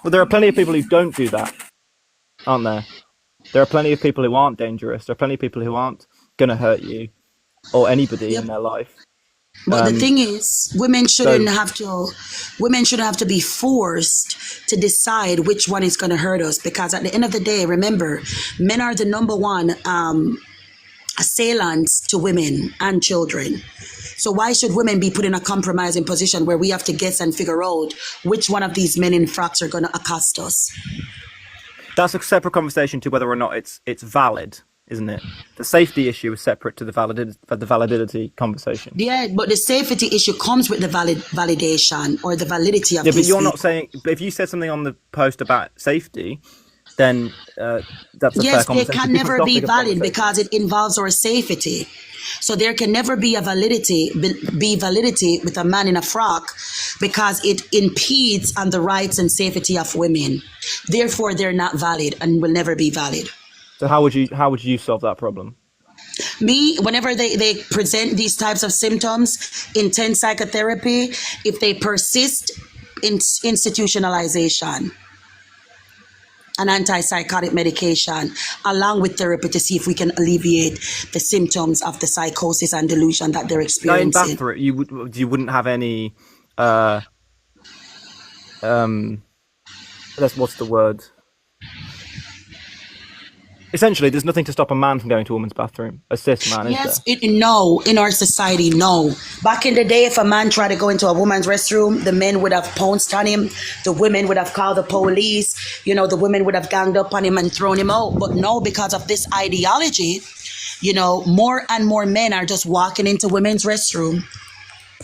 Well, there are plenty of people who don't do that, aren't there? There are plenty of people who aren't dangerous. There are plenty of people who aren't going to hurt you or anybody in Yep. their life. But the Um, thing is, so women shouldn't have to be forced to decide which one is going to hurt us, because at the end of the day, remember, men are the number one assailants to women and children. So why should women be put in a compromising position where we have to guess and figure out which one of these men in frocks are going to accost us? that's a separate conversation to whether or not it's valid, isn't it? The safety issue is separate to the validity conversation. Yeah, but the safety issue comes with the validation or the validity of Yeah, but these you're not people. saying. But if you said something on the post about safety, then that's a fair Yes, they conversation. can Different never be topic of valid conversation. because it involves our safety. So there can never be a validity with a man in a frock because it impedes on the rights and safety of women. Therefore, they're not valid and will never be valid. So how would you solve that problem? Me, whenever they present these types of symptoms, intense psychotherapy, if they persist, in institutionalization and antipsychotic medication along with therapy to see if we can alleviate the symptoms of the psychosis and delusion that they're Now, in experiencing. Bathurst, you wouldn't have any. Uh, um, what's the word? Essentially, there's nothing to stop a man from going to a woman's bathroom. A cis man, is Yes, there? no, in our society, no. Back in the day, if a man tried to go into a woman's restroom, the men would have pounced on him. The women would have called the police. The women would have ganged up on him and thrown him out. But no, because of this ideology, more and more men are just walking into women's restroom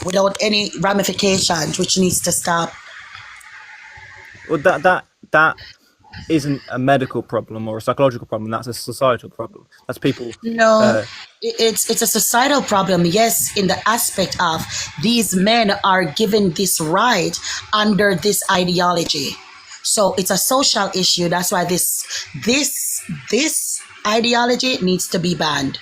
without any ramifications, which needs to stop. Well, that isn't a medical problem or a psychological problem. That's a societal problem. That's people. No, Uh, it's a societal problem. Yes, in the aspect of these men are given this right under this ideology. So it's a social issue. That's why this ideology needs to be banned.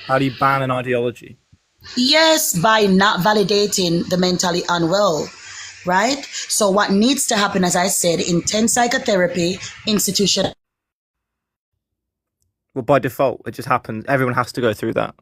how do you ban an ideology? Yes, by not validating the mentally unwell, right? So what needs to happen, as I said, intense psychotherapy, institution. Well, by default, it just happens. Everyone has to go through that.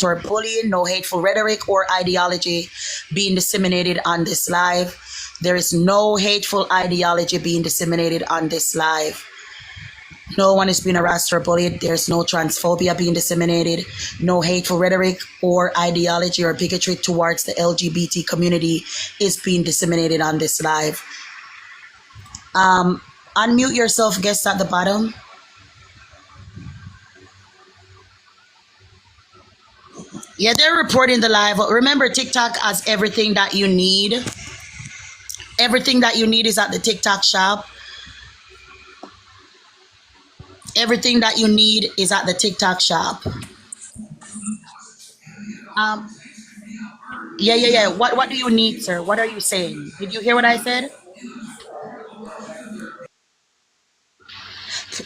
Or bullying, no hateful rhetoric or ideology being disseminated on this live. There is no hateful ideology being disseminated on this live. No one is being harassed or bullied. There's no transphobia being disseminated. No hateful rhetoric or ideology or bigotry towards the LGBT community is being disseminated on this live. Unmute yourself, guests at the bottom. Yeah, they're reporting the live. Remember, TikTok has everything that you need. Everything that you need is at the TikTok shop. Everything that you need is at the TikTok shop. Um, yeah. What do you need, sir? What are you saying? Did you hear what I said?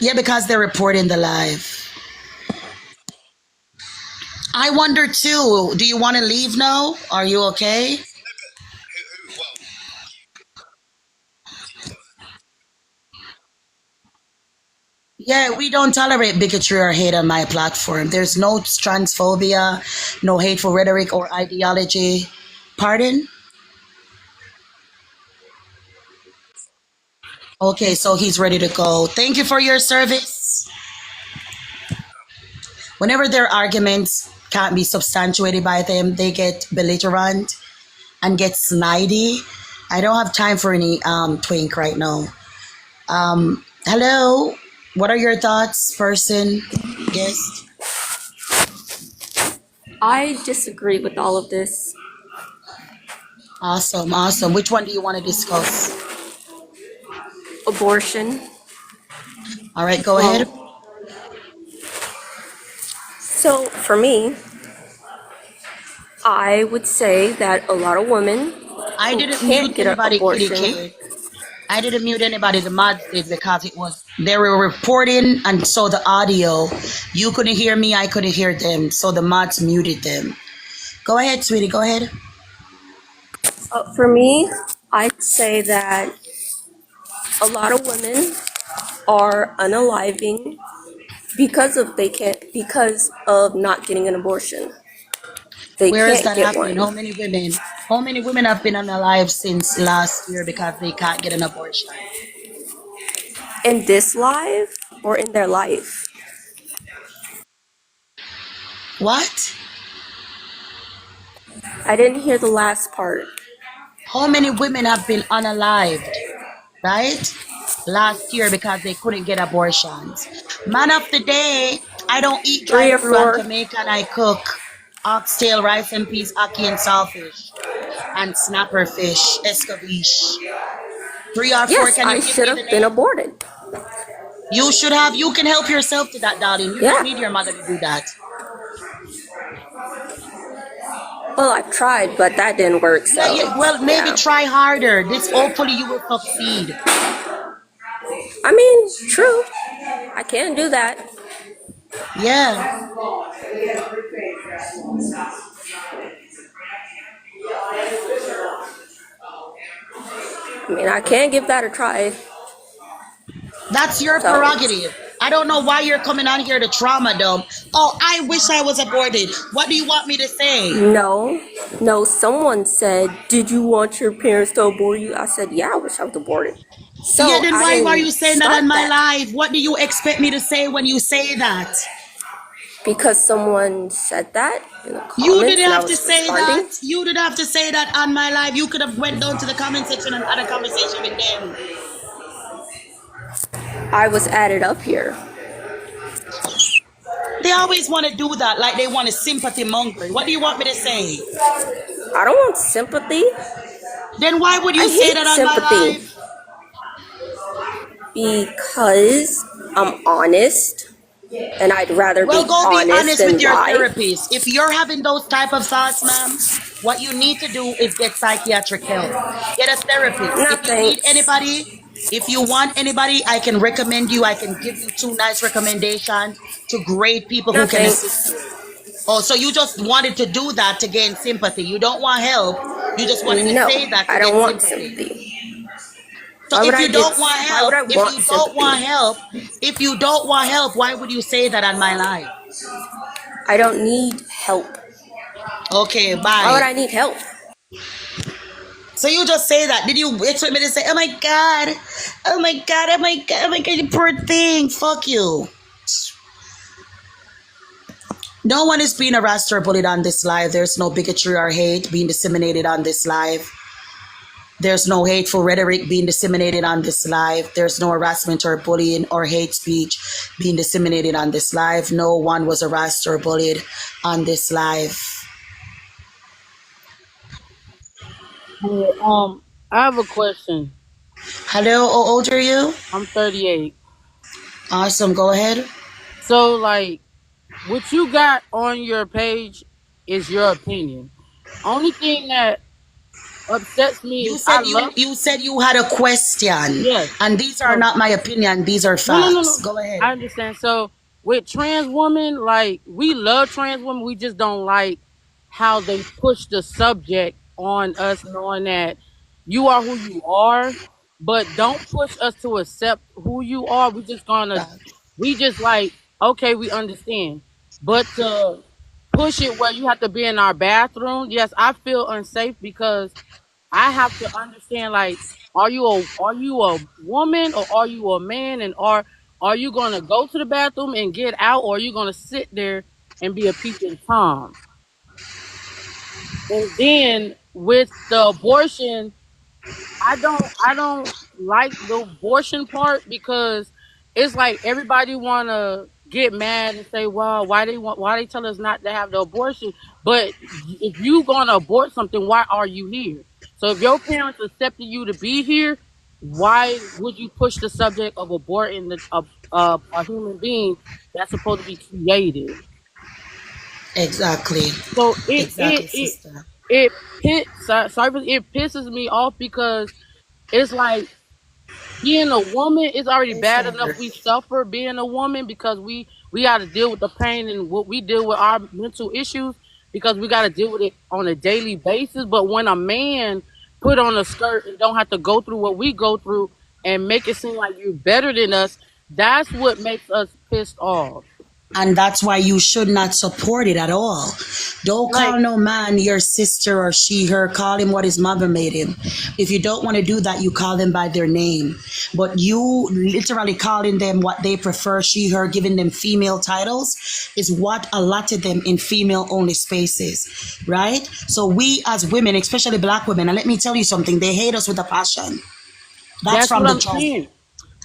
Yeah, because they're reporting the live. I wonder too. Do you want to leave now? Are you okay? Yeah, we don't tolerate bigotry or hate on my platform. There's no transphobia, no hateful rhetoric or ideology. Pardon? Okay, so he's ready to go. Thank you for your service. Whenever their arguments can't be substantiated by them, they get belligerent and get snidey. I don't have time for any twink right now. Hello, what are your thoughts, person, guest? I disagree with all of this. Awesome, awesome. Which one do you want to discuss? Abortion. All right, go ahead. Well, so for me, I would say that a lot of women I who didn't mute can't get an anybody, Kitty abortion, K. I didn't mute anybody. The mods did because it was they were reporting, and so the audio. You couldn't hear me. I couldn't hear them. So the mods muted them. Go ahead, sweetie. Go ahead. for me, I'd say that a lot of women are unaliving because of not getting an abortion. They Where is can't that get happening? one. How many women? How many women have been unalive since last year because they can't get an abortion? In this life or in their life. What? I didn't hear the last part. How many women have been unalived, right? Last year because they couldn't get abortions. Man of the day, I don't eat Three dried or fruit and four. tomato and I cook oxtail, rice and peas, ackee and saltfish and snapper fish, escabeche. Three or four, Yes, can you I give should me the have been name? aborted. You should have, you can help yourself to that, darling. You don't Yeah. need your mother to do that. Well, I've tried, but that didn't work, Yeah, so yeah. Well, maybe yeah. try harder. This hopefully you will succeed. I mean, true. I can do that. Yeah. I mean, I can give that a try. That's your So, prerogative. I don't know why you're coming on here to trauma dump. Oh, I wish I was aborted. What do you want me to say? no. No, someone said, "Did you want your parents to abort you?" I said, "Yeah, I wish I was aborted." Yeah, So, then I why are you didn't saying that on start my that live? What do you expect me to say when you say that? because someone said that in the You didn't comments and I have to was say that. responding. You didn't have to say that on my live. You could have went down to the comment section and had a conversation with them. I was added up here. They always want to do that, like they want a sympathy monger. What do you want me to say? I don't want sympathy. Then why would I you say hate that on my sympathy live? because I'm honest and I'd rather Well, be go be honest honest with than your lie. therapist. If you're having those type of thoughts, ma'am, what you need to do is get psychiatric help. Get a therapist. No If you need thanks. anybody, if you want anybody, I can recommend you. I can give you two nice recommendations to great people No who can assist thanks. you. Oh, so you just wanted to do that to gain sympathy. You don't want help. You just wanted to No, say that to I get don't want sympathy. sympathy. So if you don't want Why would help, I if want you don't sympathy? want help, if you don't want help, why would you say that on my live? I don't need help. Okay, Why would bye. I need help? So you just say that. Did you expect me to say, oh my God, oh my God, oh my God, oh my God, you poor thing. Fuck you. No one is being harassed or bullied on this live. There's no bigotry or hate being disseminated on this live. There's no hateful rhetoric being disseminated on this live. There's no harassment or bullying or hate speech being disseminated on this live. No one was harassed or bullied on this live. Hey, I have a question. Hello, how old are you? I'm 38. Awesome, go ahead. So, like, what you got on your page is your opinion. Only thing that upsets me You is I said love, you said you had a question, yes. and these are So, not my opinion. These are no, no, no, facts. no. Go ahead. I understand. So with trans women, like we love trans women, we just don't like how they push the subject on us, knowing that you are who you are, but don't push us to accept who you are. We just like, okay, we understand, but to push it where you have to be in our bathroom, yes, I feel unsafe because I have to understand like are you a woman or are you a man and are you gonna go to the bathroom and get out or are you gonna sit there and be a peeping Tom? And then with the abortion, I don't like the abortion part because it's like everybody wanna get mad and say, well, why they tell us not to have the abortion? But if you gonna abort something, why are you here? So if your parents accepted you to be here, why would you push the subject of aborting a human being that's supposed to be created? Exactly. So Exactly, sister. it it pisses me off because it's like being a woman is already Hey, bad enough. Sandra. We suffer being a woman because we got to deal with the pain and what we deal with our mental issues because we got to deal with it on a daily basis. But when a man put on a skirt and don't have to go through what we go through and make it seem like you're better than us, that's what makes us pissed off. And that's why you should not support it at all. Don't Like call no man your sister or she, her. Call him what his mother made him. If you don't want to do that, you call them by their name. But you literally calling them what they prefer, she, her, giving them female titles is what allotted them in female only spaces, right? So we as women, especially black women, and let me tell you something, they hate us with a passion. That's that's from what the I'm jump. saying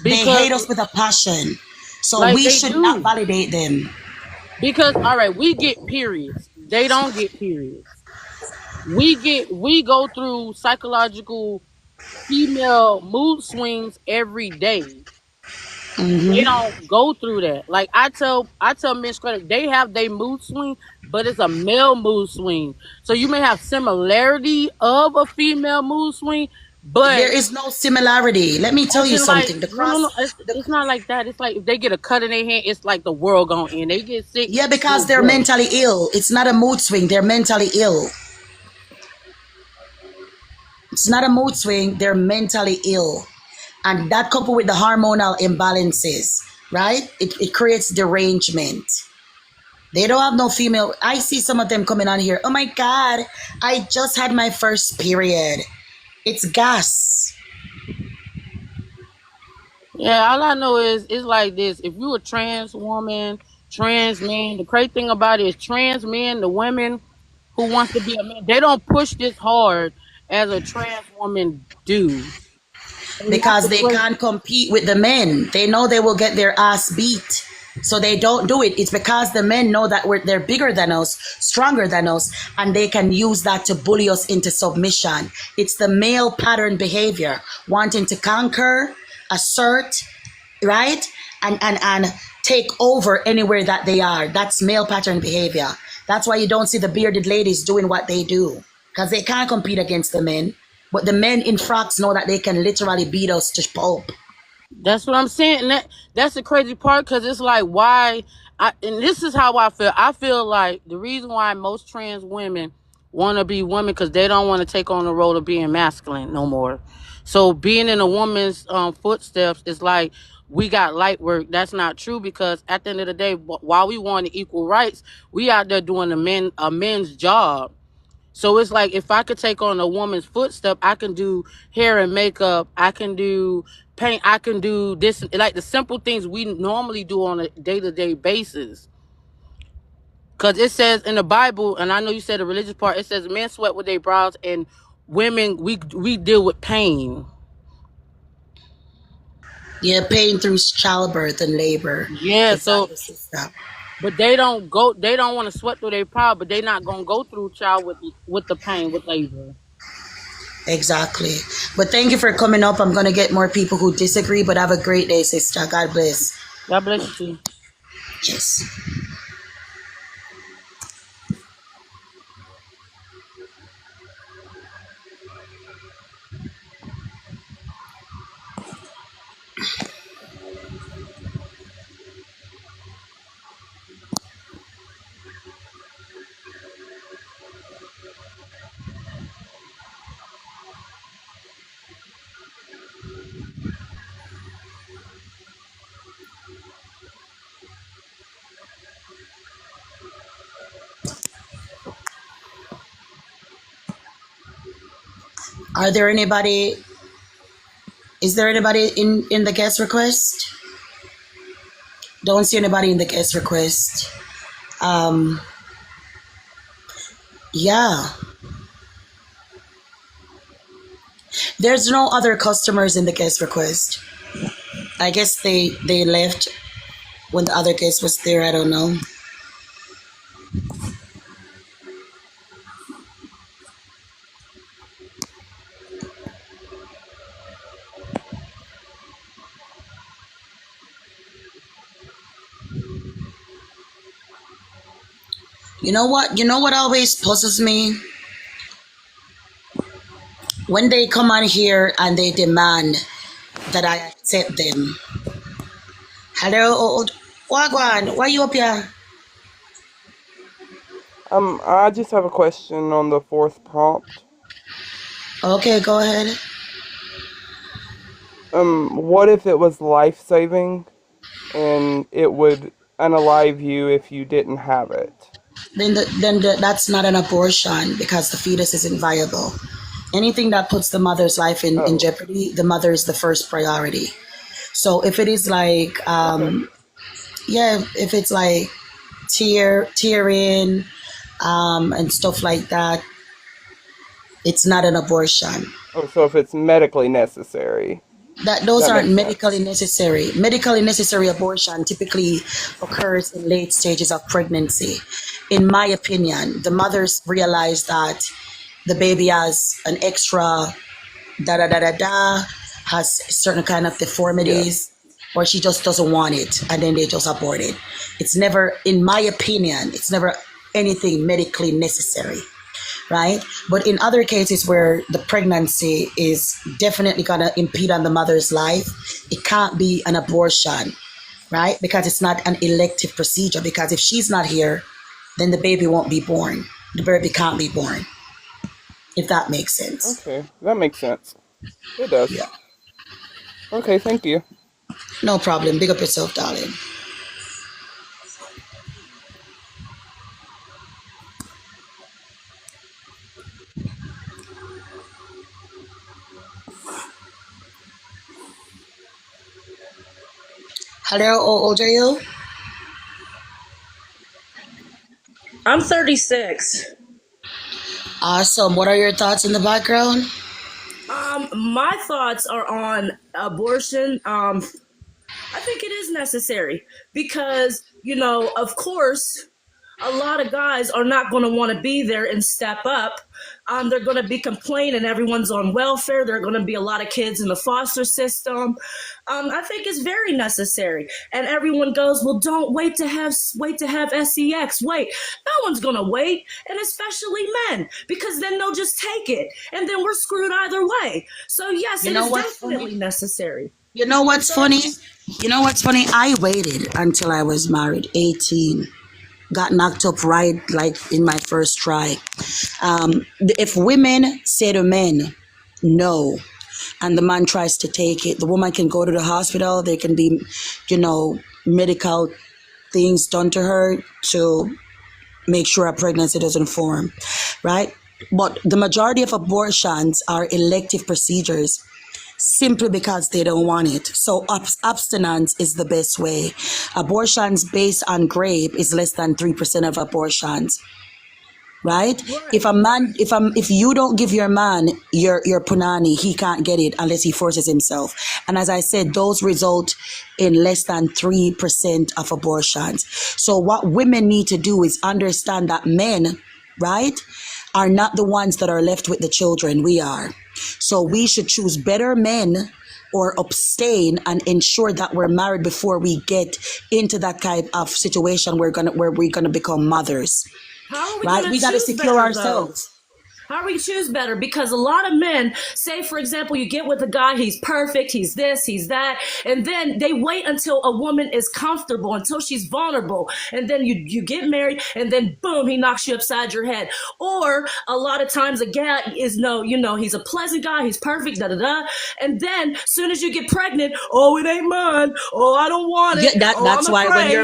They because hate us with a passion. So like we they should not do. validate them. Because all right, we get periods. They don't get periods. We go through psychological female mood swings every day. They don't go through that. Like I tell men straight, they have their mood swing, but it's a male mood swing. So you may have similarity of a female mood swing, There but is no similarity. Let me tell as you in like something. The no, cross, the it's not like that. It's like if they get a cut in their hand, it's like the world gonna end. They get sick, yeah, because they they're go. mentally ill. It's not a mood swing. They're mentally ill. It's not a mood swing. They're mentally ill, and that coupled with the hormonal imbalances, right? It creates derangement. They don't have no female. I see some of them coming on here. Oh my God, I just had my first period. It's gas. Yeah, all I know is it's like this. If you a trans woman, trans man, the crazy thing about it is trans men, the women who wants to be a man, they don't push this hard as a trans woman do. And that's Because the they crazy. can't compete with the men. They know they will get their ass beat. So they don't do it. It's because the men know that they're bigger than us, stronger than us, and they can use that to bully us into submission. It's the male pattern behavior, wanting to conquer, assert, right? And take over anywhere that they are. That's male pattern behavior. That's why you don't see the bearded ladies doing what they do. Because they can't compete against the men. But the men in frocks know that they can literally beat us to pulp. That's what I'm saying. And that's the crazy part because it's like why and this is how I feel. I feel like the reason why most trans women want to be women because they don't want to take on the role of being masculine no more. So being in a woman's footsteps is like we got light work. That's not true because at the end of the day, while we want equal rights, we out there doing a men's job. So it's like if I could take on a woman's footstep, I can do hair and makeup, I can do paint, I can do this, like the simple things we normally do on a day-to-day basis. Because it says in the Bible, and I know you said the religious part, it says men sweat with their brows and women, we deal with pain. Yeah, pain through childbirth and labor. Yeah, so, Exactly, sister. but they don't want to sweat through their brow, but they not going to go through child with the pain, with labor. Exactly. But thank you for coming up. I'm going to get more people who disagree, but have a great day, sister. God bless. God bless you too. Yes. Are there anybody? Is there anybody in the guest request? Don't see anybody in the guest request. Um, yeah. There's no other customers in the guest request. I guess they left. When the other case was there, I don't know. You know what? You know what always puzzles me? When they come on here and they demand that I accept them. Hello, old Wagwan, why you up here? I just have a question on the fourth prompt. Okay, go ahead. What if it was life-saving and it would unalive you if you didn't have it? That's not an abortion because the fetus isn't viable. Anything that puts the mother's life in Oh, jeopardy, the mother is the first priority. So if it is like, okay. yeah, if it's like tearing, and stuff like that, it's not an abortion. Oh, so if it's medically necessary, That those that aren't makes medically sense. necessary. Medically necessary abortion typically occurs in late stages of pregnancy. In my opinion, the mothers realize that the baby has an extra da da da da da, has certain kind of Yeah. deformities, or she just doesn't want it, and then they just abort it. It's never, in my opinion, it's never anything medically necessary, right? But in other cases where the pregnancy is definitely going to impede on the mother's life, it can't be an abortion, right? Because it's not an elective procedure. Because if she's not here, then the baby won't be born. The baby can't be born, if that makes sense. Okay, that makes sense. It does. Yeah. Okay, thank you. No problem. Big up yourself, darling. Hello, how old are you? I'm 36. Awesome. What are your thoughts in the background? My thoughts are on abortion. I think it is necessary because, of course, a lot of guys are not going to want to be there and step up. They're going to be complaining everyone's on welfare. There are going to be a lot of kids in the foster system. I think it's very necessary. And everyone goes, "Well, don't wait to have sex." Wait, no one's going to wait, and especially men, because then they'll just take it, and then we're screwed either way. So yes, You it know is what's funny? definitely necessary. You know I'm what's sorry. funny? You know what's funny? I waited until I was married, 18. Got knocked up right like in my first try. If women say to men, no, and the man tries to take it, the woman can go to the hospital. There can be, medical things done to her to make sure a pregnancy doesn't form, right? But the majority of abortions are elective procedures simply because they don't want it. So abstinence is the best way. Abortions based on grape is less than 3% of abortions, right? If Right. a man, if you don't give your man your punani, he can't get it unless he forces himself. And as I said, those result in less than 3% of abortions. So what women need to do is understand that men, right, are not the ones that are left with the children. We are. So we should choose better men or abstain and ensure that we're married before we get into that kind of situation where we're gonna become mothers, How are we right? going We to got to choose secure better, though? ourselves. How do we choose better? Because a lot of men say, for example, you get with a guy, he's perfect, he's this, he's that, and then they wait until a woman is comfortable, until she's vulnerable, and then you get married, and then boom, he knocks you upside your head. Or a lot of times a guy is no, he's a pleasant guy, he's perfect, da da da, and then as soon as you get pregnant, oh, it ain't mine, oh, I don't want Yeah, it, oh, I'm that's why afraid.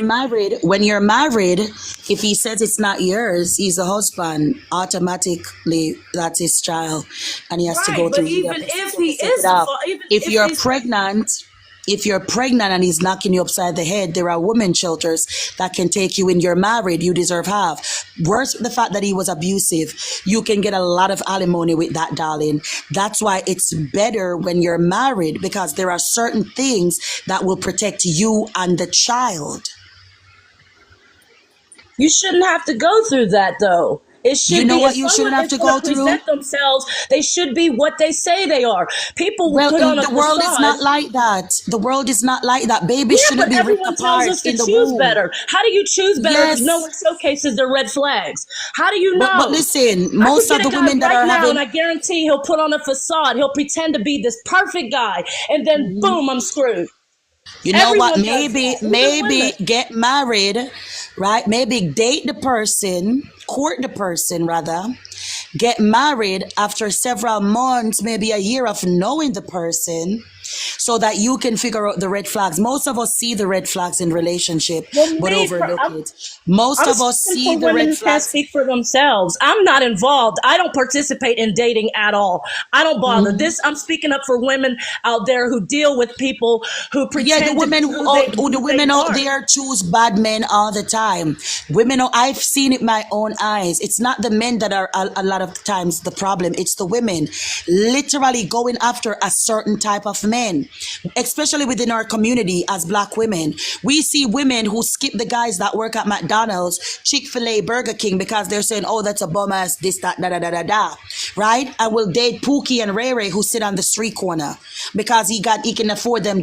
when you're married, if he says it's not yours, he's a husband. Automatically, that's his child, and he has to Right, go but through legal even if procedure he to set it is, off. even If if you're he's pregnant, if you're pregnant and he's knocking you upside the head, there are women shelters that can take you in. You're married, you deserve half. Worse, the fact that he was abusive, you can get a lot of alimony with that, darling. That's why it's better when you're married, because there are certain things that will protect you and the child. You shouldn't have to go through that, though. It You should know be, if what you someone shouldn't have is to going go to through? present themselves, they should be what they say they are. People will Well, put on a the world is not facade. like that. The world is not like that. Babies Yeah, shouldn't but be ripped everyone tells apart us to in the choose womb. better. How do you choose better if no Yes. one showcases their red flags? How do you But know? listen, I could most of get a the guy women that right are now, and having I guarantee he'll put on a facade. He'll pretend to be this perfect guy, and then boom, I'm screwed. you know what? Everyone does Maybe, that, even women. get married, right? Maybe date the person, court the person rather, get married after several months, maybe a year of knowing the person, so that you can figure out the red flags. Most of us see the red flags in relationship, Well, but overlook I'm, it. Most I'm of us speaking see for the women red who can't flags. speak for themselves. I'm not involved. I don't participate in dating at all. I don't bother. This I'm speaking up for women out there who deal with people who Yeah, the pretend to women be who out, who the who they women out aren't. there choose bad men all the time. I've seen it my own eyes. It's not the men that are a lot of times the problem. It's the women literally going after a certain type of men, especially within our community as black women. We see women who skip the guys that work at McDonald's, Chick-fil-A, Burger King because they're saying, "Oh, that's a bum ass this that da da da da da," right? And will date Pookie and Ray Ray who sit on the street corner because he can afford them.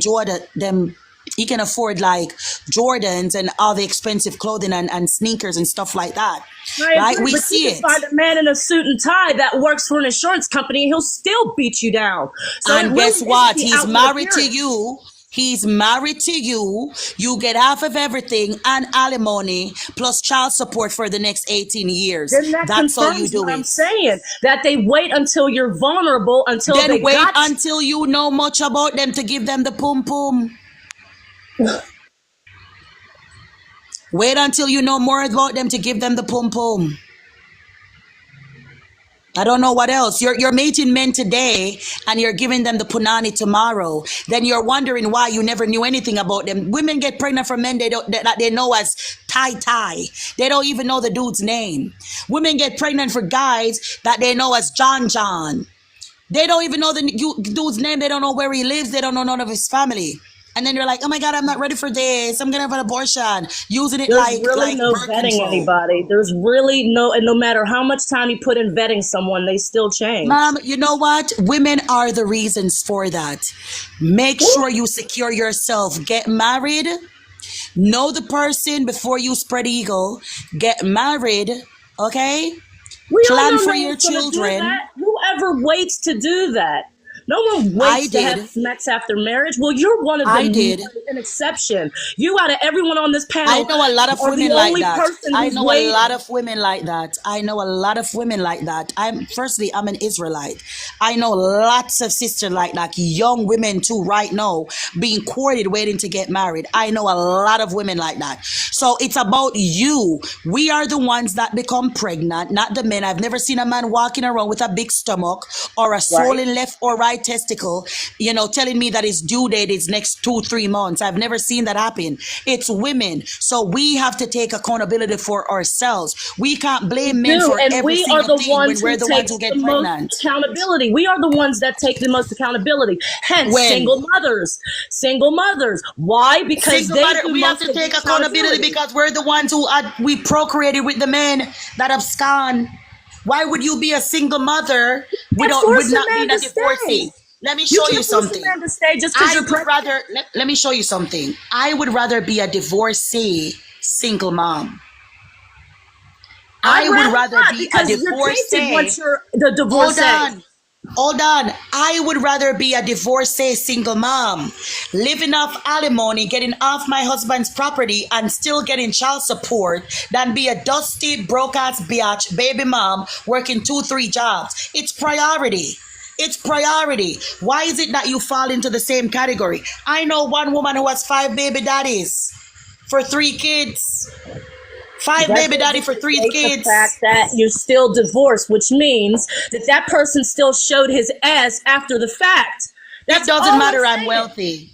He can afford like Jordans and all the expensive clothing and sneakers and stuff like that, I right? agree, We but you see can it. find a man in a suit and tie that works for an insurance company and he'll still beat you down. So it And guess really isn't what? the He's outward married to appearance. you. He's married to you. You get half of everything and alimony plus child support for the next 18 years. Then that That's how you confirms do what I'm it. saying. That they wait until you're vulnerable until Then they wait got you. until you know much about them to give them the pum pum. Wait until you know more about them to give them the pum pum. I don't know what else. You're meeting men today and you're giving them the punani tomorrow. Then you're wondering why you never knew anything about them. Women get pregnant from men that they know as Tai Tai. They don't even know the dude's name. Women get pregnant for guys that they know as John John. They don't even know the dude's name. They don't know where he lives. They don't know none of his family. And then you're like, oh my God, I'm not ready for this. I'm gonna have an abortion. Using it There's like really no birth vetting control. anybody. There's really no, and no matter how much time you put in vetting someone, they still change. Mom, you know what? Women are the reasons for that. Make sure you secure yourself. Get married. Know the person before you spread eagle. Get married. Okay? We all Plan know for no your one's going to do children. that. Whoever waits to do that? No one I waits to have did. sex after marriage. Well, you're one of I did. an exception. You out of everyone on this I panel know a lot of are the women like only that. person I who's know a lot waiting. of women like that. I know a lot of women like that. I'm an Israelite. I know lots of sisters like that, young women too, right now, being courted, waiting to get married. I know a lot of women like that. So it's about you. We are the ones that become pregnant, not the men. I've never seen a man walking around with a big stomach or a Right. swollen left or right testicle, telling me that his due date is next 2-3 months. I've never seen that happen. It's women. So we have to take accountability for ourselves. We can't We blame men do, for and every we are single the thing when ones we're who the ones take who the get most pregnant. accountability. We are the ones that take the most accountability. Hence, When single mothers. Single mothers. Why? Because single they mother, do we have most to of the take accountability accountability. because we're the ones who we procreated with the men that abscond. Why would you be a single mother You can't with force a not being man a to stay. divorcee? Let me You show you can't force a something. man to stay just because I you're would pregnant. rather let me show you something. I would rather be a divorcee single mom. I'd I would rather rather not be a because you're tainted divorcee. once you're the Hold divorcee. on. Hold on. I would rather be a divorcee single mom, living off alimony, getting off my husband's property, and still getting child support than be a dusty, broke ass biatch baby mom working 2-3 jobs. It's priority. It's priority. Why is it that you fall into the same category? I know one woman who has 5 baby daddies for 3 kids. Five That baby daddy doesn't for three negate the kids. fact that you're still divorced, which means that that person still showed his ass after the fact. It That's doesn't all I'm matter. I'm saying. wealthy.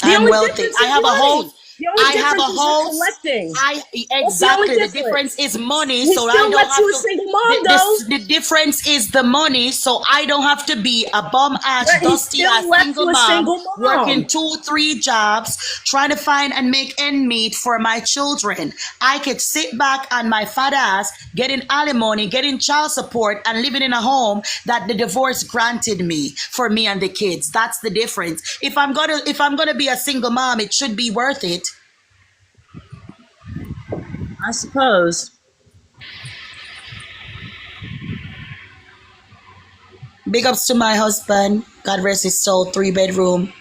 The I'm only wealthy. difference I is have a money. house. The only I have difference a is you're house. collecting. I That's the only exactly the difference difference. is money, He so I still don't lets have you a to. single mom, though. The difference is the money, so I don't have to be a bum ass, But he dusty still ass lets single you a mom single working mom. 2, 3 jobs, trying to find and make end meet for my children. I could sit back on my fat ass, getting alimony, getting child support, and living in a home that the divorce granted me for me and the kids. That's the difference. If I'm gonna be a single mom, it should be worth it. I suppose. Big ups to my husband. God rest his soul. 3 bedroom,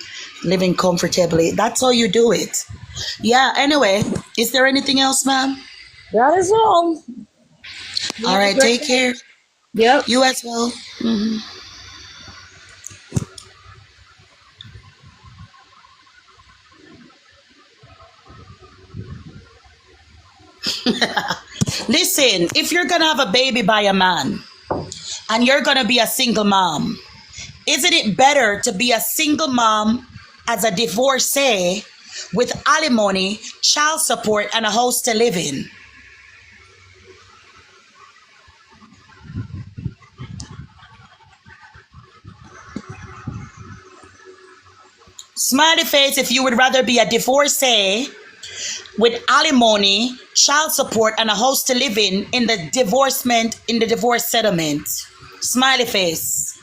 living comfortably. That's how you do it. Yeah. Anyway, is there anything else, ma'am? That is all. You All have a right. great Take day. care. Yep. You as well. Listen, if you're gonna have a baby by a man and you're gonna be a single mom, isn't it better to be a single mom as a divorcee with alimony, child support, and a house to live in? Smiley face if you would rather be a divorcee with alimony, child support, and a house to live in the divorce settlement. Smiley face.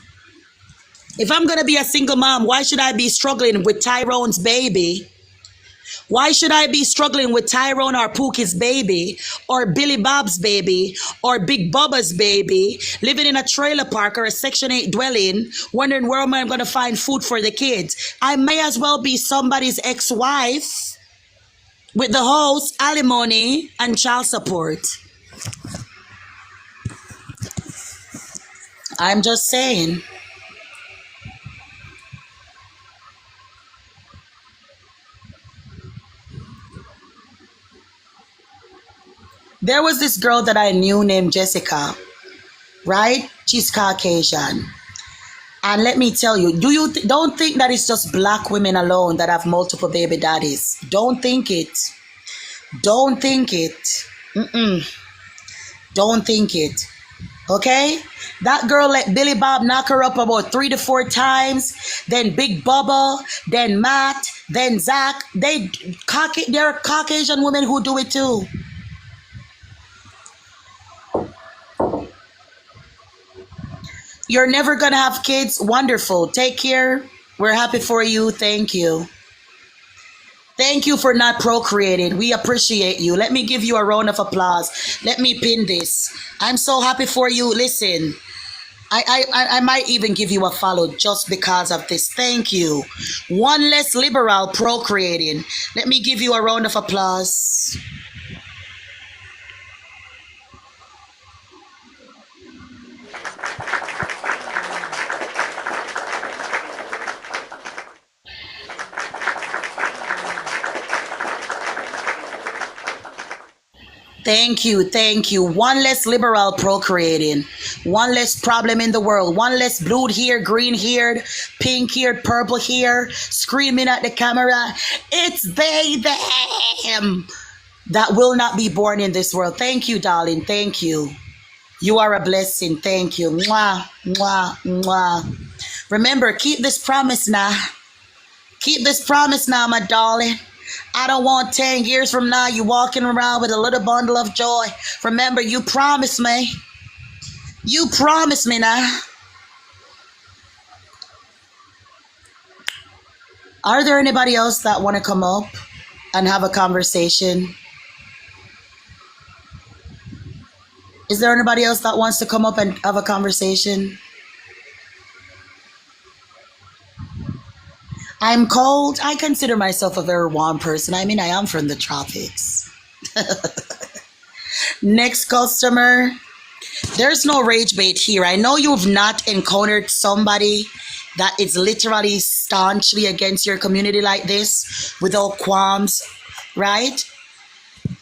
If I'm gonna be a single mom, why should I be struggling with Tyrone's baby? Why should I be struggling with Tyrone or Pookie's baby, or Billy Bob's baby, or Big Bubba's baby, living in a trailer park or a Section 8 dwelling, wondering where am I going to find food for the kids? I may as well be somebody's ex-wife with the house, alimony, and child support. I'm just saying. There was this girl that I knew named Jessica, right? She's Caucasian. And let me tell you, don't think that it's just black women alone that have multiple baby daddies. Don't think it. Don't think it. Don't think it. Okay? That girl let Billy Bob knock her up about 3 to 4 times. Then Big Bubba, then Matt, then Zach. There are Caucasian women who do it too. You're never gonna have kids. Wonderful. Take care. We're happy for you. Thank you. Thank you for not procreating. We appreciate you. Let me give you a round of applause. Let me pin this. I'm so happy for you. Listen, I might even give you a follow just because of this. Thank you. One less liberal procreating. Let me give you a round of applause. Thank you, thank you. One less liberal procreating, one less problem in the world, one less blue hair, green haired, pink haired, purple hair, screaming at the camera. It's they, them that will not be born in this world. Thank you, darling. Thank you. You are a blessing. Thank you. Mwah, mwah, mwah. Remember, keep this promise now. Keep this promise now, my darling. I don't want 10 years from now you walking around with a little bundle of joy. Remember, you promised me. You promised me now. Are there anybody else that want to come up and have a conversation? Is there anybody else that wants to come up and have a conversation? I'm cold. I consider myself a very warm person. I mean, I am from the tropics. Next customer. There's no rage bait here. I know you've not encountered somebody that is literally staunchly against your community like this without qualms, right?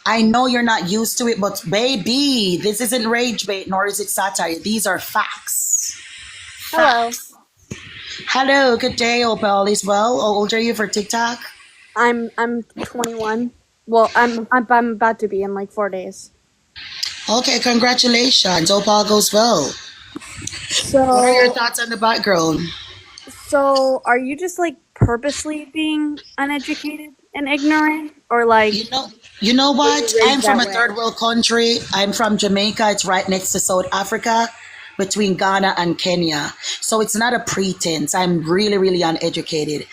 I know you're not used to it, but baby, this isn't rage bait nor is it satire. These are facts. Hello. Hello, good day. Hope all is well. How old are you for TikTok? I'm 21. Well, I'm about to be in like 4 days. Okay, congratulations. Hope all goes well. What are your So thoughts on the background? so are you just like purposely being uneducated and ignorant, or like You know, you know were you what? I'm raised from that a way? third world country. I'm from Jamaica. It's right next to South Africa, between Ghana and Kenya. So it's not a pretense. I'm really, really uneducated.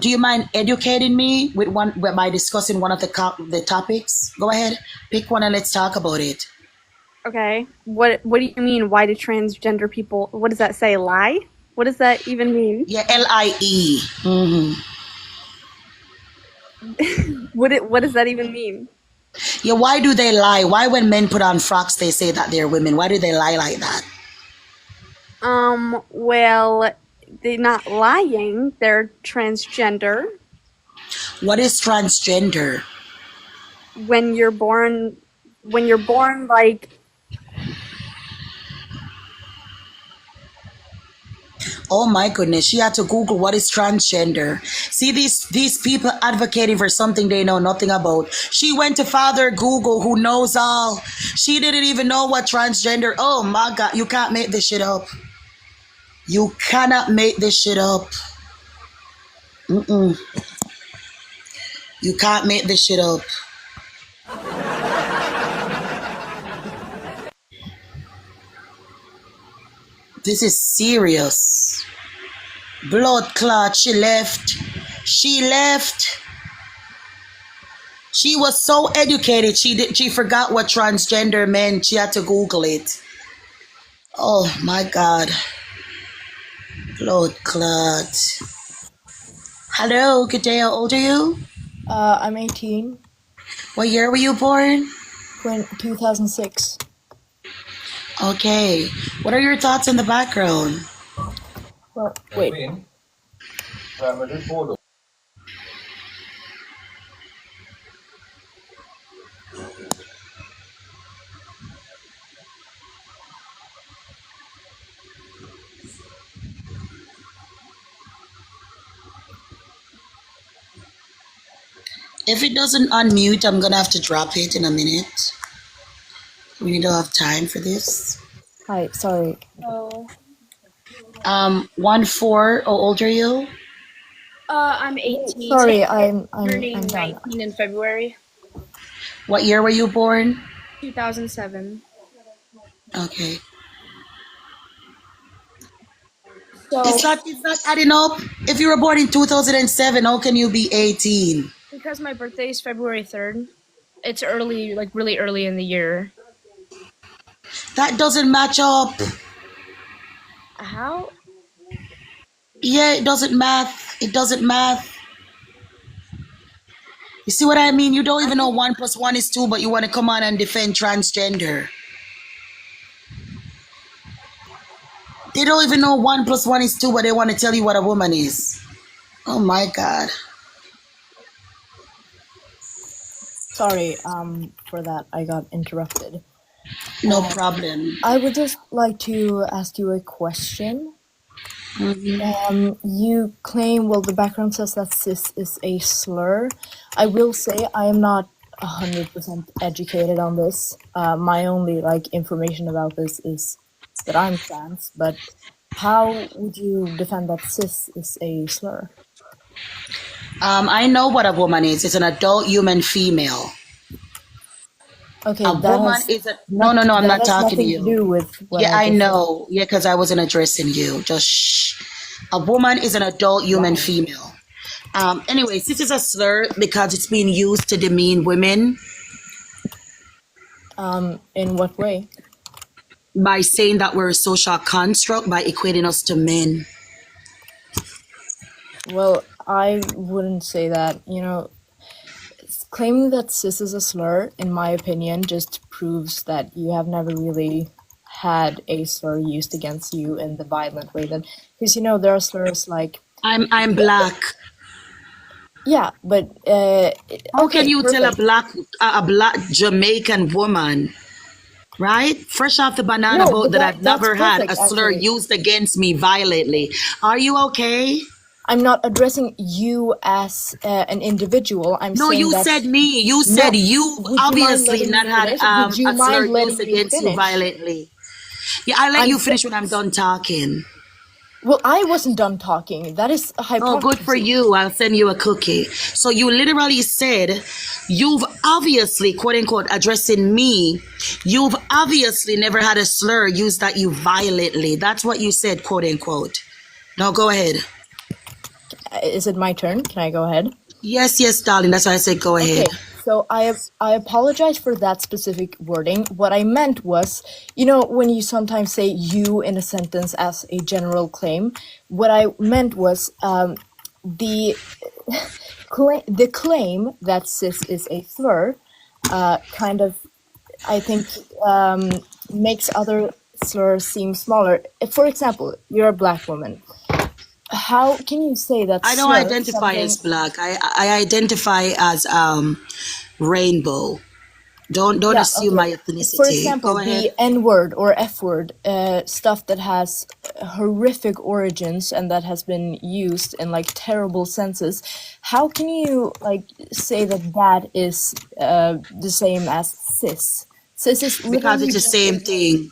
Do you mind educating me with one by discussing one of the topics? Go ahead, pick one and let's talk about it. Okay. What do you mean? Why do transgender people? What does that say? Lie? What does that even mean? Yeah, LIE. Mm-hmm. What does that even mean? Yeah, why do they lie? Why when men put on frocks they say that they're women? Why do they lie like that? Well, they're not lying. They're transgender. What is transgender? When you're born, like Oh my goodness, she had to Google what is transgender. See these people advocating for something they know nothing about. She went to Father Google who knows all. She didn't even know what transgender. Oh my god, you can't make this shit up. You cannot make this shit up. Mm-mm. You can't make this shit up. This is serious. Blood clot, she left. She left. She was so educated, she forgot what transgender meant. She had to Google it. Oh my god. Blood clot. Hello, good day. How old are you? I'm 18, What year were you born? 2006. Okay. What are your thoughts in the background? Well, wait. If it doesn't unmute, I'm gonna have to drop it in a minute. We don't have time for this. Hi, sorry. so. 1-4. How old are you? I'm 18. Sorry, I'm Turning done. 19 in February What year were you born? 2007. Okay. So It's not adding up. If you were born in 2007, how can you be 18? because my birthday is February 3rd, it's early, like really early in the year. That doesn't match up. How? Yeah, it doesn't math. It doesn't math. You see what I mean? You don't even know 1 plus 1 is 2, but you want to come on and defend transgender. They don't even know 1 plus 1 is 2, but they want to tell you what a woman is. Oh my God. Sorry, for that. I got interrupted. No problem. I would just like to ask you a question. Mhm. You claim, well, the background says that cis is a slur. I will say I am not 100% educated on this. My only like information about this is that I'm trans, but how would you defend that cis is a slur? I know what a woman is. It's an adult human female. Okay, A that woman has is a no. I'm that not has talking to nothing to you. do with what Yeah, I I just said. know. Yeah, because I wasn't addressing you. Just shh. A woman is an adult human female. Anyways, this is a slur because it's being used to demean women In what way? by saying that we're a social construct by equating us to men. Well, I wouldn't say that. Claiming that cis is a slur, in my opinion, just proves that you have never really had a slur used against you in the violent way that, because there are slurs like, I'm black. yeah, but How can okay, you tell perfect. a black Jamaican woman, right? Fresh off the banana No, boat but that I've that's never had perfect a slur actually. used against me violently. Are you okay? I'm not addressing you as an individual. I'm No, saying you that said me. You no. said you've Would you mind obviously letting me not had finish? Would you a slur mind used letting me against you finish? violently. Yeah, I'll let I'm you sa- finish when I'm done talking. well, I wasn't done talking. That is a Oh, good for hypocrisy. you. I'll send you a cookie. So you literally said you've obviously, quote unquote, addressing me, you've obviously never had a slur used at you violently. That's what you said, quote unquote. Now go ahead. Is it my turn? Can I go ahead? Yes, yes, darling. That's why I said go ahead. Okay, so I apologize for that specific wording. What I meant was, you know, when you sometimes say "you" in a sentence as a general claim, what I meant was the the claim that cis is a slur, kind of, I think, makes other slurs seem smaller. For example, you're a black woman. How can you say that I don't slur identify as something? black. I identify as rainbow. Don't Yeah, assume okay. my For ethnicity. example, Go ahead. the N word or F word, stuff that has horrific origins and that has been used in like terrible senses. How can you like say that that is the same as cis? Cis is Because it's literally the just a same word. thing.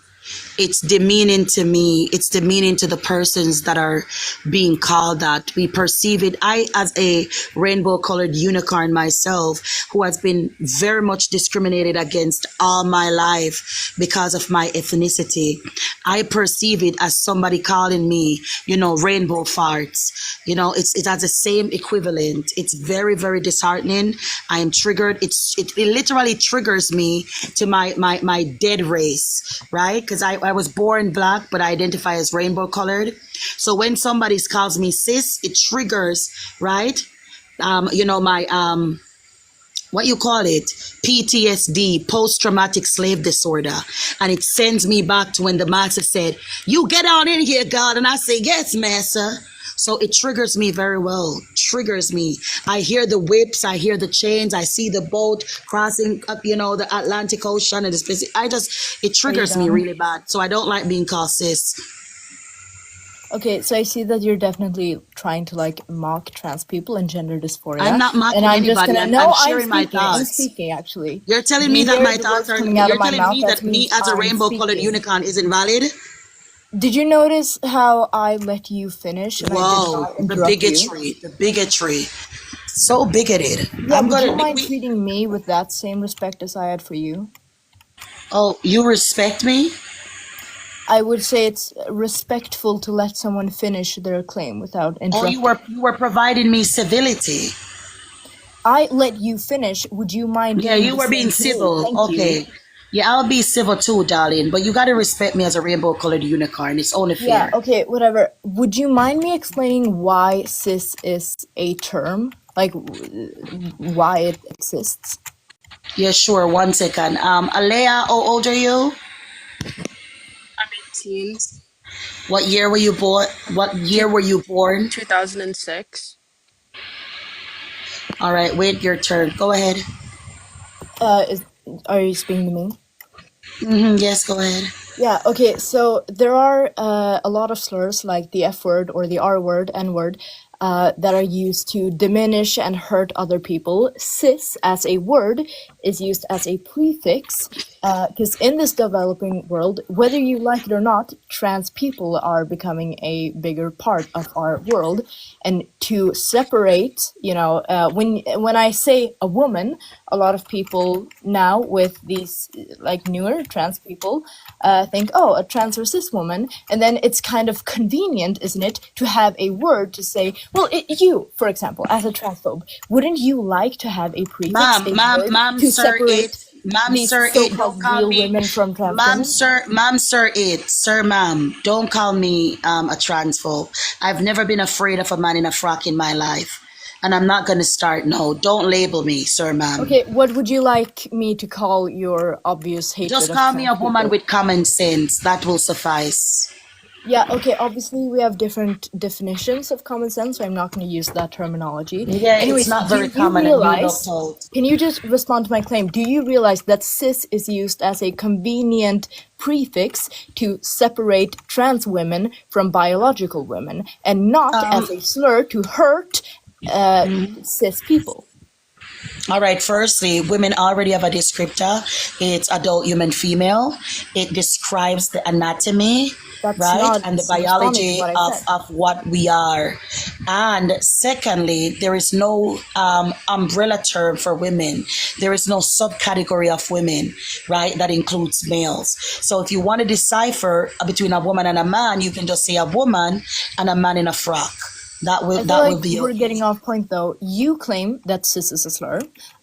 It's demeaning to me. It's demeaning to the persons that are being called that. We perceive it. I, as a rainbow colored unicorn myself, who has been very much discriminated against all my life because of my ethnicity, I perceive it as somebody calling me, rainbow farts. It has the same equivalent. It's very, very disheartening. I am triggered. It literally triggers me to my dead race, right? Because I was born black, but I identify as rainbow colored. So when somebody calls me cis, it triggers, right? My what you call it, PTSD, post-traumatic slave disorder, and it sends me back to when the master said, "You get on in here, God," and I say, "Yes, master." So it triggers me very well. Triggers me. I hear the whips, I hear the chains, I see the boat crossing up, the Atlantic Ocean and the Pacific. It Are you triggers me done? really bad. So I don't like being called cis. Okay, so I see that you're definitely trying to like mock trans people and gender I'm dysphoria, not and mocking I'm just anybody. gonna I'm no, I'm sharing my speaking. I'm thoughts. speaking actually. You're telling Do me you that hear my the thoughts words are. coming out of You're my telling mouth? me That that me means as a I'm rainbow colored speaking. unicorn is invalid. Did you notice how I let you finish and I did Whoa, not the interrupt you? bigotry, the bigotry. So bigoted. Yeah, I'm would you gonna. mind treating me with that same respect as I had for you? Oh, you respect me? I would say it's respectful to let someone finish their claim without Oh, you interrupting. were you were providing me civility. I let you finish. Would you mind Yeah, doing you the were being same to me? civil. Thank you. Okay. Yeah, I'll be civil too, darling. But you gotta respect me as a rainbow colored unicorn. It's only Yeah, fair. okay, whatever. Would you mind me explaining why cis is a term? Like, why it exists? Yeah, sure. 1 second. Alea, how old are you? 18, What year were you born? What year were you born? 2006. All right, wait your turn. Go ahead. Is, are you speaking to me? Yes, go ahead. Yeah, okay, so there are a lot of slurs like the F word or the R word, N word, that are used to diminish and hurt other people. Cis, as a word, is used as a prefix because in this developing world, whether you like it or not, trans people are becoming a bigger part of our world. And to separate, when I say a woman, a lot of people now with these like newer trans people think, oh, a trans or cis woman, and then it's kind of convenient, isn't it, to have a word to say, well, you, for example, as a transphobe, wouldn't you like to have a prefix, a word to separate these Sir, it. Don't so-called call real me, women from trans women? sir, it, sir, ma'am. Don't call me a transphobe. I've never been afraid of a man in a frock in my life, and I'm not gonna start. No, don't label me, sir, ma'am. Okay, what would you like me to call your obvious hatred Just of call me trans a woman people? with common sense. That will suffice. Yeah, okay, obviously we have different definitions of common sense, so I'm not going to use that terminology. Yeah, it's Anyways, not do very you common, and you look realize, old. can you just respond to my claim? Do you realize that cis is used as a convenient prefix to separate trans women from biological women and not as a slur to hurt cis people? All right, firstly, women already have a descriptor. It's adult human female. It describes the anatomy, That's right, not and the responding to biology what I of, said. of what we are. And secondly, there is no umbrella term for women. There is no subcategory of women, right, that includes males. So if you want to decipher between a woman and a man, you can just say a woman and a man in a frock. That I will feel that like will be we're okay. getting off point though. You claim that cis is a slur.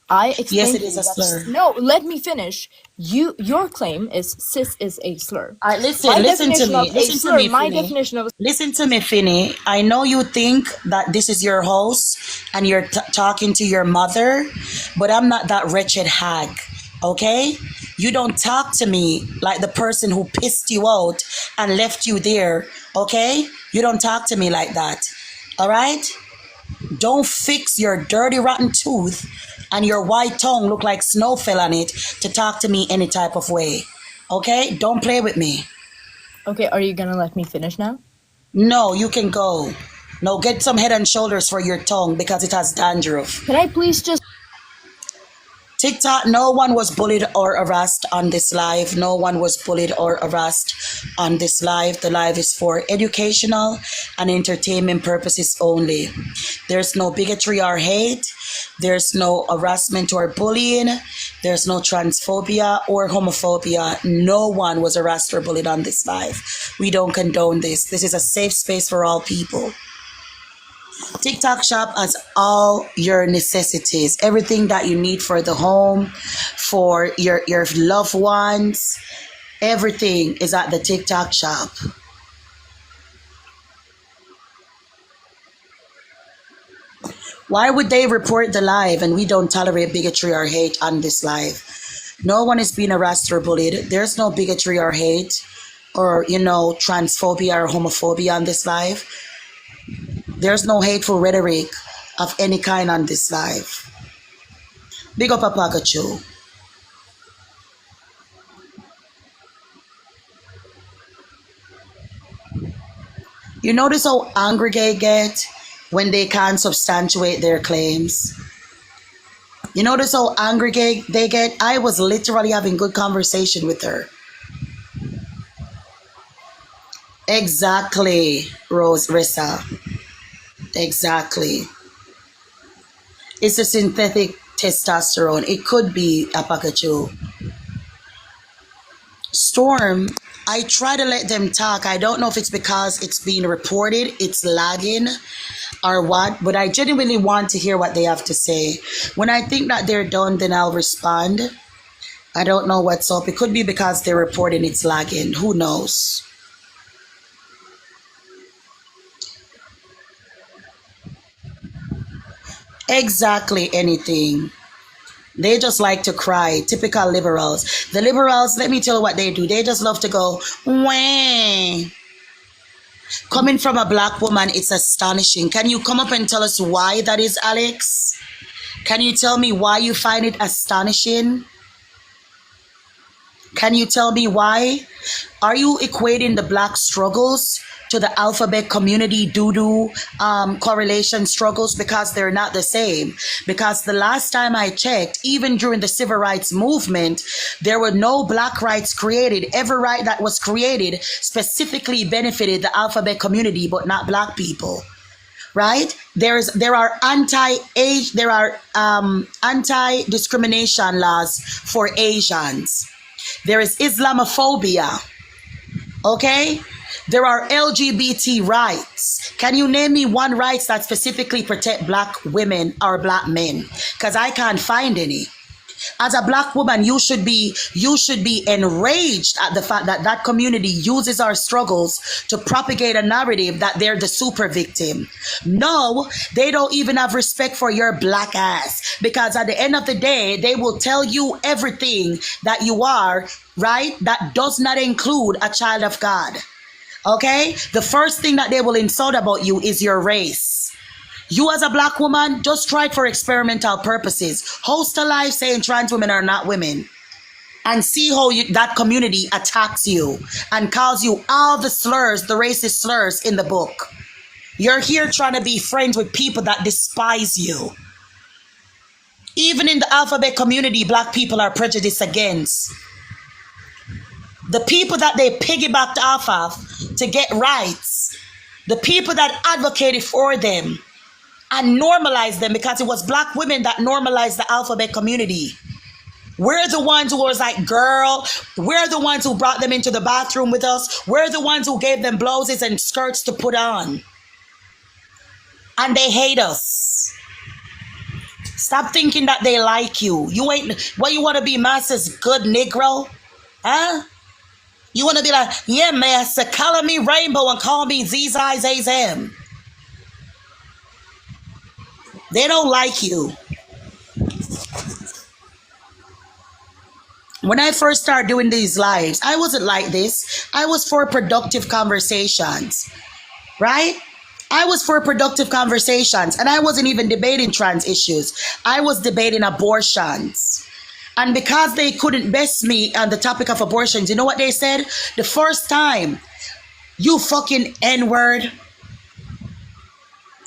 I Yes, explained it to is you a slur. no, let me finish. Your claim is cis is a slur. All right, listen to me. Listen to me, My Finny. definition of a Listen to me, Finny. I know you think that this is your host and you're talking to your mother, but I'm not that wretched hag, okay? You don't talk to me like the person who pissed you out and left you there, okay? You don't talk to me like that, all right? Don't fix your dirty, rotten tooth and your white tongue look like snow fell on it to talk to me any type of way, okay? Don't play with me. Okay, are you gonna let me finish now? No, you can go. No, get some head and shoulders for your tongue because it has dandruff. Can I please just TikTok, no one was bullied or harassed on this live. No one was bullied or harassed on this live. The live is for educational and entertainment purposes only. There's no bigotry or hate. There's no harassment or bullying. There's no transphobia or homophobia. No one was harassed or bullied on this live. We don't condone this. This is a safe space for all people. TikTok shop has all your necessities, everything that you need for the home, for your loved ones. Everything is at the TikTok shop. Why would they report the live and we don't tolerate bigotry or hate on this live? No one is being harassed or bullied. There's no bigotry or hate or, transphobia or homophobia on this live. There's no hateful rhetoric of any kind on this live. Big up a Pikachu. You notice how angry they get when they can't substantiate their claims? You notice how angry they get? I was literally having good conversation with her. Exactly, Rose Rissa. Exactly. It's a synthetic testosterone. It could be a Pikachu. Storm, I try to let them talk. I don't know if it's because it's being reported, it's lagging or what, but I genuinely want to hear what they have to say. When I think that they're done, then I'll respond. I don't know what's up. It could be because they're reporting it's lagging. Who knows? Exactly anything. They just like to cry. Typical liberals. The liberals, let me tell you what they do. They just love to go, wah. Coming from a black woman, it's astonishing. Can you come up and tell us why that is, Alex? Can you tell me why you find it astonishing? Can you tell me why? Are you equating the black struggles to the alphabet community doo-doo correlation struggles? Because they're not the same. Because the last time I checked, even during the civil rights movement, there were no black rights created. Every right that was created specifically benefited the alphabet community, but not black people. Right? There are anti-discrimination laws for Asians. There is Islamophobia. Okay? There are LGBT rights. Can you name me one right that specifically protect black women or black men? Because I can't find any. As a black woman, you should be enraged at the fact that that community uses our struggles to propagate a narrative that they're the super victim. No, they don't even have respect for your black ass, because at the end of the day, they will tell you everything that you are, right? That does not include a child of God. Okay? The first thing that they will insult about you is your race. You as a black woman, just try it for experimental purposes. Host a live saying trans women are not women. And see how that community attacks you and calls you all the slurs, the racist slurs in the book. You're here trying to be friends with people that despise you. Even in the alphabet community, black people are prejudiced against. The people that they piggybacked off of to get rights, the people that advocated for them and normalized them, because it was black women that normalized the alphabet community. We're the ones who was like, girl, we're the ones who brought them into the bathroom with us. We're the ones who gave them blouses and skirts to put on. And they hate us. Stop thinking that they like you. You ain't, what you want to be, master's good Negro? Huh? You want to be like, yeah, master, color me rainbow and call me ZZZM. They don't like you. When I first started doing these lives, I wasn't like this. I was for productive conversations, right? I was for productive conversations, and I wasn't even debating trans issues. I was debating abortions. And because they couldn't best me on the topic of abortions, you know what they said? The first time, you fucking N-word.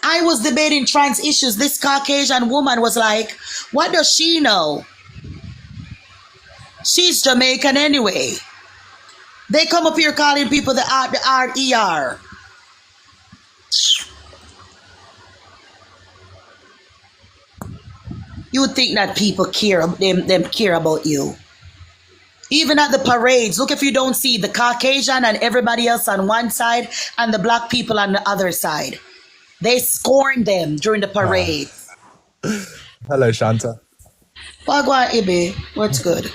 I was debating trans issues. This Caucasian woman was like, what does she know? She's Jamaican anyway. They come up here calling people the R-E-R. You would think that people care, them care about you. Even at the parades, look if you don't see the Caucasian and everybody else on one side and the black people on the other side. They scorn them during the parade. Hello, Shanta. Wagwan Ibe, what's good?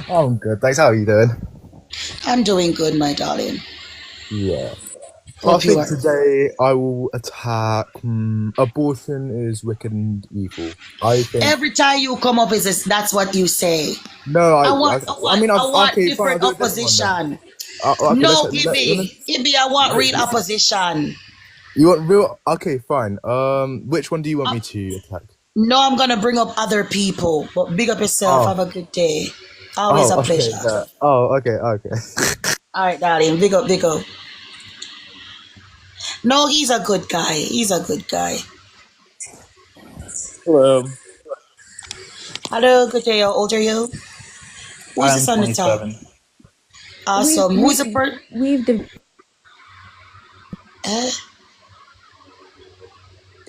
I'm good, thanks. How are you doing? I'm doing good, my darling. Yeah. I Hope you think are. today I will attack abortion is wicked and evil. I think. Every time you come up with this, that's what you say. No, I want okay, fine, different I'll do a different one then. opposition. Okay, No, let's, Ibi, I want real let's- opposition. You want real? Okay, fine. Which one do you want me to attack? No, I'm gonna bring up other people. But big up yourself. Oh. Have a good day. Always a okay. pleasure. Okay. All right, darling. Big up, big up. No, he's a good guy. He's a good guy. Hello. Hello, good day. How old are you? Who's I'm this on the top? 27. Awesome. Who's the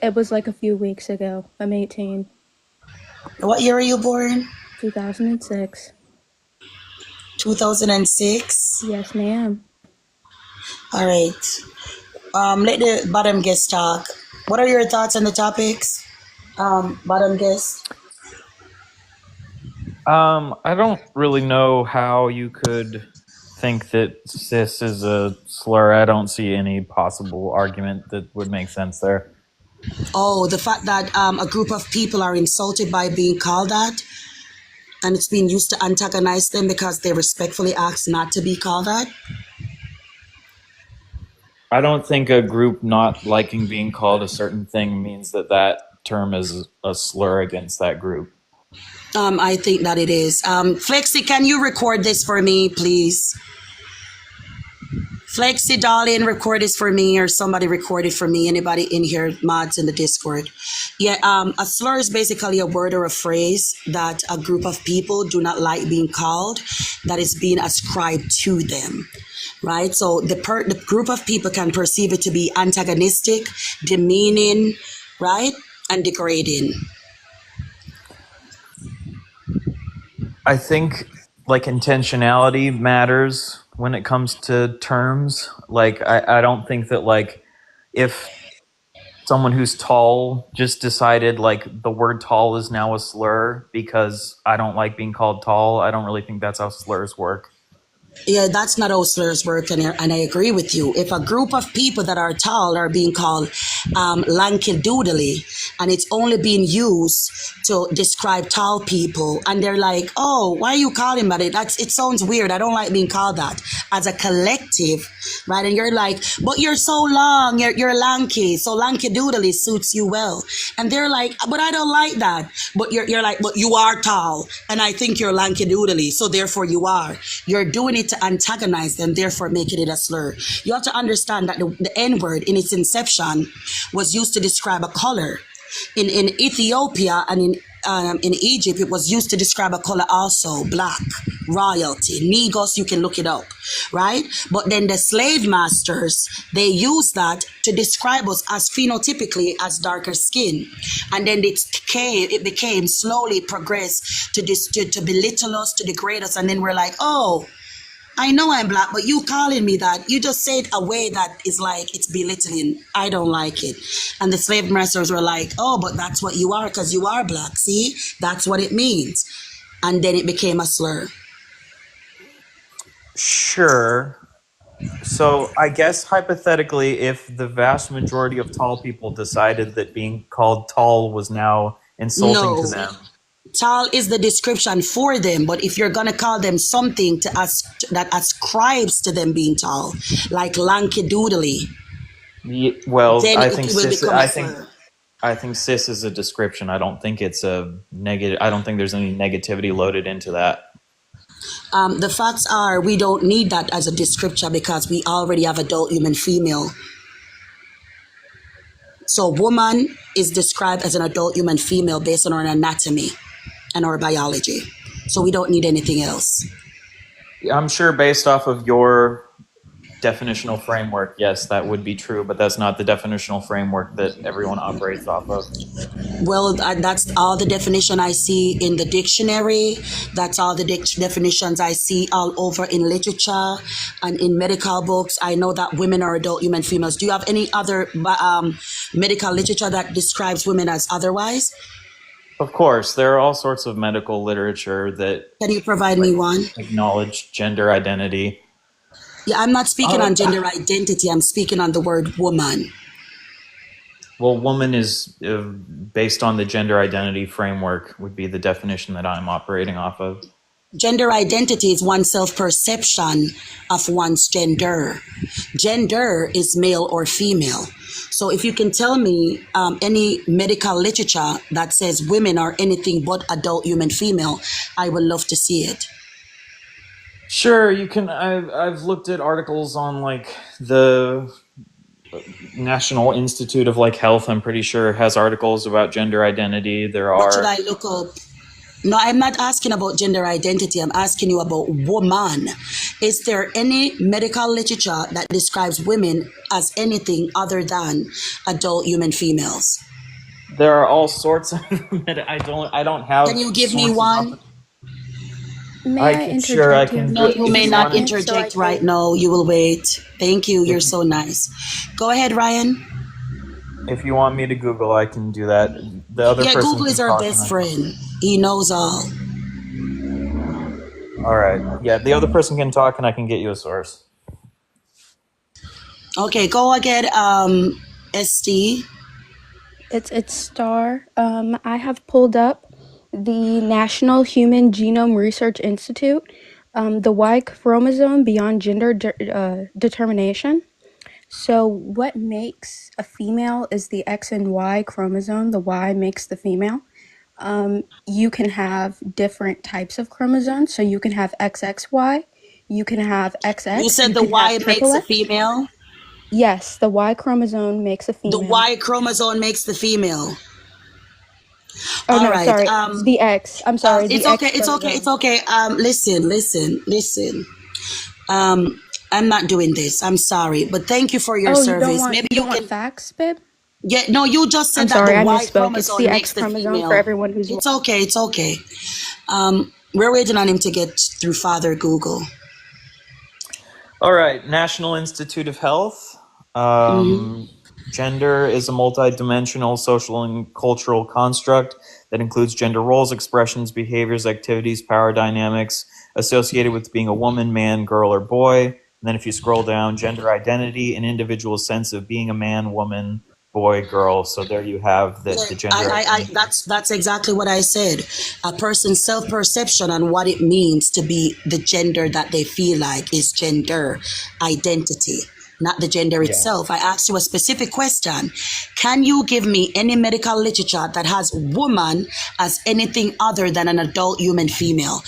It was like a few weeks ago. I'm 18. What year are you born? 2006. 2006. Yes, ma'am. All right. Let the bottom guest talk. What are your thoughts on the topics? Bottom guest. I don't really know how you could think that cis is a slur. I don't see any possible argument that would make sense there. Oh, the fact that a group of people are insulted by being called that, and it's being used to antagonize them because they respectfully ask not to be called that. I don't think a group not liking being called a certain thing means that that term is a slur against that group. I think that it is. Flexi, can you record this for me, please? Flexi, darling, record this for me, or somebody record it for me. Anybody in here, mods in the Discord. Yeah, a slur is basically a word or a phrase that a group of people do not like being called, that is being ascribed to them, right? So the group of people can perceive it to be antagonistic, demeaning, right, and degrading. I think like intentionality matters when it comes to terms. Like I don't think that like if someone who's tall just decided like the word tall is now a slur because I don't like being called tall, I don't really think that's how slurs work. Yeah, that's not how slurs work, and I agree with you. If a group of people that are tall are being called lanky doodly, and it's only being used to describe tall people, and they're like, oh, why are you calling that? It sounds weird. I don't like being called that. As a collective, right? And you're like, but you're so long, you're lanky, so lanky doodly suits you well. And they're like, but I don't like that. But you're like, but you are tall, and I think you're lanky doodly, so therefore you are. You're doing it to antagonize them, therefore making it a slur. You have to understand that the N word in its inception was used to describe a color. In Ethiopia and in Egypt, it was used to describe a color also, black, royalty, Negos, you can look it up, right? But then the slave masters, they used that to describe us as phenotypically as darker skin. And then it became slowly progressed to belittle us, to degrade us. And then we're like, oh, I know I'm black, but you calling me that, you just say it a way that is like, it's belittling. I don't like it. And the slave masters were like, oh, but that's what you are because you are black. See, that's what it means. And then it became a slur. Sure. So I guess hypothetically, if the vast majority of tall people decided that being called tall was now insulting to No. them, Tall is the description for them, but if you're gonna call them something that ascribes to them being tall, like lanky doodly, well, then I it think will cis. become a slur. I think cis is a description. I don't think it's a negative. I don't think there's any negativity loaded into that. The facts are we don't need that as a description because we already have adult human female. So woman is described as an adult human female based on our anatomy and our biology. So we don't need anything else. I'm sure based off of your definitional framework, yes, that would be true, but that's not the definitional framework that everyone operates off of. Well, that's all the definition I see in the dictionary. That's all the definitions I see all over in literature and in medical books. I know that women are adult human females. Do you have any other medical literature that describes women as otherwise? Of course, there are all sorts of medical literature that Can you provide me one? acknowledge gender identity. Yeah, I'm not speaking on gender identity. I'm speaking on the word woman. Well, woman is based on the gender identity framework would be the definition that I'm operating off of. Gender identity is one's self-perception of one's gender. Gender is male or female. So if you can tell me any medical literature that says women are anything but adult human female, I would love to see it. Sure, you can. I've looked at articles on like the National Institute of like Health. I'm pretty sure has articles about gender identity. What should I look up? No, I'm not asking about gender identity. I'm asking you about woman. Is there any medical literature that describes women as anything other than adult human females? There are all sorts of. I don't have. Can you give me one? May I Sure, I interject can. here? No, you may not Minute, so I interject can- right now. You will wait. Thank you. You're so nice. Go ahead, Ryan. If you want me to Google, I can do that. The other Yeah, person Google is can our talk best and friend. He knows all. All right. Yeah, the other person can talk, and I can get you a source. Okay, go again, ST. It's star. I have pulled up the National Human Genome Research Institute, the Y chromosome beyond gender determination. So what makes a female is the X and Y chromosome. The Y makes the female. You can have different types of chromosomes. So you can have XXY, you can have XX. You said you the can Y have makes triple a X. female? Yes, the Y chromosome makes a female. The Y chromosome makes the female. Oh All no, right. sorry, the X. I'm sorry, It's the okay. X It's okay. chromosome. It's okay. Listen. I'm not doing this. I'm sorry, but thank you for your Oh, service. Maybe you you don't want can. facts, babe? Yeah. No, you just I'm said that sorry, the I Y misspoke. It's the chromosome X makes the chromosome for female. everyone who's. It's okay. It's okay. We're waiting on him to get through Father Google. All right. National Institute of Health. Gender is a multidimensional social and cultural construct that includes gender roles, expressions, behaviors, activities, power dynamics associated with being a woman, man, girl, or boy. And then if you scroll down, gender identity, an individual's sense of being a man, woman, boy, girl. So there you have the gender identity. That's exactly what I said. A person's self-perception and what it means to be the gender that they feel like is gender identity, not the gender itself. I asked you a specific question. Can you give me any medical literature that has woman as anything other than an adult human female?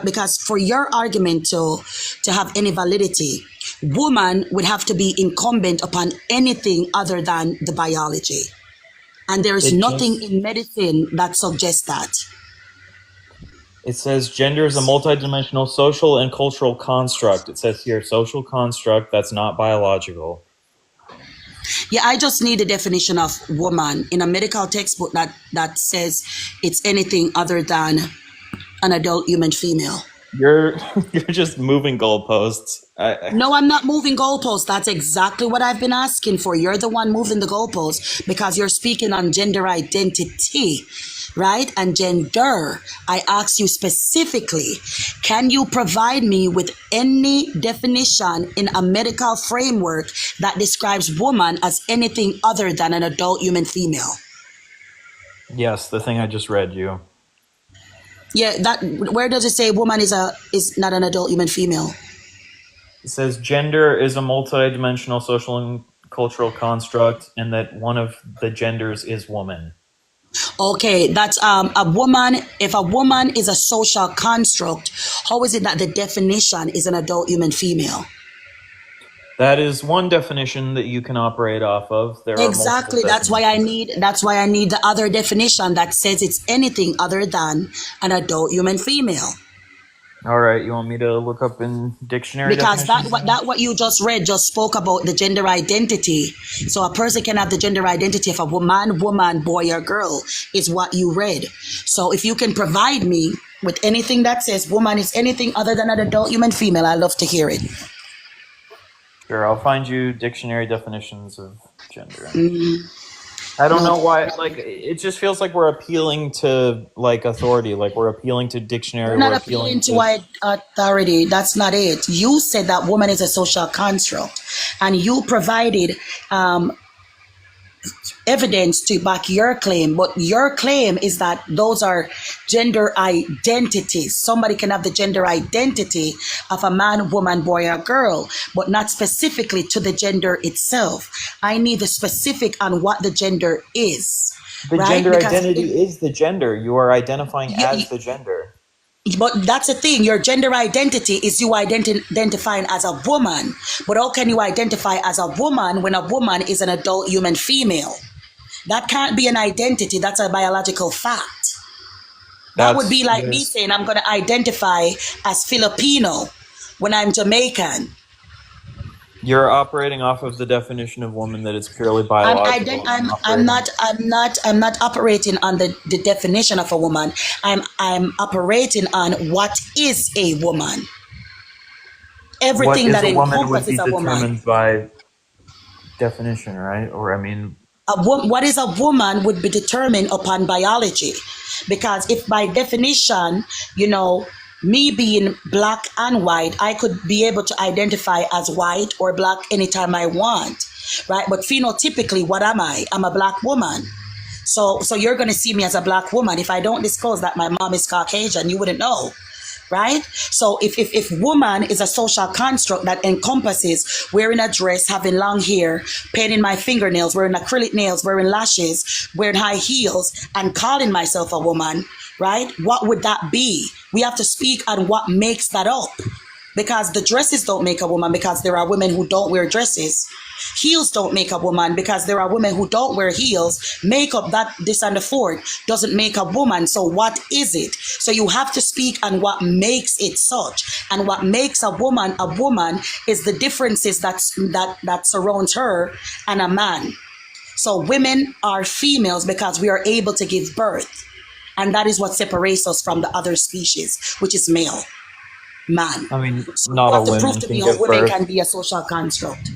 Because for your argument to have any validity, woman would have to be incumbent upon anything other than the biology. And there is nothing in medicine that suggests that. It says gender is a multidimensional social and cultural construct. It says here social construct that's not biological. Yeah, I just need a definition of woman in a medical textbook that says it's anything other than an adult human female. You're just moving goalposts. No, I'm not moving goalposts. That's exactly what I've been asking for. You're the one moving the goalposts because you're speaking on gender identity, right? And gender. I asked you specifically, can you provide me with any definition in a medical framework that describes woman as anything other than an adult human female? Yes, the thing I just read you. Yeah, where does it say woman is not an adult human female? It says gender is a multidimensional social and cultural construct, and that one of the genders is woman. Okay, that's a woman. If a woman is a social construct, how is it that the definition is an adult human female? That is one definition that you can operate off of. There exactly. That's why I need the other definition that says it's anything other than an adult human female. All right, you want me to look up in dictionary? Because what you just read just spoke about the gender identity. So a person can have the gender identity of a woman, boy, or girl is what you read. So if you can provide me with anything that says woman is anything other than an adult human female, I'd love to hear it. Sure, I'll find you dictionary definitions of gender. I don't know why, like, it just feels like we're appealing to, like, authority, like we're appealing to dictionary. We're not appealing to authority. That's not it. You said that woman is a social construct, and you provided evidence to back your claim, but your claim is that those are gender identities. Somebody can have the gender identity of a man, woman, boy, or girl, but not specifically to the gender itself. I need the specific on what the gender is. The gender identity is the gender. You are identifying as the gender. But that's the thing. Your gender identity is you identifying as a woman. But how can you identify as a woman when a woman is an adult human female? That can't be an identity. That's a biological fact. That would be like me saying I'm going to identify as Filipino when I'm Jamaican. You're operating off of the definition of woman that it's purely biological. I'm not operating on the definition of a woman. I'm operating on what is a woman. Everything that encompasses a woman would be determined by definition, right? Or I mean, what is a woman would be determined upon biology, because if by definition, me being black and white, I could be able to identify as white or black anytime I want, right? But phenotypically, what am I? I'm a black woman. So you're going to see me as a black woman. If I don't disclose that my mom is Caucasian, you wouldn't know, right? So if woman is a social construct that encompasses wearing a dress, having long hair, painting my fingernails, wearing acrylic nails, wearing lashes, wearing high heels, and calling myself a woman, right? What would that be? We have to speak on what makes that up, because the dresses don't make a woman, because there are women who don't wear dresses. Heels don't make a woman, because there are women who don't wear heels. Makeup, that, this, and the fourth doesn't make a woman. So what is it? So you have to speak on what makes it such. And what makes a woman is the differences that surrounds her and a man. So women are females because we are able to give birth. And that is what separates us from the other species, which is male, man. I mean, not all women can give birth. Women can be a social construct.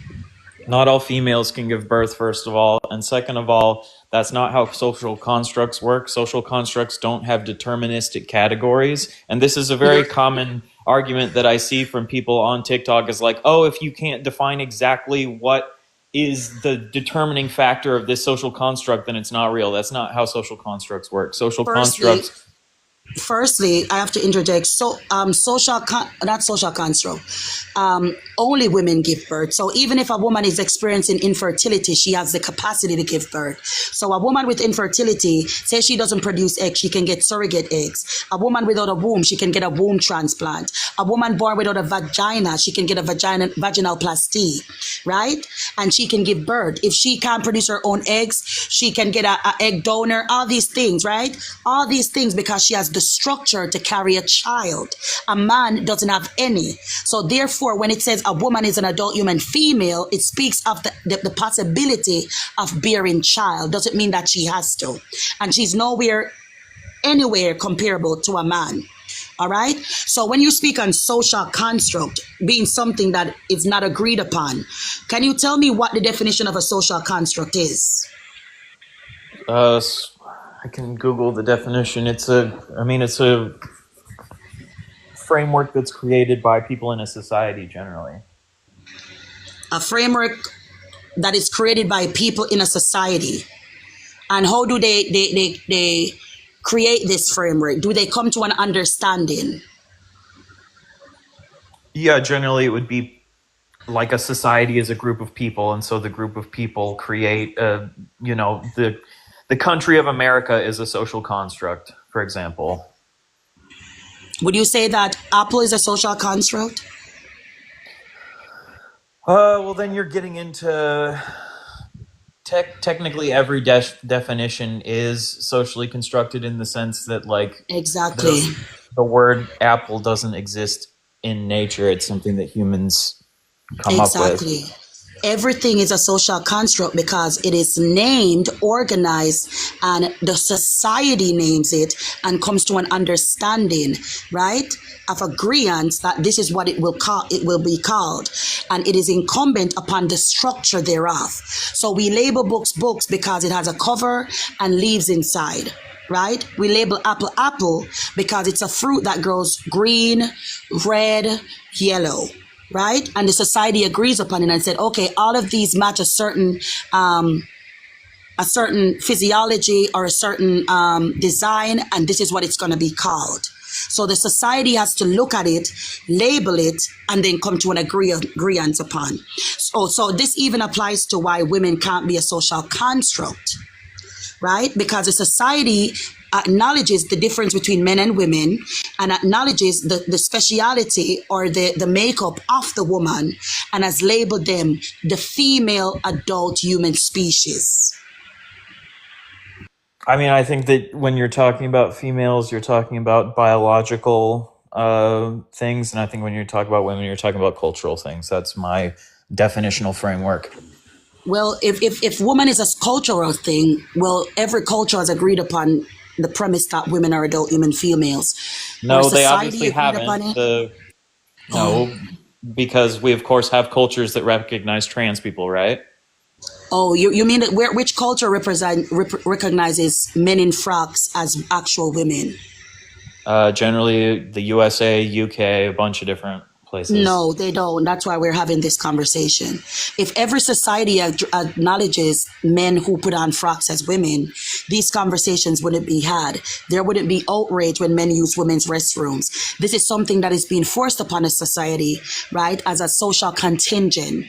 Not all females can give birth, first of all. And second of all, that's not how social constructs work. Social constructs don't have deterministic categories. And this is a very common argument that I see from people on TikTok is like, oh, if you can't define exactly what is the determining factor of this social construct, then it's not real. That's not how social constructs work. Social Firstly, constructs. I have to interject. So, not social construct. Only women give birth. So even if a woman is experiencing infertility, she has the capacity to give birth. So a woman with infertility, say she doesn't produce eggs, she can get surrogate eggs. A woman without a womb, she can get a womb transplant. A woman born without a vagina, she can get a vaginalplasty, right? And she can give birth. If she can't produce her own eggs, she can get a egg donor. All these things, right? All these things because she has the structure to carry a child. A man doesn't have any. So therefore, when it says a woman is an adult human female, it speaks of the possibility of bearing child. Doesn't mean that she has to. And she's anywhere comparable to a man. All right. So when you speak on social construct being something that is not agreed upon, can you tell me what the definition of a social construct is? I can Google the definition. It's a framework that's created by people in a society generally. A framework that is created by people in a society. And how do they create this framework? Do they come to an understanding? Yeah, generally it would be like a society is a group of people, and so the group of people create the country of America is a social construct, for example. Would you say that Apple is a social construct? Well, then you're getting into technically every definition is socially constructed in the sense that, like, Exactly. the word apple doesn't exist in nature. It's something that humans come up with. Exactly. Everything is a social construct because it is named, organized, and the society names it and comes to an understanding, right, of agreement that this is what it will be called, and it is incumbent upon the structure thereof. So we label books because it has a cover and leaves inside. Right? We label apple because it's a fruit that grows green, red, yellow. Right? And the society agrees upon it and said, okay, all of these match a certain physiology or a certain design, and this is what it's going to be called. So the society has to look at it, label it, and then come to an agreement upon. So this even applies to why women can't be a social construct, right? Because the society acknowledges the difference between men and women and acknowledges the speciality or the makeup of the woman and has labeled them the female adult human species. I mean, I think that when you're talking about females, you're talking about biological things, and I think when you're talking about women, you're talking about cultural things. That's my definitional framework. Well, if woman is a cultural thing, well, every culture has agreed upon the premise that women are adult human females. No, they obviously haven't. Because we, of course, have cultures that recognize trans people, right? Oh, you mean that which culture recognizes men in frocks as actual women? Generally, the USA, UK, a bunch of different places. No, they don't. That's why we're having this conversation. If every society acknowledges men who put on frocks as women, these conversations wouldn't be had. There wouldn't be outrage when men use women's restrooms. This is something that is being forced upon a society, right, as a social contingent.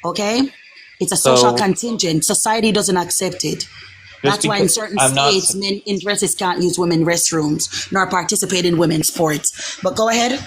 Okay? It's a social contingent. Society doesn't accept it. That's why in certain states, men in dresses can't use women's restrooms nor participate in women's sports. But go ahead.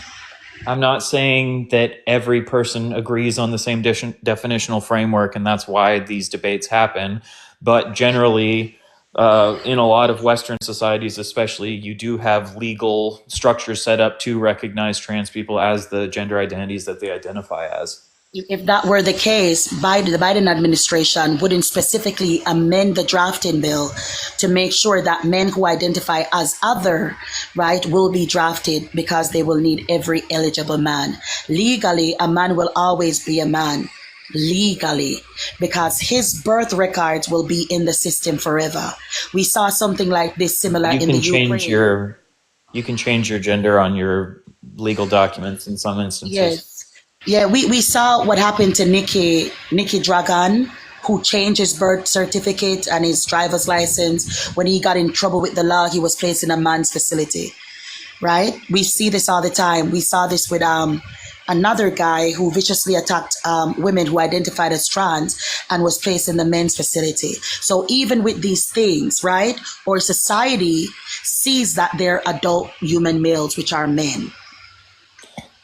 I'm not saying that every person agrees on the same definitional framework, and that's why these debates happen. But generally, in a lot of Western societies especially, you do have legal structures set up to recognize trans people as the gender identities that they identify as. If that were the case, the Biden administration wouldn't specifically amend the drafting bill to make sure that men who identify as other, right, will be drafted because they will need every eligible man. Legally, a man will always be a man. Legally, because his birth records will be in the system forever. We saw something like this similar in the Ukraine. You can change your gender on your legal documents in some instances. Yes. Yeah, we saw what happened to Nikki Dragon, who changed his birth certificate and his driver's license. When he got in trouble with the law, he was placed in a man's facility. Right? We see this all the time. We saw this with another guy who viciously attacked women who identified as trans and was placed in the men's facility. So even with these things, right, our society sees that they're adult human males, which are men.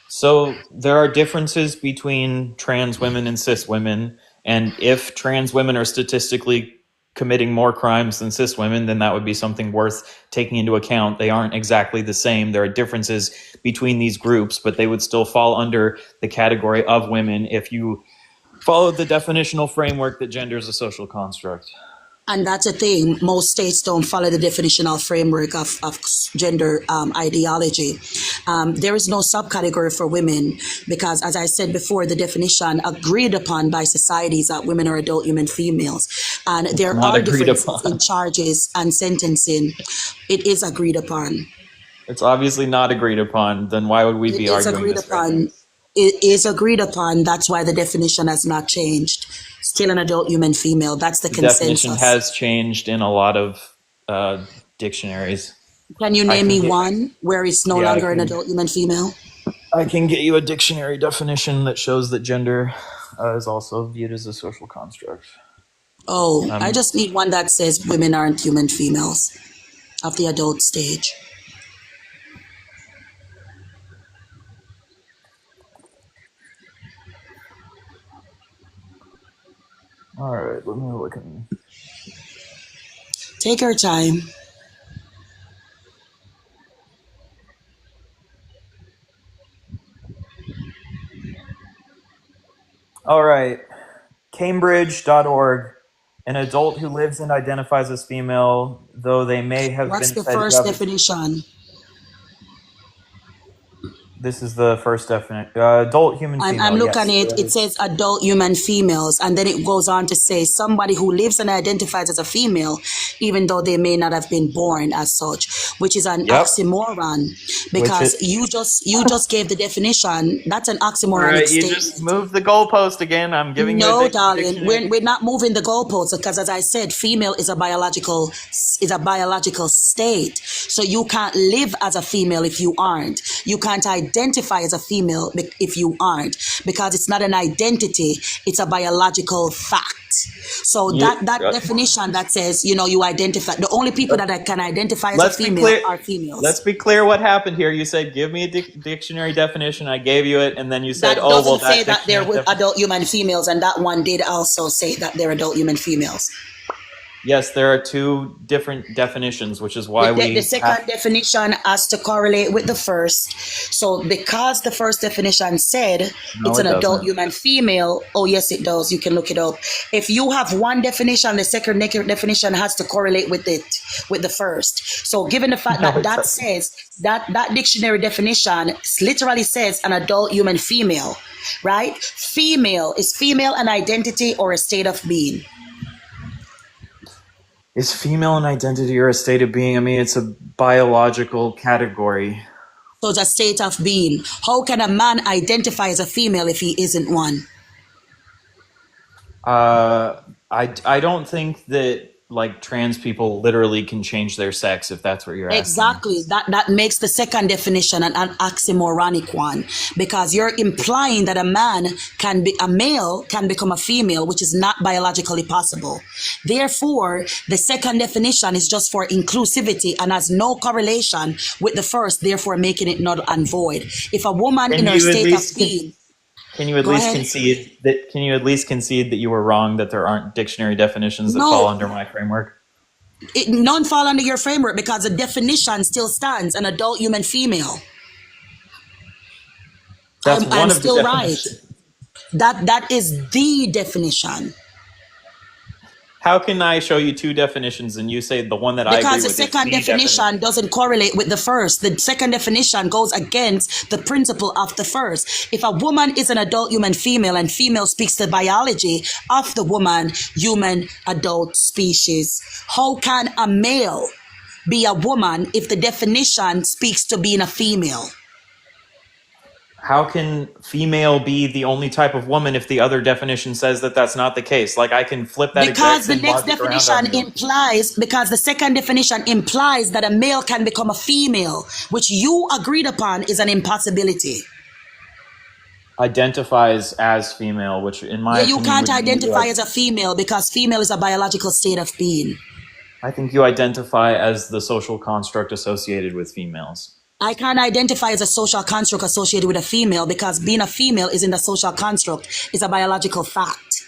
So there are differences between trans women and cis women, and if trans women are statistically committing more crimes than cis women, then that would be something worth taking into account. They aren't exactly the same. There are differences between these groups, but they would still fall under the category of women if you followed the definitional framework that gender is a social construct. And that's a thing. Most states don't follow the definitional framework of gender ideology. There is no subcategory for women because, as I said before, the definition agreed upon by society is that women are adult human females. And there are differences in charges and sentencing. It is agreed upon. It's obviously not agreed upon. Then why would we be arguing this? It is agreed upon. That's why the definition has not changed. Still an adult human female. That's the consensus. Definition has changed in a lot of dictionaries. Can you name me one where it's no longer an adult human female? I can get you a dictionary definition that shows that gender is also viewed as a social construct. Oh, I just need one that says women aren't human females of the adult stage. All right, let me look at. Take your time. All right, Cambridge.org. An adult who lives and identifies as female, though they may have What's been. the first definition? This is the first definition. Adult human female. I'm looking at it. It says adult human females, and then it goes on to say somebody who lives and identifies as a female, even though they may not have been born as such, which is an oxymoron. Because you just gave the definition. That's an oxymoron. Right, you just moved the goalpost again. I'm giving you a darling. We're not moving the goalpost because, as I said, female is a biological state. So you can't live as a female if you aren't. You can't identify as a female if you aren't, because it's not an identity, it's a biological fact. So that definition that says, you identify, the only people that can identify as a female are females. Let's be clear what happened here. You said, give me a dictionary definition. I gave you it, and then you said, that doesn't say that they're adult human females, and that one did also say that they're adult human females. Yes, there are two different definitions, which is why the second definition has to correlate with the first. So because the first definition said it's an adult human female, oh yes it does. You can look it up. If you have one definition, the second definition has to correlate with the first. So given the fact that says that dictionary definition literally says an adult human female, right? Female, is female an identity or a state of being? Is female an identity or a state of being? I mean, it's a biological category. So it's a state of being. How can a man identify as a female if he isn't one? I don't think that trans people literally can change their sex, if that's what you're asking. Exactly. That makes the second definition an oxymoronic one, because you're implying that a male can become a female, which is not biologically possible. Therefore, the second definition is just for inclusivity and has no correlation with the first, therefore making it null and void. If a woman in her state of being... Can you at least concede that you were wrong, that there aren't dictionary definitions that fall under my framework? None fall under your framework because the definition still stands, an adult human female. That's I'm still right. That is the definition. How can I show you two definitions and you say the one that I agree with? Because the second definition doesn't correlate with the first. The second definition goes against the principle of the first. If a woman is an adult human female and female speaks the biology of the woman, human, adult species, how can a male be a woman if the definition speaks to being a female? How can female be the only type of woman if the other definition says that that's not the case? Like, I can flip that exact Because the same next logic around on definition you. implies, because the second definition implies that a male can become a female, which you agreed upon is an impossibility. Identifies as female, which in my Yeah, you opinion can't would be identify like, as a female because female is a biological state of being. I think you identify as the social construct associated with females. I can't identify as a social construct associated with a female because being a female isn't a social construct, it's a biological fact.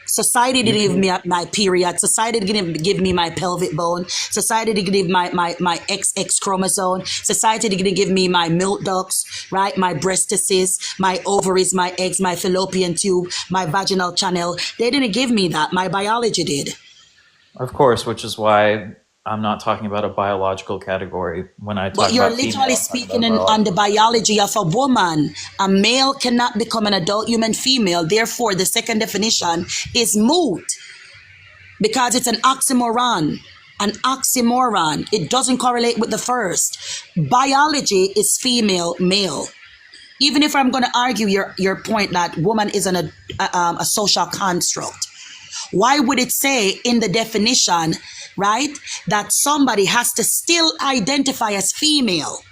Society didn't give me my period. Society didn't give me my pelvic bone. Society didn't give my XX chromosome. Society didn't give me my milk ducts, right? My breastises, my ovaries, my eggs, my fallopian tube, my vaginal channel. They didn't give me that. My biology did. Of course, which is why I'm not talking about a biological category when I talk But you're about female. literally speaking on the biology of a woman. A male cannot become an adult human female. Therefore, the second definition is moot because it's an oxymoron. An oxymoron. It doesn't correlate with the first. Biology is female, male. Even if I'm going to argue your point that woman isn't a social construct, why would it say in the definition, right, that somebody has to still identify as female?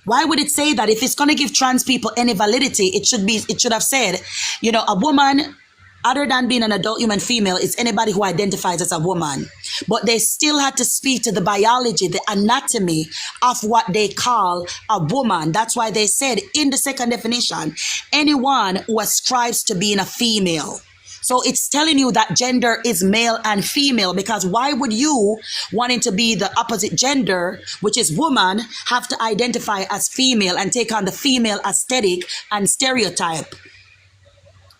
Why would it say that? If it's going to give trans people any validity, it should have said, a woman, other than being an adult human female, is anybody who identifies as a woman. But they still had to speak to the biology, the anatomy of what they call a woman. That's why they said in the second definition, anyone who ascribes to being a female. So it's telling you that gender is male and female, because why would you, wanting to be the opposite gender, which is woman, have to identify as female and take on the female aesthetic and stereotype?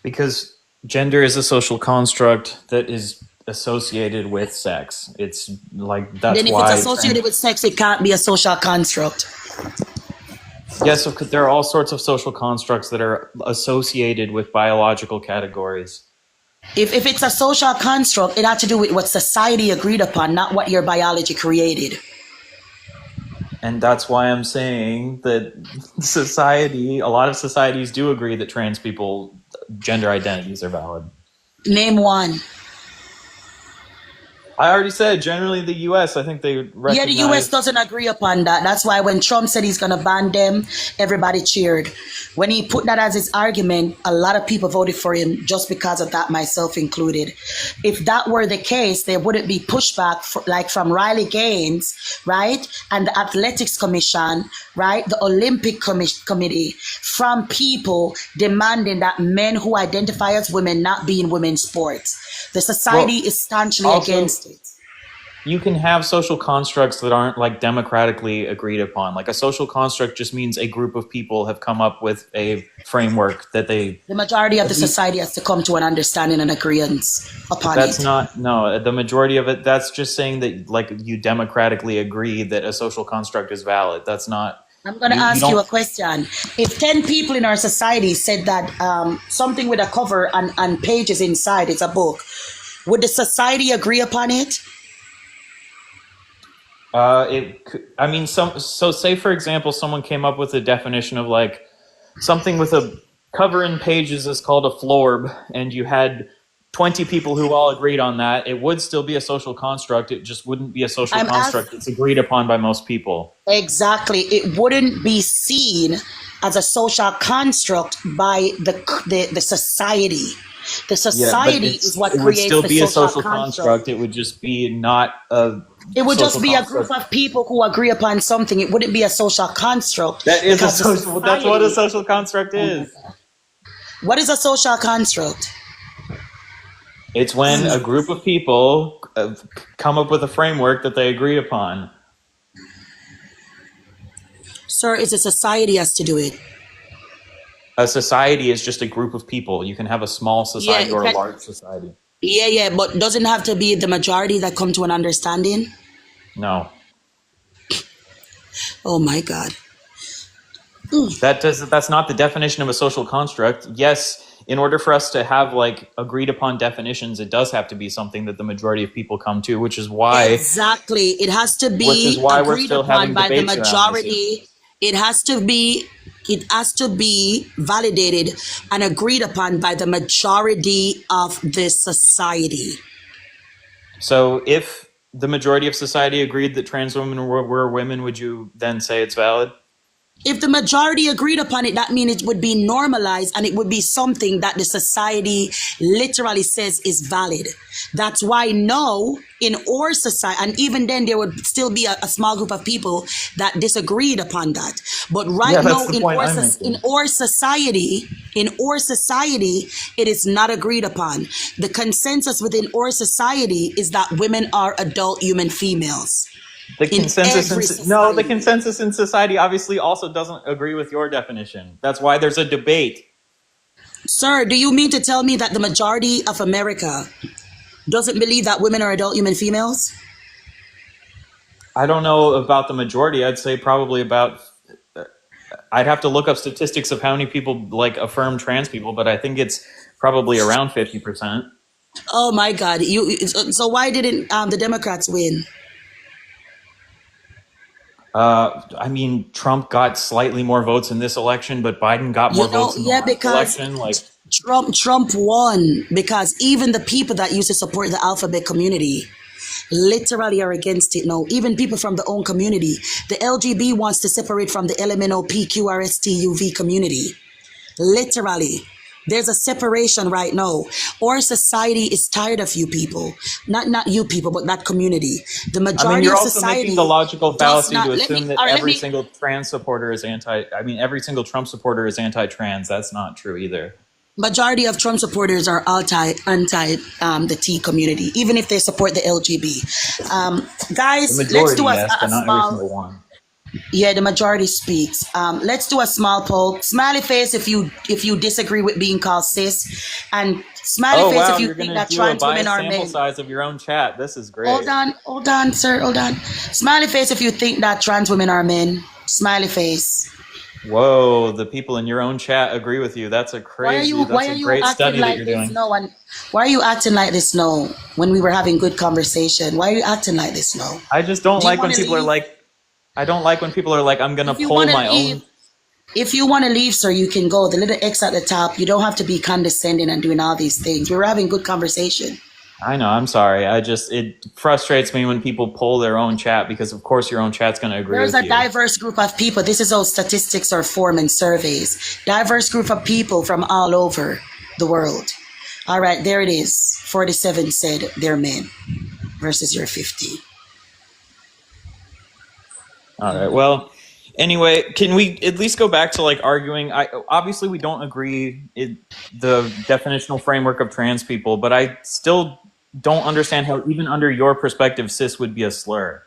Because gender is a social construct that is associated with sex. It's like, that's Then if why it's associated with sex, it can't be a social construct. Yes, there are all sorts of social constructs that are associated with biological categories. If it's a social construct, it had to do with what society agreed upon, not what your biology created. And that's why I'm saying that a lot of societies do agree that trans people gender identities are valid. Name one. I already said, generally the U.S., I think they recognize... Yeah, the U.S. doesn't agree upon that. That's why when Trump said he's going to ban them, everybody cheered. When he put that as his argument, a lot of people voted for him just because of that, myself included. If that were the case, there wouldn't be pushback from Riley Gaines, right? And the Athletics Commission, right? The Olympic Committee, from people demanding that men who identify as women not be in women's sports. The society is staunchly against it. You can have social constructs that aren't like democratically agreed upon. Like a social construct just means a group of people have come up with a framework that they... The majority of the society has to come to an understanding and agreement upon it. The majority of it, that's just saying that like you democratically agree that a social construct is valid. That's not... I'm going to ask you a question. If 10 people in our society said that something with a cover and pages inside, it's a book, would the society agree upon it? So say for example, someone came up with a definition of like something with a cover and pages is called a florb, and you had 20 people who all agreed on that. It would still be a social construct. It just wouldn't be a social construct that's agreed upon by most people. Exactly. It wouldn't be seen as a social construct by the society. The society is what creates the social construct. It would still be a social construct. It would just be not a... It would just be a group of people who agree upon something. It wouldn't be a social construct. That is that's what a social construct is. What is a social construct? It's when a group of people come up with a framework that they agree upon. Sir, it's a society has to do it. A society is just a group of people. You can have a small society or a large society. Yeah, but doesn't have to be the majority that come to an understanding? No. Oh my God. That's not the definition of a social construct. Yes, in order for us to have like agreed upon definitions, it does have to be something that the majority of people come to, which is why... Exactly. It has to be agreed upon by the majority. It has to be validated and agreed upon by the majority of the society. So if the majority of society agreed that trans women were women, would you then say it's valid? If the majority agreed upon it, that means it would be normalized and it would be something that the society literally says is valid. That's why no, in our society, and even then there would still be a small group of people that disagreed upon that. But right now in our society, it is not agreed upon. The consensus within our society is that women are adult human females. The consensus in society obviously also doesn't agree with your definition. That's why there's a debate. Sir, do you mean to tell me that the majority of America doesn't believe that women are adult human females? I don't know about the majority. I'd say probably about. I'd have to look up statistics of how many people like affirm trans people, but I think it's probably around 50%. Oh my God! So why didn't the Democrats win? I mean, Trump got slightly more votes in this election, but Biden got more votes in the last election. Like Trump won because even the people that used to support the alphabet community literally are against it now. Even people from the own community. The LGB wants to separate from the LMNOP community. Literally. There's a separation right now. Our society is tired of you people. Not you people, but that community. The majority you're of also society making the logical fallacy to assume that every single trans supporter is every single Trump supporter is anti-trans. That's not true either. Majority of Trump supporters are anti the T community, even if they support the LGB. Guys, the majority, let's do a not small. every single one. Yeah, the majority speaks. Let's do a small poll. Smiley face if you disagree with being called cis, and smiley face if you think that trans women are men. Sample size of your own chat. This is great. Hold on, sir. Hold on. Smiley face if you think that trans women are men. Smiley face. Whoa, the people in your own chat agree with you. That's a great study that you're doing. Why are you acting like this now when we were having good conversation? Why are you acting like this now? I just don't like when people are like, I don't like when people are like, I'm going to pull my own. If you want to leave, sir, you can go. The little X at the top, you don't have to be condescending and doing all these things. We were having good conversation. I know, I'm sorry. It frustrates me when people pull their own chat because, of course, your own chat's going to agree with you. There's a diverse group of people. This is how statistics are formed in surveys. Diverse group of people from all over the world. All right, there it is. 47 said they're men versus your 50. All right, well, anyway, can we at least go back to like arguing? Obviously, we don't agree in the definitional framework of trans people, but I still don't understand how even under your perspective, cis would be a slur.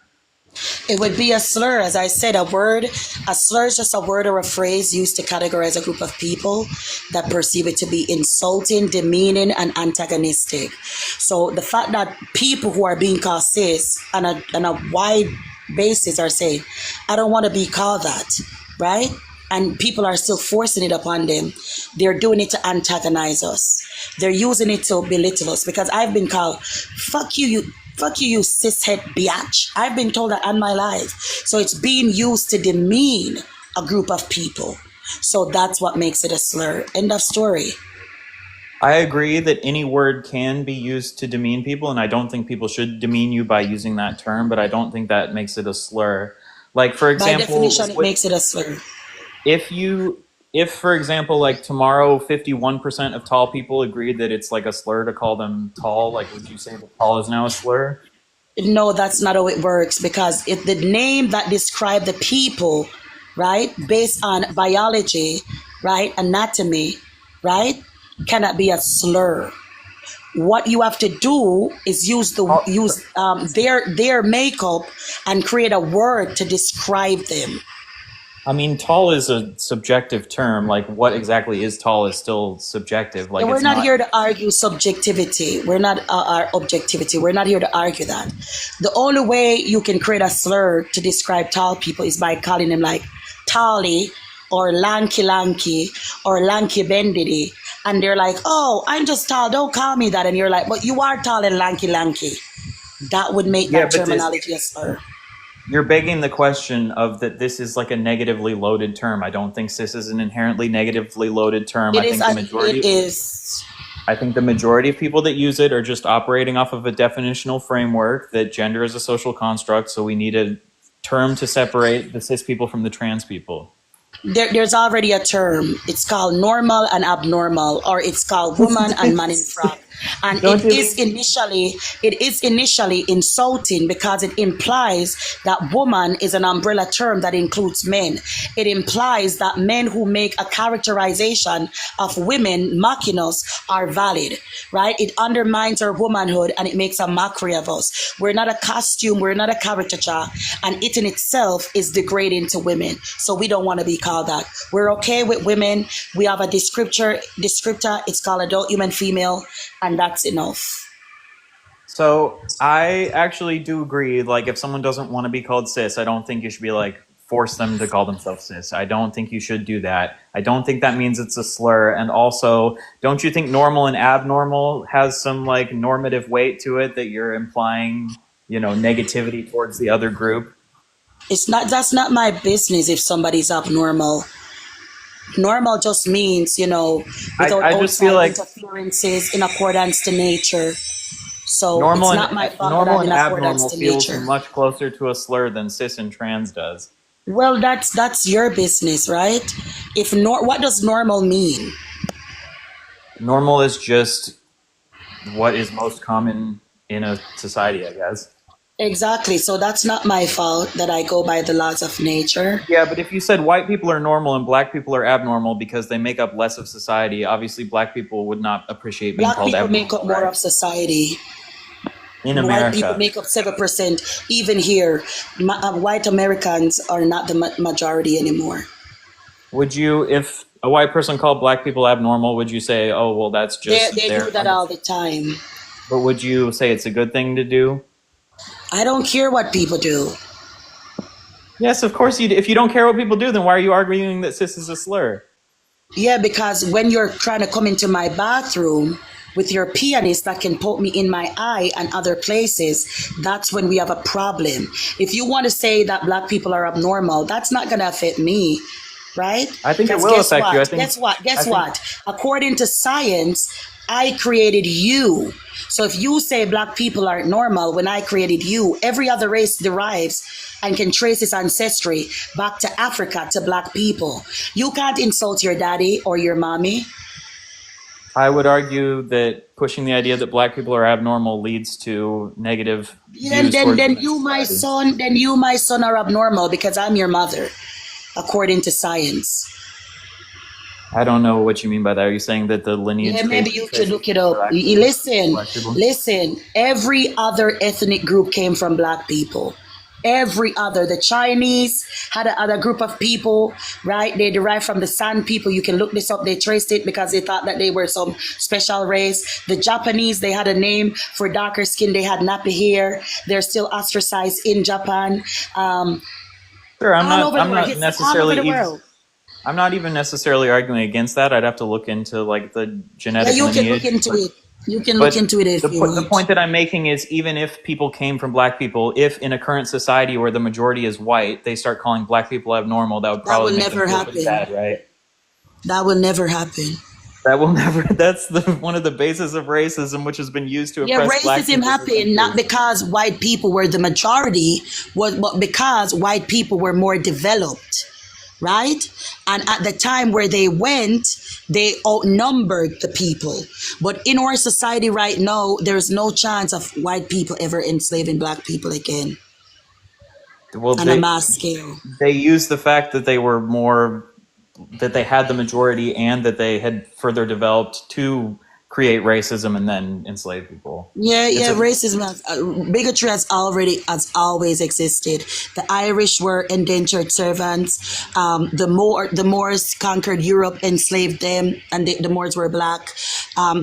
It would be a slur. As I said, a slur is just a word or a phrase used to categorize a group of people that perceive it to be insulting, demeaning, and antagonistic. So the fact that people who are being called cis on a wide basis are saying, I don't want to be called that, right? And people are still forcing it upon them. They're doing it to antagonize us. They're using it to belittle us because I've been called, fuck you cishet biatch. I've been told that in my life. So it's being used to demean a group of people. So that's what makes it a slur. End of story. I agree that any word can be used to demean people, and I don't think people should demean you by using that term, but I don't think that makes it a slur. Like, for example, by definition, it makes it a slur. If, for example, like tomorrow, 51% of tall people agreed that it's like a slur to call them tall, like would you say that tall is now a slur? No, that's not how it works because the name that describe the people, right, based on biology, right, anatomy, right, cannot be a slur. What you have to do is use their makeup and create a word to describe them. I mean, tall is a subjective term. Like, what exactly is tall is still subjective. Like, we're not here to argue subjectivity. We're not our objectivity. We're not here to argue that. The only way you can create a slur to describe tall people is by calling them like tally or lanky or lanky bendity. And they're like, oh, I'm just tall. Don't call me that. And you're like, but you are tall and lanky. That would make that terminology a slur. you're begging the question of that this is like a negatively loaded term. I don't think cis is an inherently negatively loaded term. It is. It is. I think the majority of people that use it are just operating off of a definitional framework that gender is a social construct, so we need a term to separate the cis people from the trans people. There's already a term. It's called normal and abnormal, or it's called woman and man in frock. And it is initially insulting because it implies that woman is an umbrella term that includes men. It implies that men who make a characterization of women mocking us are valid, right? It undermines our womanhood and it makes a mockery of us. We're not a costume, we're not a caricature, and it in itself is degrading to women. So we don't want to be called that. We're okay with women. We have a descriptor. It's called adult human female, and that's enough. So I actually do agree. Like, if someone doesn't want to be called cis, I don't think you should be like force them to call themselves cis. I don't think you should do that. I don't think that means it's a slur. And also, don't you think normal and abnormal has some like normative weight to it that you're implying, you know, negativity towards the other group? That's not my business if somebody's abnormal. Normal just means, without I just feel like interferences in accordance to nature. So normal it's not my fault normal that and I'm in accordance abnormal to feels nature. much closer to a slur than cis and trans does. Well, that's your business, right? What does normal mean? Normal is just what is most common in a society, I guess. Exactly. So that's not my fault that I go by the laws of nature. Yeah, but if you said white people are normal and black people are abnormal because they make up less of society, obviously black people would not appreciate being Black called people abnormal. make up more of society. In White America. people make up 7%. Even here, white Americans are not the majority anymore. Would you, if a white person called black people abnormal, would you say, oh, well, that's just... They do that all the time. But would you say it's a good thing to do? I don't care what people do. Yes, of course you do. If you don't care what people do, then why are you arguing that cis is a slur? Yeah, because when you're trying to come into my bathroom with your pianist that can poke me in my eye and other places, that's when we have a problem. If you want to say that black people are abnormal, that's not going to affect me, right? I think it will affect you. Guess what? According to science, I created you. So if you say black people are normal when I created you, every other race derives and can trace its ancestry back to Africa, to black people. You can't insult your daddy or your mommy. I would argue that pushing the idea that black people are abnormal leads to negative views towards then you, my son, are abnormal because I'm your mother, according to science. I don't know what you mean by that. Are you saying that the lineage... Yeah, maybe you should look it up. Listen. Every other ethnic group came from black people. Every other. The Chinese had another group of people, right? They derived from the San people. You can look this up. They traced it because they thought that they were some special race. The Japanese, they had a name for darker skin. They had nappy hair. They're still ostracized in Japan. Sure, I'm not necessarily... I'm not even necessarily arguing against that. I'd have to look into like the genetic lineage. You can look into it. You can look into it if you want. The point that I'm making is, even if people came from black people, if in a current society where the majority is white, they start calling black people abnormal, that would probably never happen. Bad, right? That will never happen. That will never. That's one of the bases of racism, which has been used to oppress black people. Racism happened not because white people were the majority, but because white people were more developed. Right? And at the time where they went, they outnumbered the people. But in our society right now, there's no chance of white people ever enslaving black people again. Well, on a mass scale. They used the fact that they were that they had the majority and that they had further developed to create racism and then enslave people. Racism, bigotry has always existed. The Irish were indentured servants. The Moors conquered Europe, enslaved them, and the Moors were black.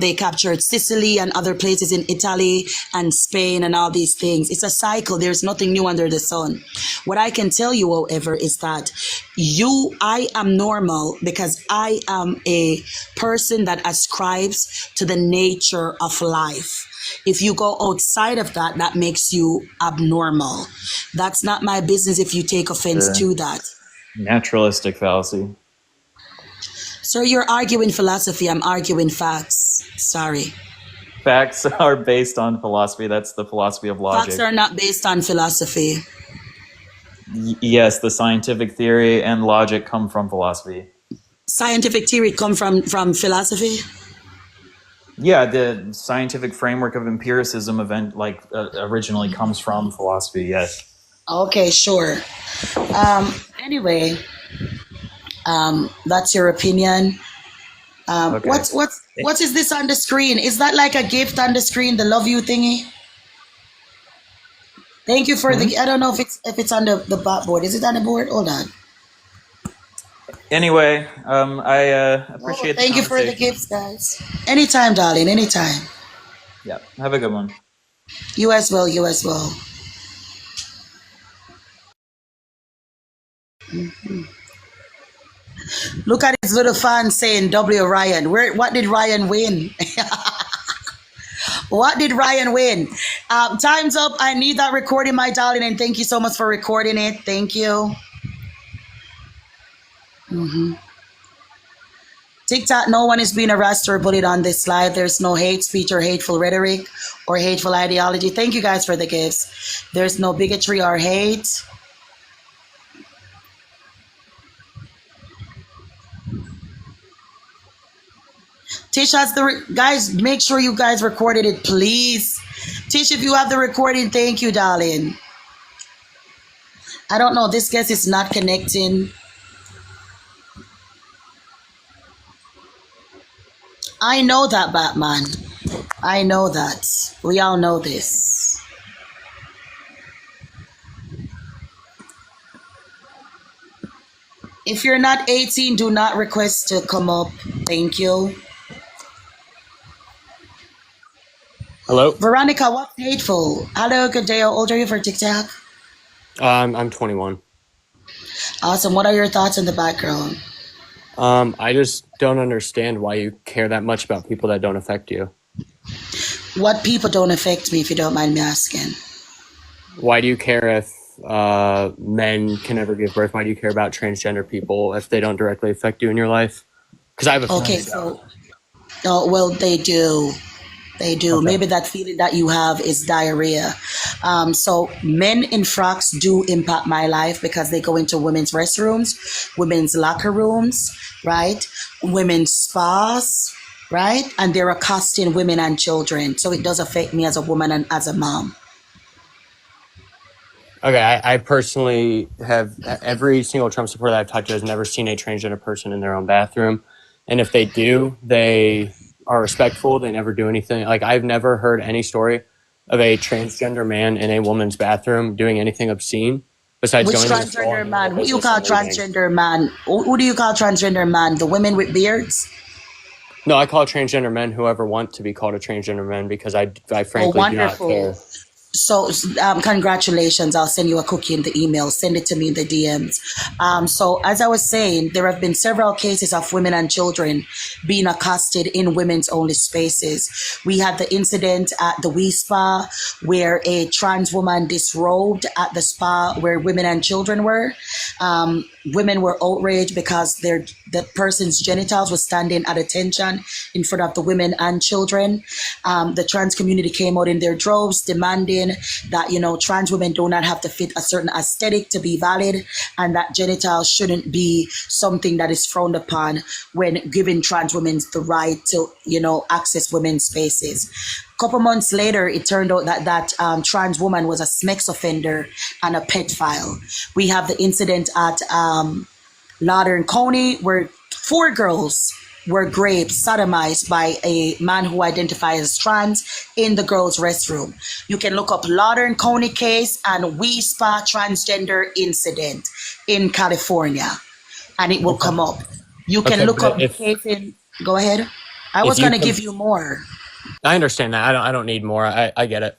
They captured Sicily and other places in Italy and Spain and all these things. It's a cycle. There's nothing new under the sun. What I can tell you, however, is that I am normal because I am a person that ascribes to the nature of life. If you go outside of that, that makes you abnormal. That's not my business if you take offense The to that. naturalistic fallacy. Sir, you're arguing philosophy. I'm arguing facts. Sorry. Facts are based on philosophy. That's the philosophy of logic. Facts are not based on philosophy. Yes, the scientific theory and logic come from philosophy. Scientific theory come from philosophy? Yeah, the scientific framework of empiricism originally comes from philosophy, yes. Okay, sure. Anyway, that's your opinion. Okay. What is this on the screen? Is that like a gift on the screen, the love you thingy? Thank you for the. I don't know if it's on the board. Is it on the board? Hold on. Anyway, I appreciate the Thank you for the gifts, guys. Anytime, darling. Anytime. Yeah, have a good one. You as well. You as well. Look at his little fan saying W Ryan. What did Ryan win? What did Ryan win? Time's up. I need that recording, my darling, and thank you so much for recording it. Thank you. TikTok, no one is being arrested or bullied on this live. There's no hate speech or hateful rhetoric or hateful ideology. Thank you guys for the gifts. There's no bigotry or hate. Tish has guys, make sure you guys recorded it, please. Tish, if you have the recording, thank you, darling. I don't know, this guest is not connecting. I know that, Batman. I know that. We all know this. If you're not 18, do not request to come up. Thank you. Hello? Veronica, what's hateful? Hello, good day. How old are you for TikTok? I'm 21. Awesome. What are your thoughts on the background? I just don't understand why you care that much about people that don't affect you. What people don't affect me, if you don't mind me asking? Why do you care if men can never give birth? Why do you care about transgender people if they don't directly affect you in your life? Because I have a friend. Okay, so, oh, well, they do. They do. Okay. Maybe that feeling that you have is diarrhea. So men in frocks do impact my life because they go into women's restrooms, women's locker rooms, right? Women's spas, right? And they're accosting women and children. So it does affect me as a woman and as a mom. Okay, I personally have, every single Trump supporter that I've talked to has never seen a transgender person in their own bathroom. And if they do, they are respectful. They never do anything. Like, I've never heard any story of a transgender man in a woman's bathroom doing anything obscene besides Which going to the store. Transgender man? Who do you call transgender man? Who do you call transgender man? The women with beards? No, I call transgender men whoever want to be called a transgender man because I frankly do not care. So congratulations. I'll send you a cookie in the email. Send it to me in the DMs. So as I was saying, there have been several cases of women and children being accosted in women's only spaces. We had the incident at the Wee Spa where a trans woman disrobed at the spa where women and children were. Women were outraged because the person's genitals were standing at attention in front of the women and children. The trans community came out in their droves demanding that, you know, trans women do not have to fit a certain aesthetic to be valid, and that genitals shouldn't be something that is frowned upon when giving trans women the right to, you know, access women's spaces. A couple months later, it turned out that trans woman was a SMEX offender and a pedophile. We have the incident at Loudoun County where 4 girls were raped, sodomized by a man who identifies as trans in the girls' restroom. You can look up Loudoun County case and Wee Spa transgender incident in California, and it will come up. You can look up the case in. Go ahead. I was going to give you more. I understand that. I don't need more. I get it.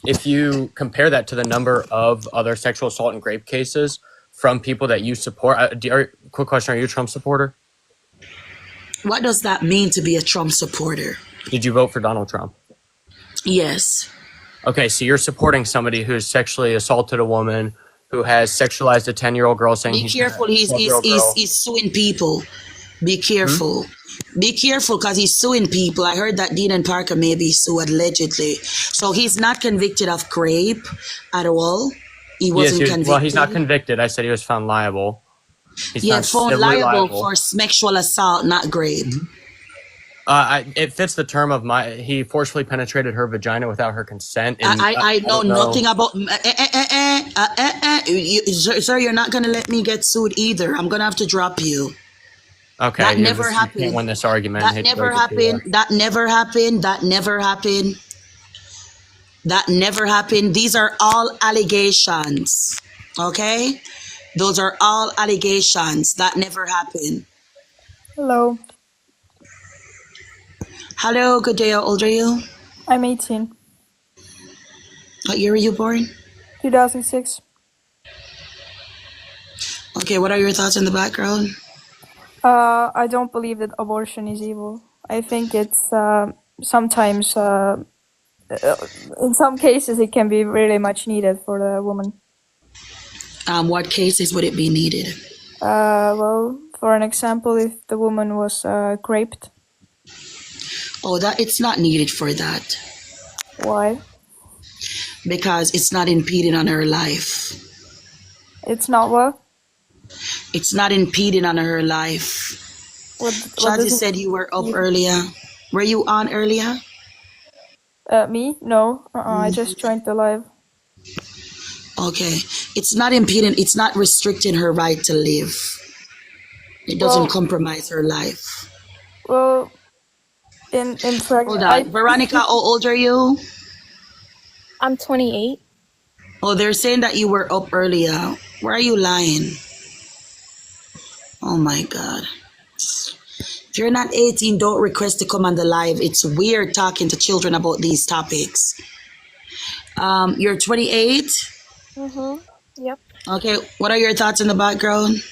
If you compare that to the number of other sexual assault and rape cases from people that you support, quick question: are you a Trump supporter? What does that mean to be a Trump supporter? Did you vote for Donald Trump? Yes. Okay, so you're supporting somebody who's sexually assaulted a woman, who has sexualized a 10-year-old girl, saying Be he's careful. a 12-year-old girl. He's suing people. Be careful. Be careful because he's suing people. I heard that Dean and Parker may be sued allegedly. So he's not convicted of rape at all. He wasn't convicted. Well, he's not convicted. I said he was found liable. He's not found civilly liable liable. for sexual assault, not rape. It fits the term of he forcefully penetrated her vagina without her consent. And I know nothing about. Sir, you're not going to let me get sued either. I'm going to have to drop you. Okay, that never happened. You can't win this argument. That never happened. That never happened. That never happened. That never happened. These are all allegations. Okay? Those are all allegations. That never happened. Hello. Hello, good day. How old are you? I'm 18. What year were you born? 2006. Okay, what are your thoughts on the background? I don't believe that abortion is evil. I think it's sometimes, in some cases, it can be really much needed for the woman. What cases would it be needed? Well, for an example, if the woman was raped. Oh, that it's not needed for that. Why? Because it's not impeding on her life. It's not what? It's not impeding on her life. Shanta said you were up earlier. Were you on earlier? Me? No. I just joined the live. Okay. It's not impeding, it's not restricting her right to live. It doesn't compromise her life. Well, in fact, hold on. Veronica, how old are you? I'm 28. Oh, they're saying that you were up earlier. Where are you lying? Oh my God. If you're not 18, don't request to come on the live. It's weird talking to children about these topics. You're 28? Yep. Okay, what are your thoughts in the background?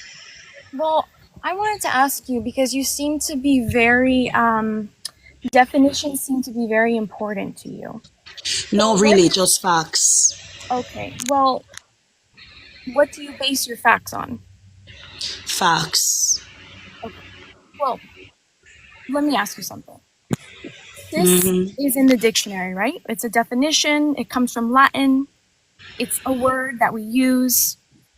Well, I wanted to ask you because you seem to be very, definitions seem to be very important to you. No, really, just facts. Okay, well, what do you base your facts on? Facts. Okay. Well, let me ask you something. This is in the dictionary, right? It's a definition. It comes from Latin. It's a word that we use.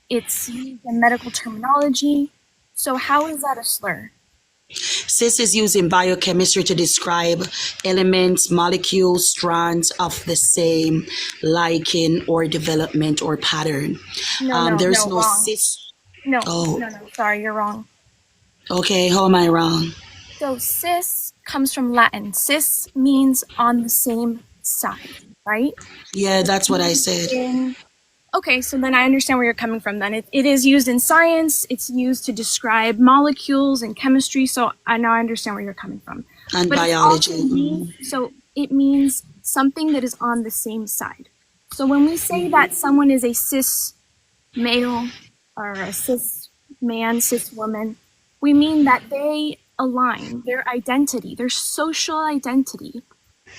It's used in medical terminology. So how is that a slur? Cis is used in biochemistry to describe elements, molecules, strands of the same liking or development or pattern. There's no wrong. cis. No, sorry, you're wrong. Okay, how am I wrong? So cis comes from Latin. Cis means on the same side, right? Yeah, that's what I said. Okay, so then I understand where you're coming from then. It is used in science. It's used to describe molecules and chemistry. So I understand where you're coming from. And biology. So it means something that is on the same side. So when we say that someone is a cis male or a cis man, cis woman, we mean that they align, their identity, their social identity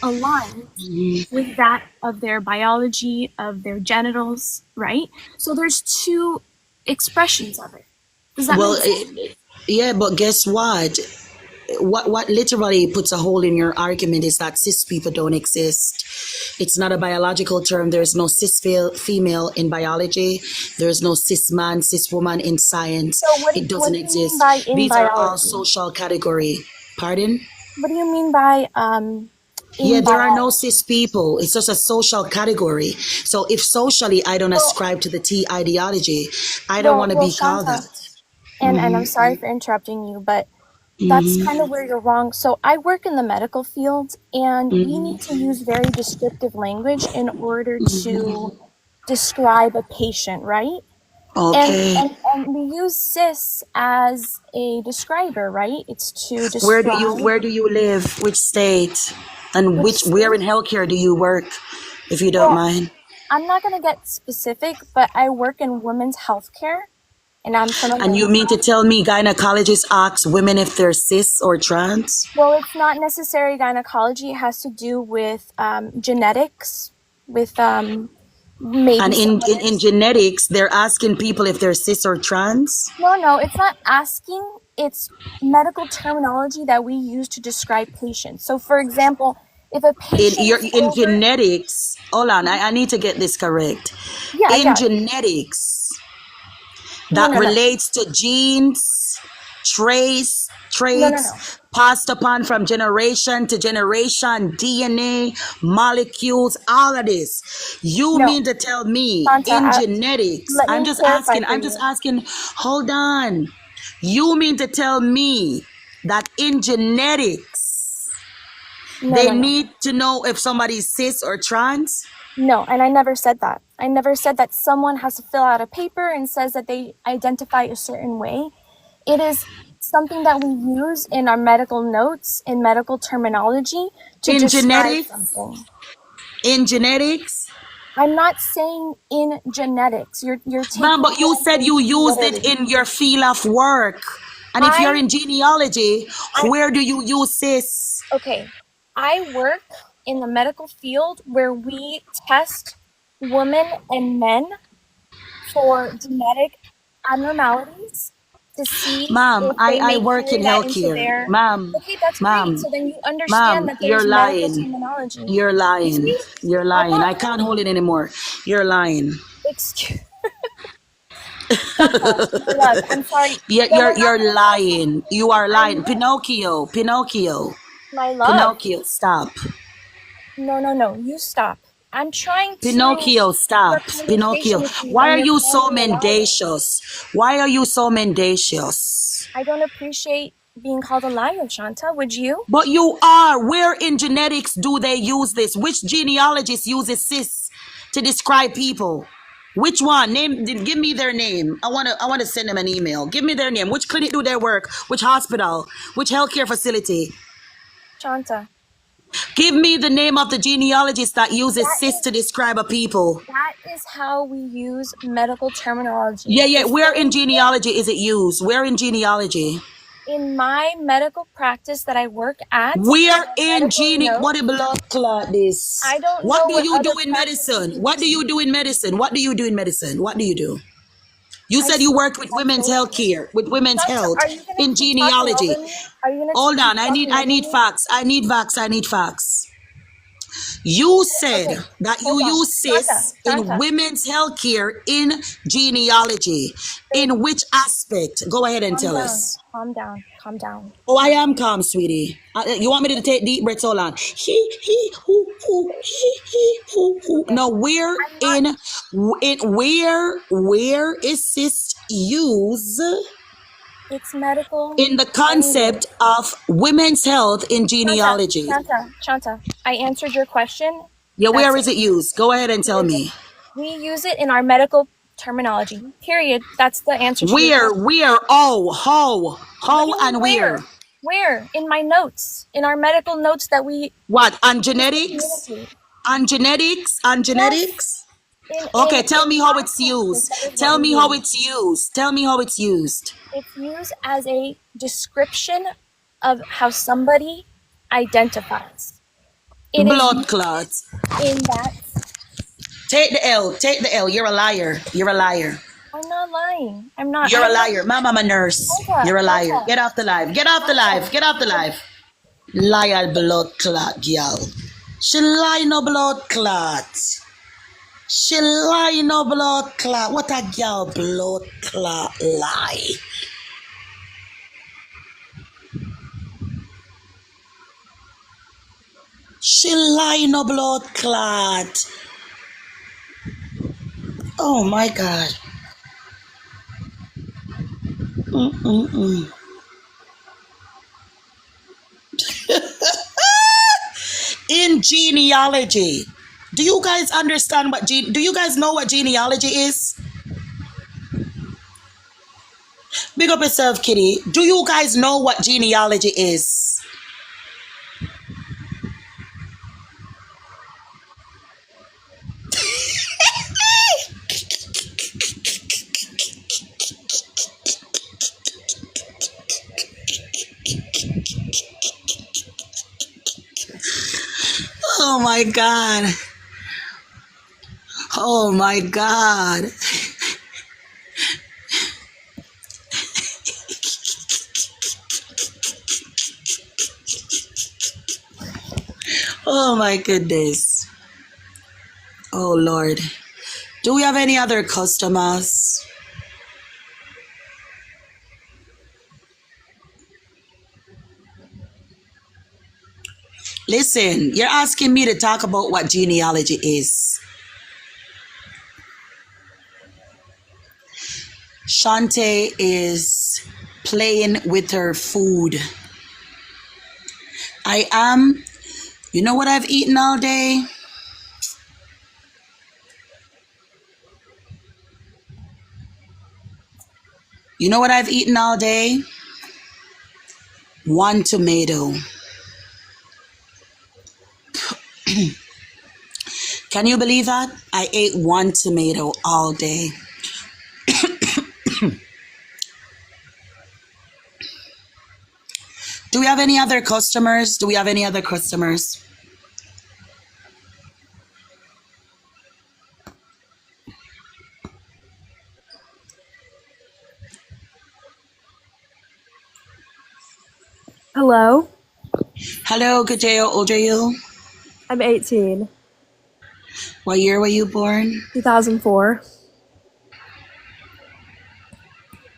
aligns with that of their biology, of their genitals, right? So there's two expressions of it. Does that make sense? Yeah, but guess what? What literally puts a hole in your argument is that cis people don't exist. It's not a biological term. There's no cis female in biology. There's no cis man, cis woman in science. So it doesn't exist. These are all social category. Pardon? What do you mean by there are no cis people. It's just a social category. So if socially I don't ascribe to the T ideology, I don't want to be called that. And I'm sorry for interrupting you, but that's kind of where you're wrong. So I work in the medical field, and we need to use very descriptive language in order to describe a patient, right? Okay. And we use cis as a describer, right? It's to describe. Where do you live? Which state? And where in healthcare do you work, if you don't mind? I'm not going to get specific, but I work in women's healthcare, and I'm from. And you mean to tell me gynecologists ask women if they're cis or trans? Well, it's not necessarily gynecology. It has to do with genetics, with maybe And someone in is. genetics, they're asking people if they're cis or trans. No, it's not asking. It's medical terminology that we use to describe patients. So, for example, if a patient is In over, genetics, hold on, I need to get this correct. In yeah, genetics, no, that no, no, relates to genes, no, no, traits no, passed upon from generation to generation, DNA, molecules, all of this. You no, mean to tell me Shanta. in genetics, Let me clarify for I'm just you. asking, hold on. You mean to tell me that in genetics, No, they no, no. need to know if somebody's cis or trans? No, and I never said that. I never said that someone has to fill out a paper and says that they identify a certain way. It is something that we use in our medical notes, in medical terminology, to In describe genetics? something. In genetics? I'm not saying in genetics. You're Ma'am, taking but you what I'm said saying you too used it literally. in your field of work. And if you're I in genealogy, I where do you use cis? okay. I work in the medical field where we test women and men for genetic abnormalities to see Ma'am, if they I may work carry in that into healthcare. their. Ma'am, Okay, that's great. ma'am, So then you understand ma'am, that you're there's medical lying. terminology. You're lying. Excuse, You're I'm lying. not I can't hold it anymore. You're lying. excuse Shanta, my love. I'm sorry. Then we're not You're gonna have a lying. You are I'm lying. not Pinocchio. my love. Pinocchio, stop. No. You stop. I'm trying to Pinocchio, have stop. a conversation Pinocchio. with you Why and are you're you calling so me a liar. mendacious? Why are you so mendacious? I don't appreciate being called a liar, Shanta. Would you? But you are. Where in genetics do they use this? Which genealogist uses cis to describe people? Which one? Name. Give me their name. I wanna send them an email. Give me their name. Which clinic do they work? Which hospital? Which healthcare facility? Shanta, Give me the name of the genealogist that uses that cis is to describe a people. that is how we use medical terminology. Yeah. The Where in same way genealogy is it used? Where in genealogy? in my medical practice that I work at, in Where our in medical gene? note, What the blood clot this? I don't What know do what you other do in practices medicine? What do use. you do in medicine? What do you do in medicine? What do you do? You I said you speak, worked with I women's told health you. care, with women's Shanta, health are you gonna in keep talking genealogy. over me? Are you gonna Hold keep on, talking I over need me? facts. I need facts. You said Okay, that you hold on. use cis in Shanta, women's health care in genealogy. there's In which aspect? Go ahead and calm tell down, us. calm down, calm down. Oh, I am calm, sweetie. You want me to take deep breaths? Hold on. He. Okay, Now, where I'm not. where is this used It's medical in the language. concept of women's health in genealogy? Shanta, I answered your question. Yeah, That's where it. is it used? Go ahead and tell Period. me. We use it in our medical terminology. Period. That's the answer to your question. How, What do you mean and where? where? Where? In my notes. In our medical notes that we What? On use to genetics? communicate. On genetics? On Yes. genetics? In Okay, tell me how my it's practice, used. that is what Tell we me how use. it's used. Tell me how it's used. It's used as a description of how somebody identifies. It is Blood used clots. in that. Take the L. Take the L. You're a liar. You're a liar. I'm not lying. I'm not. You're I a have liar. Mama, I'm a nurse. You're a liar. Get off the live. Get off the live. Shanta. Get off the live. Liar blood clot, girl. She lie no blood clot. She lie no blood clot. What a girl blood clot lie. She lie no blood clot. Oh my God. Mm-mm-mm. In genealogy. Do you guys understand what do you guys know what genealogy is? Big up yourself, Kitty. Do you guys know what genealogy is? Oh my God. Oh my God. Oh my goodness. Oh Lord. Do we have any other customers? Listen, you're asking me to talk about what genealogy is. Shante is playing with her food. You know what I've eaten all day? You know what I've eaten all day? One tomato. Can you believe that? I ate one tomato all day. Do we have any other customers? Hello, Hello, good day. How old are you? I'm 18. What year were you born? 2004.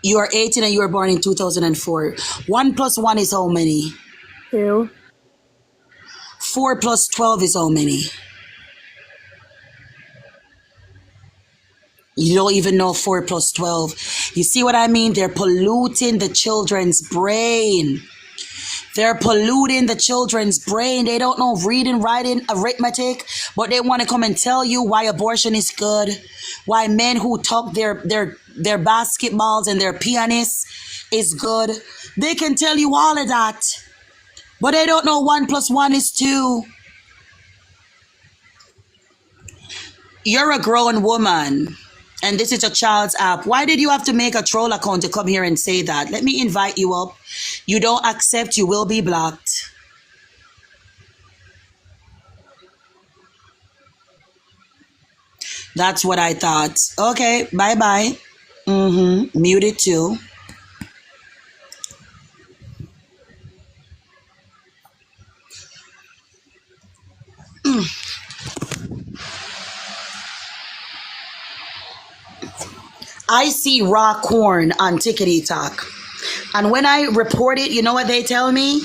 You are 18 and you were born in 2004. 1 plus 1 is how many? 2. 4 plus 12 is how many? You don't even know 4 plus 12. You see what I mean? They're polluting the children's brain. They don't know reading, writing, arithmetic, but they want to come and tell you why abortion is good, why men who talk their basketballs and their pianists is good. They can tell you all of that, but they don't know 1 plus 1 is 2. You're a grown woman, and this is a child's app. Why did you have to make a troll account to come here and say that? Let me invite you up. You don't accept, you will be blocked. That's what I thought. Okay, bye-bye. Muted too. I see raw corn on Tickety Talk. And when I report it, you know what they tell me?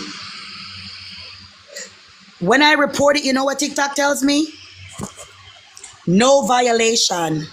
When I report it, you know what TikTok tells me? No violation.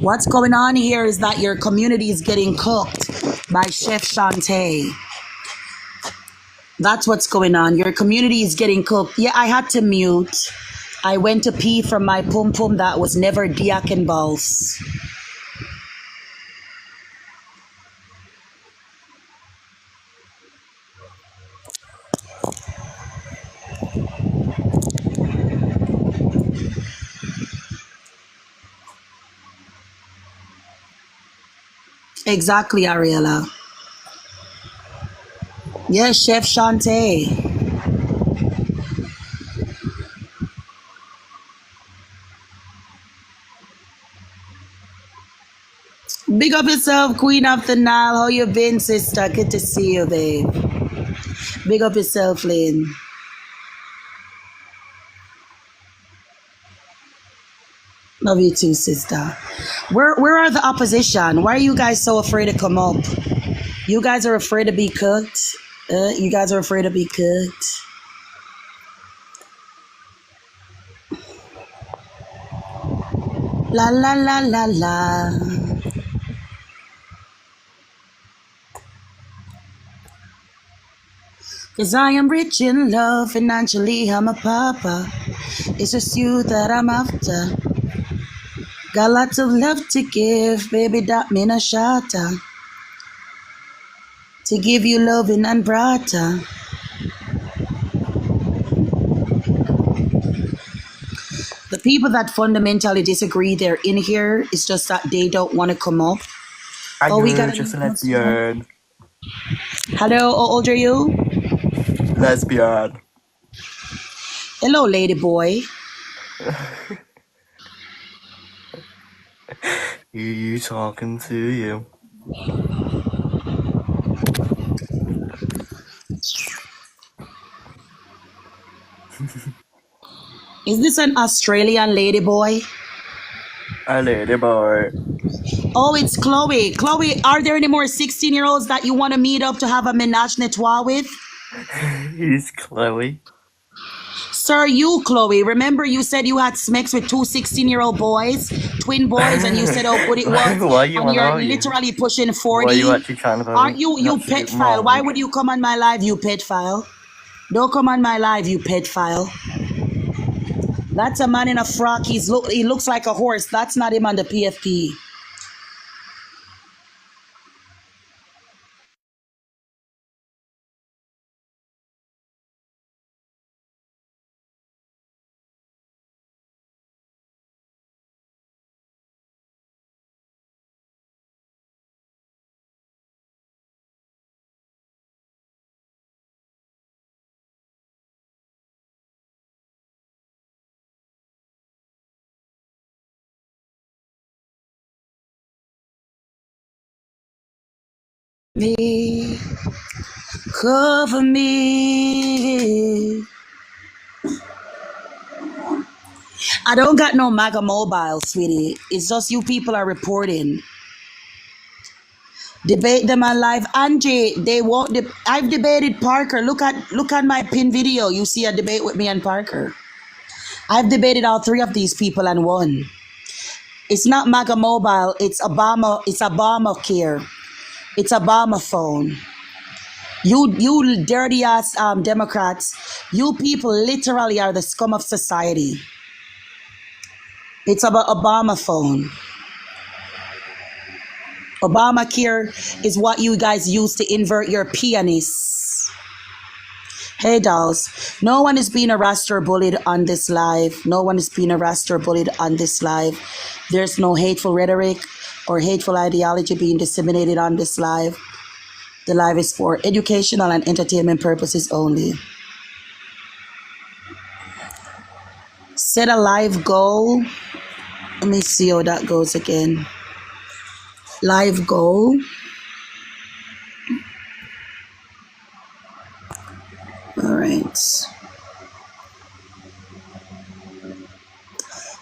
What's going on here is that your community is getting cooked by Chef Shante. That's what's going on. Your community is getting cooked. Yeah, I had to mute. I went to pee from my pum pum that was never diak and balls. Exactly, Ariella. Yes, Chef Shante. Big up yourself, Queen of the Nile. How you been, sister? Good to see you, babe. Big up yourself, Lynn. Love you too, sister. Where are the opposition? Why are you guys so afraid to come up? You guys are afraid to be cooked? You guys are afraid to be cooked? La la la la la. 'Cause I am rich in love, financially I'm a papa. It's just you that I'm after. Got lots of love to give, baby, that mean a shatter. To give you loving and brata. The people that fundamentally disagree, they're in here. It's just that they don't want to come up. I Oh, we know, got a just a new customer. lesbian. Hello, how old are you? Lesbian. Hello, lady boy. You talking to you? Is this an Australian lady boy? A lady boy. Oh, it's Chloe. Chloe, are there any more 16-year-olds that you want to meet up to have a menage a trois with? He's Chloe. Sir, you, Chloe, remember you said you had sex with two 16-year-old boys, twin boys, and you said how good it was, Why are you and on you're about you? literally pushing Why are you 40. actually trying Aren't to you absolute pedophile? Why monk? would you come on my live, you pedophile? Don't come on my live, you pedophile. That's a man in a frock. He looks like a horse. That's not him on the PFP. Me, cover me. I don't got no MAGA mobile, sweetie. It's just you people are reporting. Debate them on live. Angie, they won't. I've debated Parker. Look at my pin video. You see a debate with me and Parker. I've debated all three of these people and won. It's not MAGA mobile. It's Obama. It's Obamacare. It's Obama phone. You dirty ass Democrats. You people literally are the scum of society. It's about Obama phone. Obamacare is what you guys use to invert your penis. Hey dolls, no one is being harassed or bullied on this live. No one is being harassed or bullied on this live. There's no hateful rhetoric or hateful ideology being disseminated on this live. The live is for educational and entertainment purposes only. Set a live goal. Let me see how that goes again. Live goal. All right.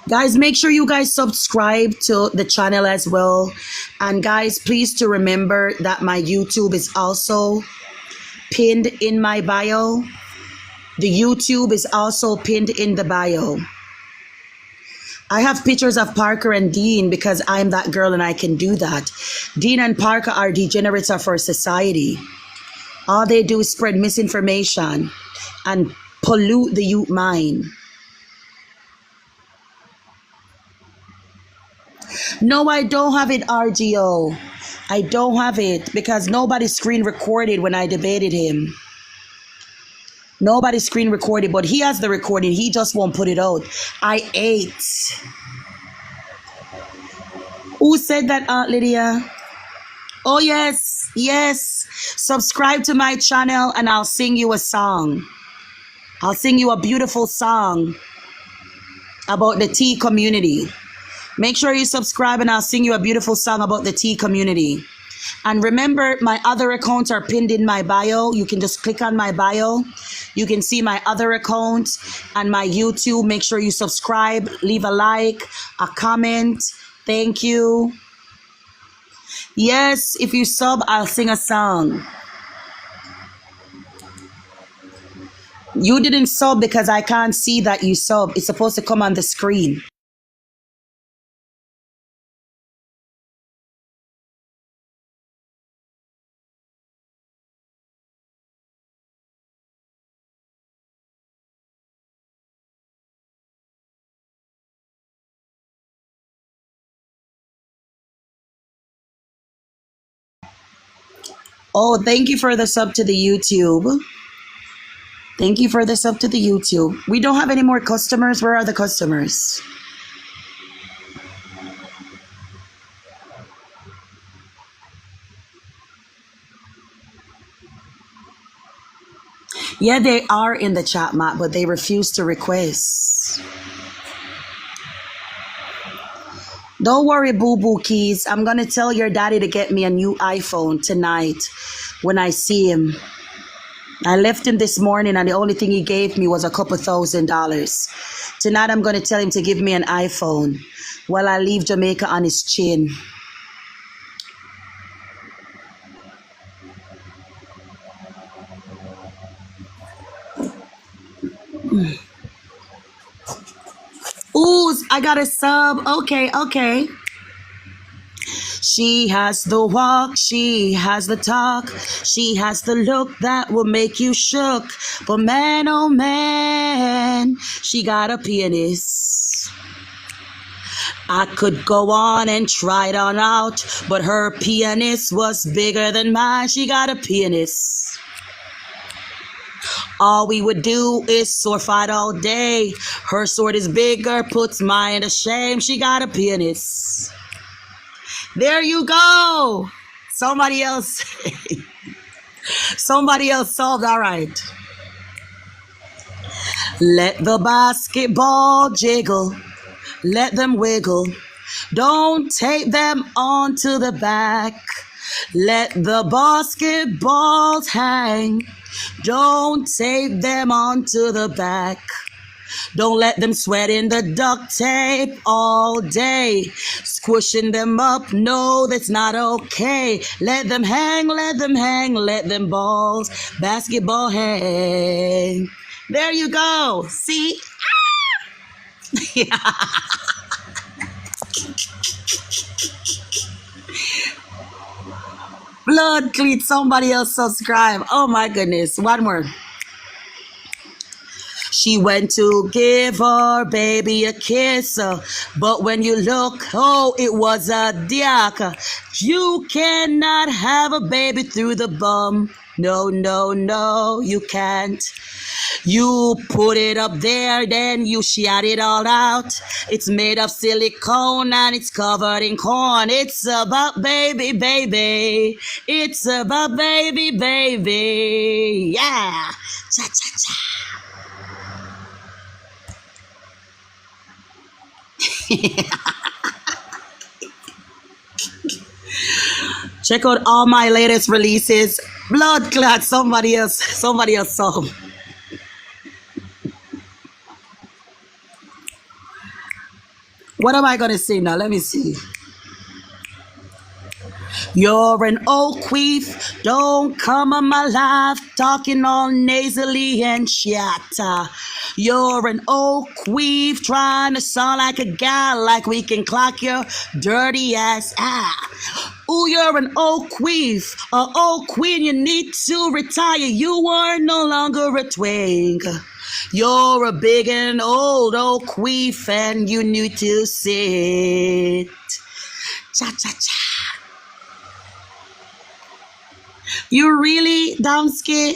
Guys, make sure you guys subscribe to the channel as well. And guys, please to remember that my YouTube is also pinned in my bio. The YouTube is also pinned in the bio. I have pictures of Parker and Dean because I'm that girl and I can do that. Dean and Parker are degenerates of our society. All they do is spread misinformation and pollute the youth mind. No, I don't have it, RGO. I don't have it because nobody screen recorded when I debated him. Nobody screen recorded, but he has the recording. He just won't put it out. I ate. Who said that, Aunt Lydia? Oh, yes, yes. Subscribe to my channel and I'll sing you a song. I'll sing you a beautiful song about the tea community. Make sure you subscribe and I'll sing you a beautiful song about the tea community. And remember, my other accounts are pinned in my bio. You can just click on my bio. You can see my other accounts and my YouTube. Make sure you subscribe, leave a like, a comment. Thank you. Yes, if you sub, I'll sing a song. You didn't sub because I can't see that you sub. It's supposed to come on the screen. Oh, thank you for the sub to the YouTube. Thank you for the sub to the YouTube. We don't have any more customers. Where are the customers? Yeah, they are in the chat, Matt, but they refuse to request. Don't worry, Boo Boo Keys. I'm going to tell your daddy to get me a new iPhone tonight when I see him. I left him this morning and the only thing he gave me was a couple $1,000. Tonight I'm going to tell him to give me an iPhone while I leave Jamaica on his chin. Ooh, I got a sub. Okay. She has the walk, she has the talk, she has the look that will make you shook. But man, oh man, she got a pianist. I could go on and try it on out, but her pianist was bigger than mine. She got a pianist. All we would do is sword fight all day. Her sword is bigger, puts mine to shame. She got a pianist. There you go. Somebody else solved. All right. Let the basketball jiggle. Let them wiggle. Don't take them onto the back. Let the basketballs hang. Don't tape them onto the back. Don't let them sweat in the duct tape all day. Squishing them up, no, that's not okay. Let them hang, let them hang, let them balls, basketball hang. There you go. See? Blood cleat, somebody else subscribe. Oh my goodness. One more. She went to give her baby a kiss, but when you look, oh, it was a dick. You cannot have a baby through the bum. No, no, no, you can't. You put it up there, then you shout it all out. It's made of silicone and it's covered in corn. It's about baby, baby. It's about baby, baby. Yeah. Cha, cha, cha. Check out all my latest releases. Blood clot, somebody else saw. What am I gonna say now? Let me see. You're an old queef, don't come on my life talking all nasally and shatta. You're an old queef trying to sound like a guy like we can clock your dirty ass. Ooh, you're an old queef, an old queen, you need to retire. You are no longer a twink. You're a big and old queef and you need to sit. Cha-cha-cha. You really, Damski?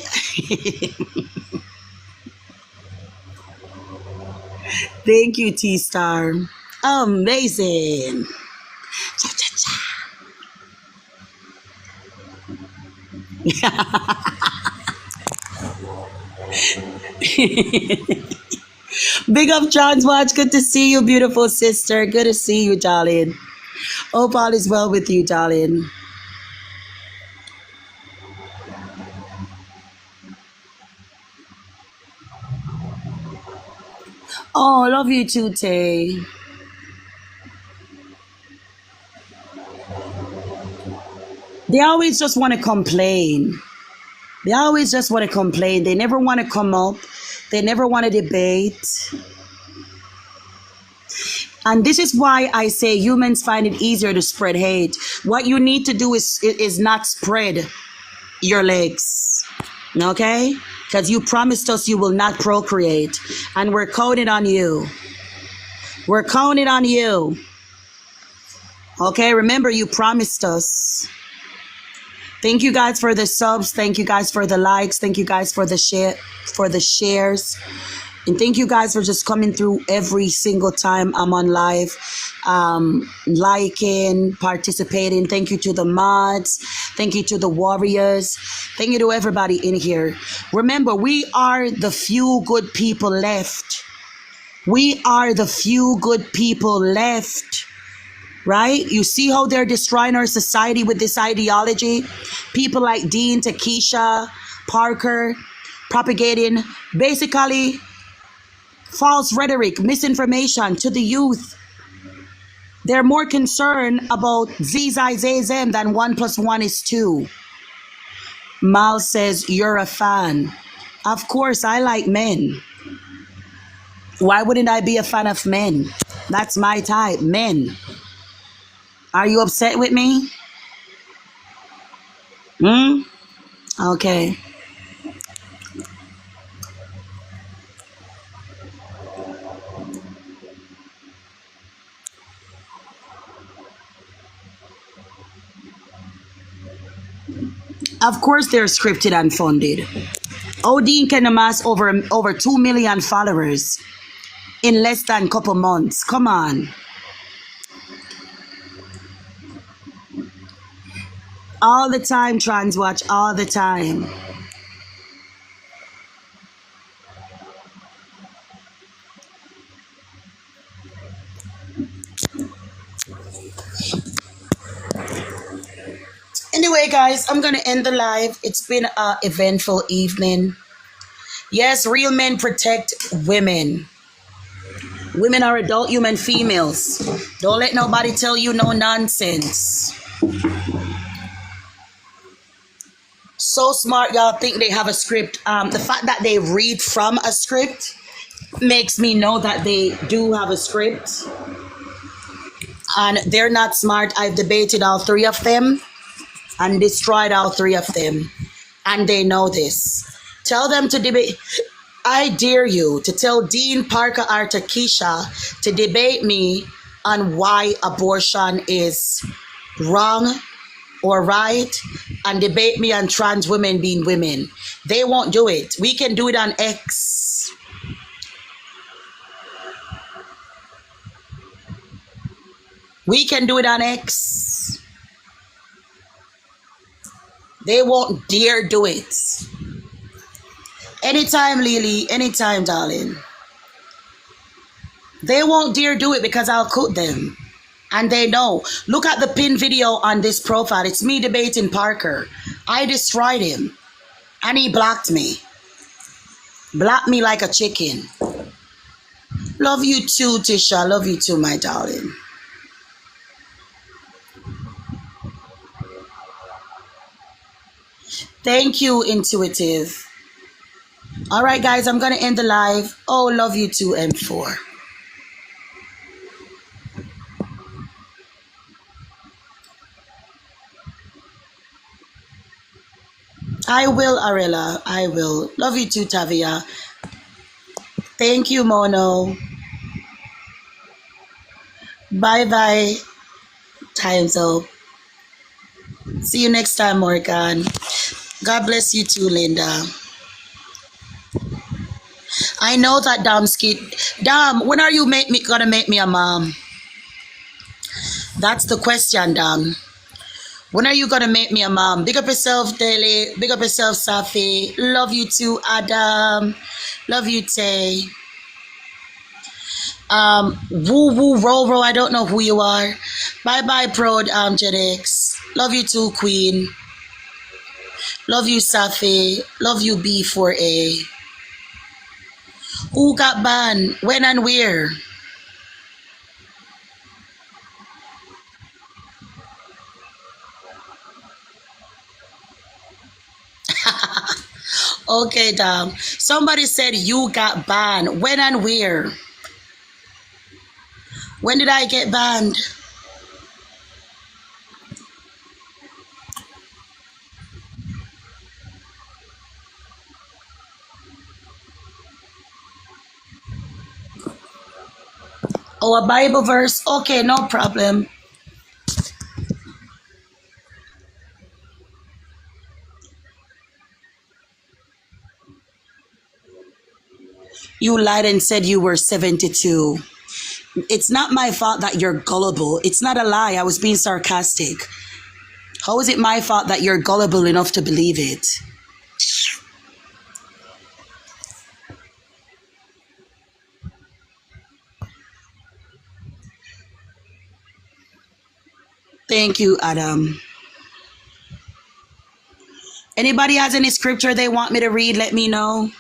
Thank you, T-Star. Amazing. Cha-cha-cha. Big up, John's Watch. Good to see you, beautiful sister. Good to see you, darling. Hope all is well with you, darling. Oh, love you too, Tay. They always just want to complain. They always just want to complain. They never want to come up. They never want to debate. And this is why I say humans find it easier to spread hate. What you need to do is not spread your legs. Okay? Because you promised us you will not procreate. And we're counting on you. We're counting on you. Okay? Remember, you promised us. Thank you guys for the subs. Thank you guys for the likes. Thank you guys for the shares. And thank you guys for just coming through every single time I'm on live, liking, participating. Thank you to the mods. Thank you to the warriors. Thank you to everybody in here. Remember, we are the few good people left. We are the few good people left. Right? You see how they're destroying our society with this ideology? People like Dean, Takesha, Parker, propagating basically false rhetoric, misinformation to the youth. They're more concerned about ZZZM than 1 + 1 is 2. Mal says, you're a fan. Of course, I like men. Why wouldn't I be a fan of men? That's my type, men. Are you upset with me? Okay. Of course, they're scripted and funded. Odin can amass over 2 million followers in less than a couple months. Come on. All the time, trans watch, all the time. Anyway, guys, I'm going to end the live. It's been an eventful evening. Yes, real men protect women. Women are adult human females. Don't let nobody tell you no nonsense. So smart, y'all think they have a script. The fact that they read from a script makes me know that they do have a script. And they're not smart. I've debated all 3 of them and destroyed all 3 of them. And they know this. Tell them to debate. I dare you to tell Dean, Parker, or Takesha to debate me on why abortion is wrong or right, and debate me on trans women being women. They won't do it. We can do it on X. We can do it on X. They won't dare do it. Anytime, Lily. Anytime, darling. They won't dare do it because I'll cook them. And they know. Look at the pin video on this profile. It's me debating Parker. I destroyed him. And he blocked me. Blocked me like a chicken. Love you too, Tisha. Love you too, my darling. Thank you, Intuitive. All right, guys, I'm going to end the live. Oh, love you too, M4. I will, Arella. I will. Love you too, Tavia. Thank you, Mono. Bye-bye. Time's up. See you next time, Morgan. God bless you too, Linda. I know that Dam, when are you gonna make me a mom? That's the question, Dam. When are you gonna make me a mom? Big up yourself, Daily. Big up yourself, Safi. Love you too, Adam. Love you, Tay. Woo woo Roro. I don't know who you are. Bye bye, Prod Genix. Love you too, Queen. Love you, Safi. Love you, B4A. Who got banned? When and where? Okay, Dom. Somebody said you got banned. When and where? When did I get banned? Oh, a Bible verse? Okay, no problem. You lied and said you were 72. It's not my fault that you're gullible. It's not a lie. I was being sarcastic. How is it my fault that you're gullible enough to believe it? Thank you, Adam. Anybody has any scripture they want me to read, let me know.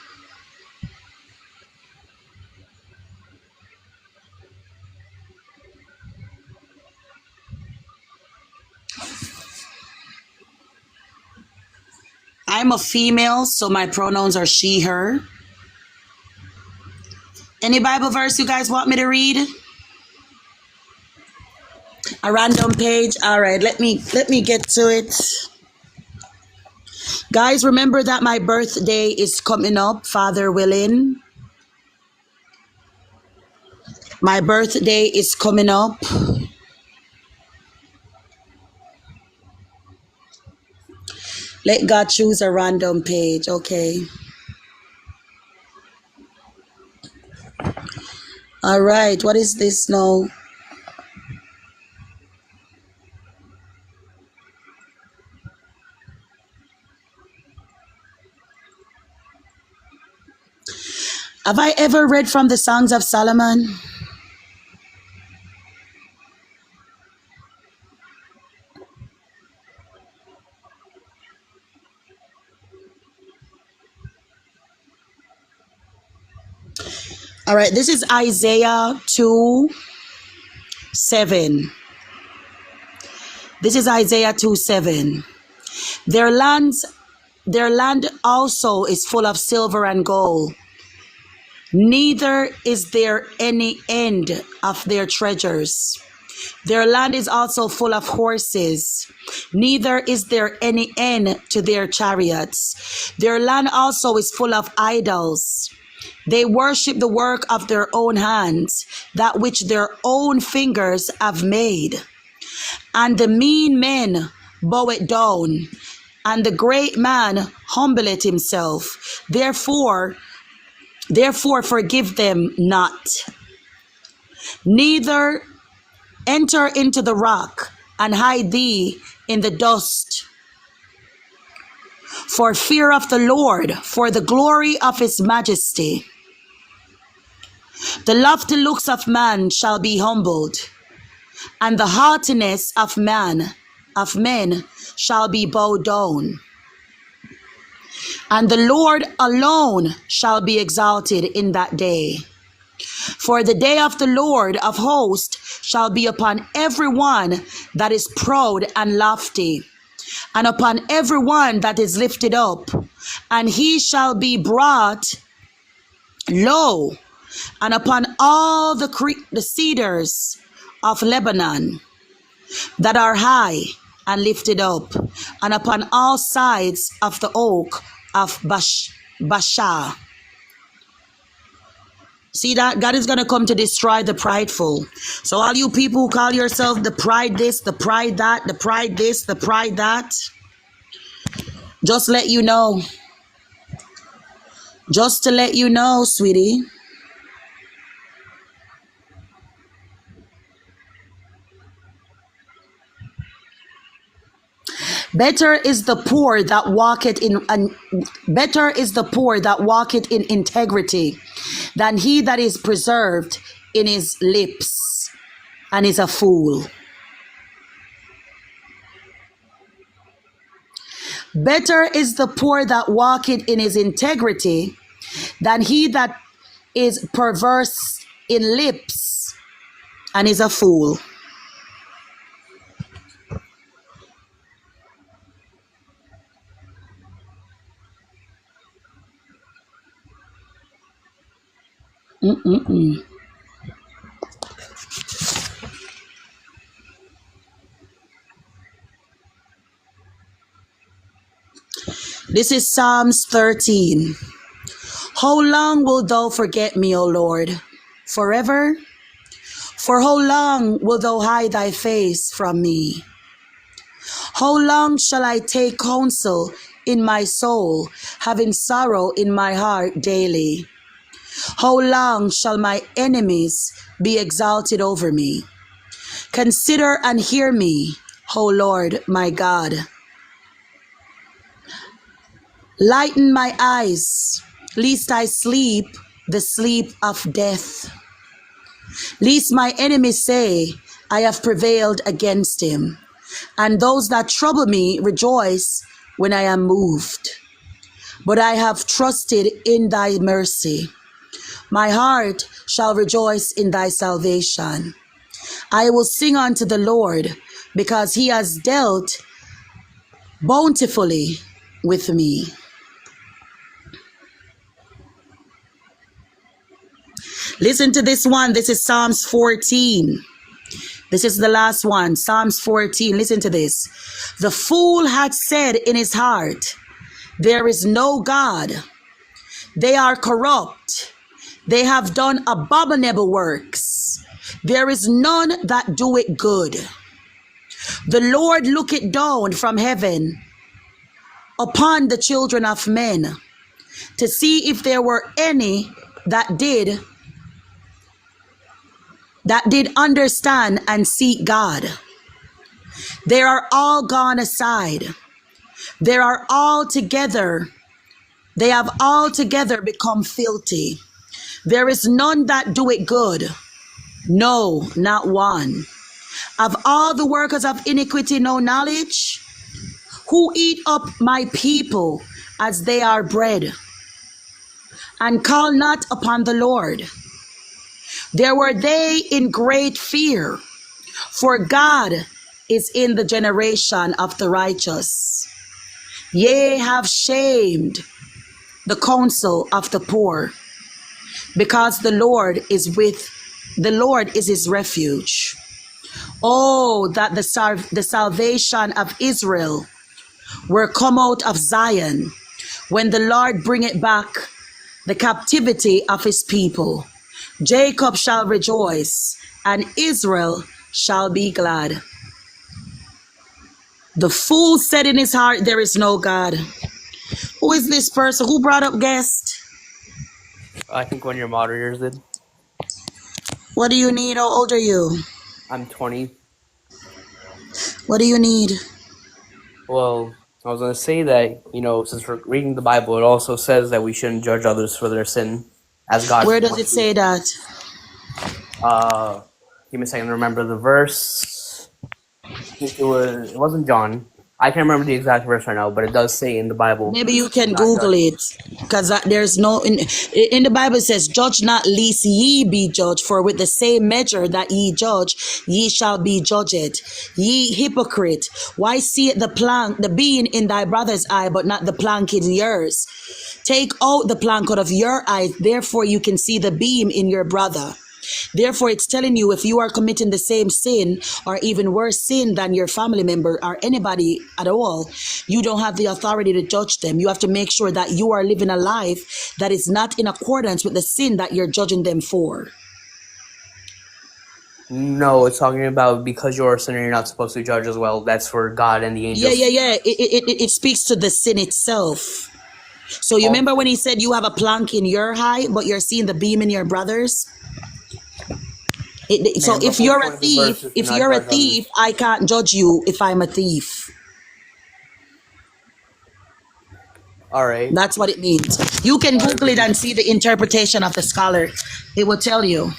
I'm a female, so my pronouns are she, her. Any Bible verse you guys want me to read? A random page? All right, let me get to it. Guys, remember that my birthday is coming up, Father willing. My birthday is coming up. Let God choose a random page, okay? All right, what is this now? Have I ever read from the Songs of Solomon? All right, this is Isaiah 2:7. This is Isaiah 2:7. Their land also is full of silver and gold. Neither is there any end of their treasures. Their land is also full of horses. Neither is there any end to their chariots. Their land also is full of idols. They worship the work of their own hands, that which their own fingers have made. And the mean men bow it down, and the great man humbleth himself. Therefore forgive them not. Neither enter into the rock and hide thee in the dust. For fear of the Lord, for the glory of his majesty. The lofty looks of man shall be humbled, and the haughtiness of men shall be bowed down. And the Lord alone shall be exalted in that day. For the day of the Lord of hosts shall be upon every one that is proud and lofty, and upon every one that is lifted up, and he shall be brought low, and upon all the cedars of Lebanon that are high and lifted up, and upon all sides of the oak of Bashan. See that? God is going to come to destroy the prideful. So all you people who call yourself the pride this, the pride that, the pride this, the pride that, just let you know. Just to let you know, sweetie. Better is the poor that walketh in integrity than he that is preserved in his lips and is a fool. Better is the poor that walketh in his integrity than he that is perverse in lips and is a fool. This is Psalms 13. How long wilt thou forget me, O Lord? Forever? For how long wilt thou hide thy face from me? How long shall I take counsel in my soul, having sorrow in my heart daily? How long shall my enemies be exalted over me? Consider and hear me, O Lord my God. Lighten my eyes, lest I sleep the sleep of death. Lest my enemies say, I have prevailed against him, and those that trouble me rejoice when I am moved. But I have trusted in thy mercy. My heart shall rejoice in thy salvation. I will sing unto the Lord, because he has dealt bountifully with me. Listen to this one. This is Psalms 14. This is the last one. Psalms 14. Listen to this. The fool had said in his heart, there is no God. They are corrupt. They have done abominable works. There is none that do it good. The Lord looketh down from heaven upon the children of men to see if there were any that did understand and seek God. They are all gone aside. They have all together become filthy. There is none that do it good. No, not one. Of all the workers of iniquity, no knowledge, who eat up my people as they are bread, and call not upon the Lord. There were they in great fear, for God is in the generation of the righteous. Ye have shamed the counsel of the poor, because the Lord is his refuge. Oh, that the salvation of Israel were come out of Zion, when the Lord bringeth back the captivity of his people. Jacob shall rejoice, and Israel shall be glad. The fool said in his heart, there is no God. Who is this person? Who brought up guest? I think one of your moderators did. What do you need? How old are you? I'm 20. What do you need? Well, I was going to say that, since we're reading the Bible, it also says that we shouldn't judge others for their sin as God. Where does it say that? Give me a second to remember the verse. I think it wasn't John. I can't remember the exact verse right now, but it does say in the Bible. Maybe you can Google it, because there's no in the Bible it says, "Judge not, lest ye be judged. For with the same measure that ye judge, ye shall be judged. Ye hypocrite, why seeth the beam in thy brother's eye, but not the plank in yours? Take out the plank out of your eye, therefore you can see the beam in your brother." Therefore, it's telling you, if you are committing the same sin or even worse sin than your family member or anybody at all, you don't have the authority to judge them. You have to make sure that you are living a life that is not in accordance with the sin that you're judging them for. No, it's talking about because you're a sinner, you're not supposed to judge as well. That's for God and the angels. Yeah. It speaks to the sin itself. So you remember when he said you have a plank in your eye, but you're seeing the beam in your brother's? So if you're a thief, I can't judge you if I'm a thief. All right. That's what it means. You can Google it and see the interpretation of the scholar. It will tell you.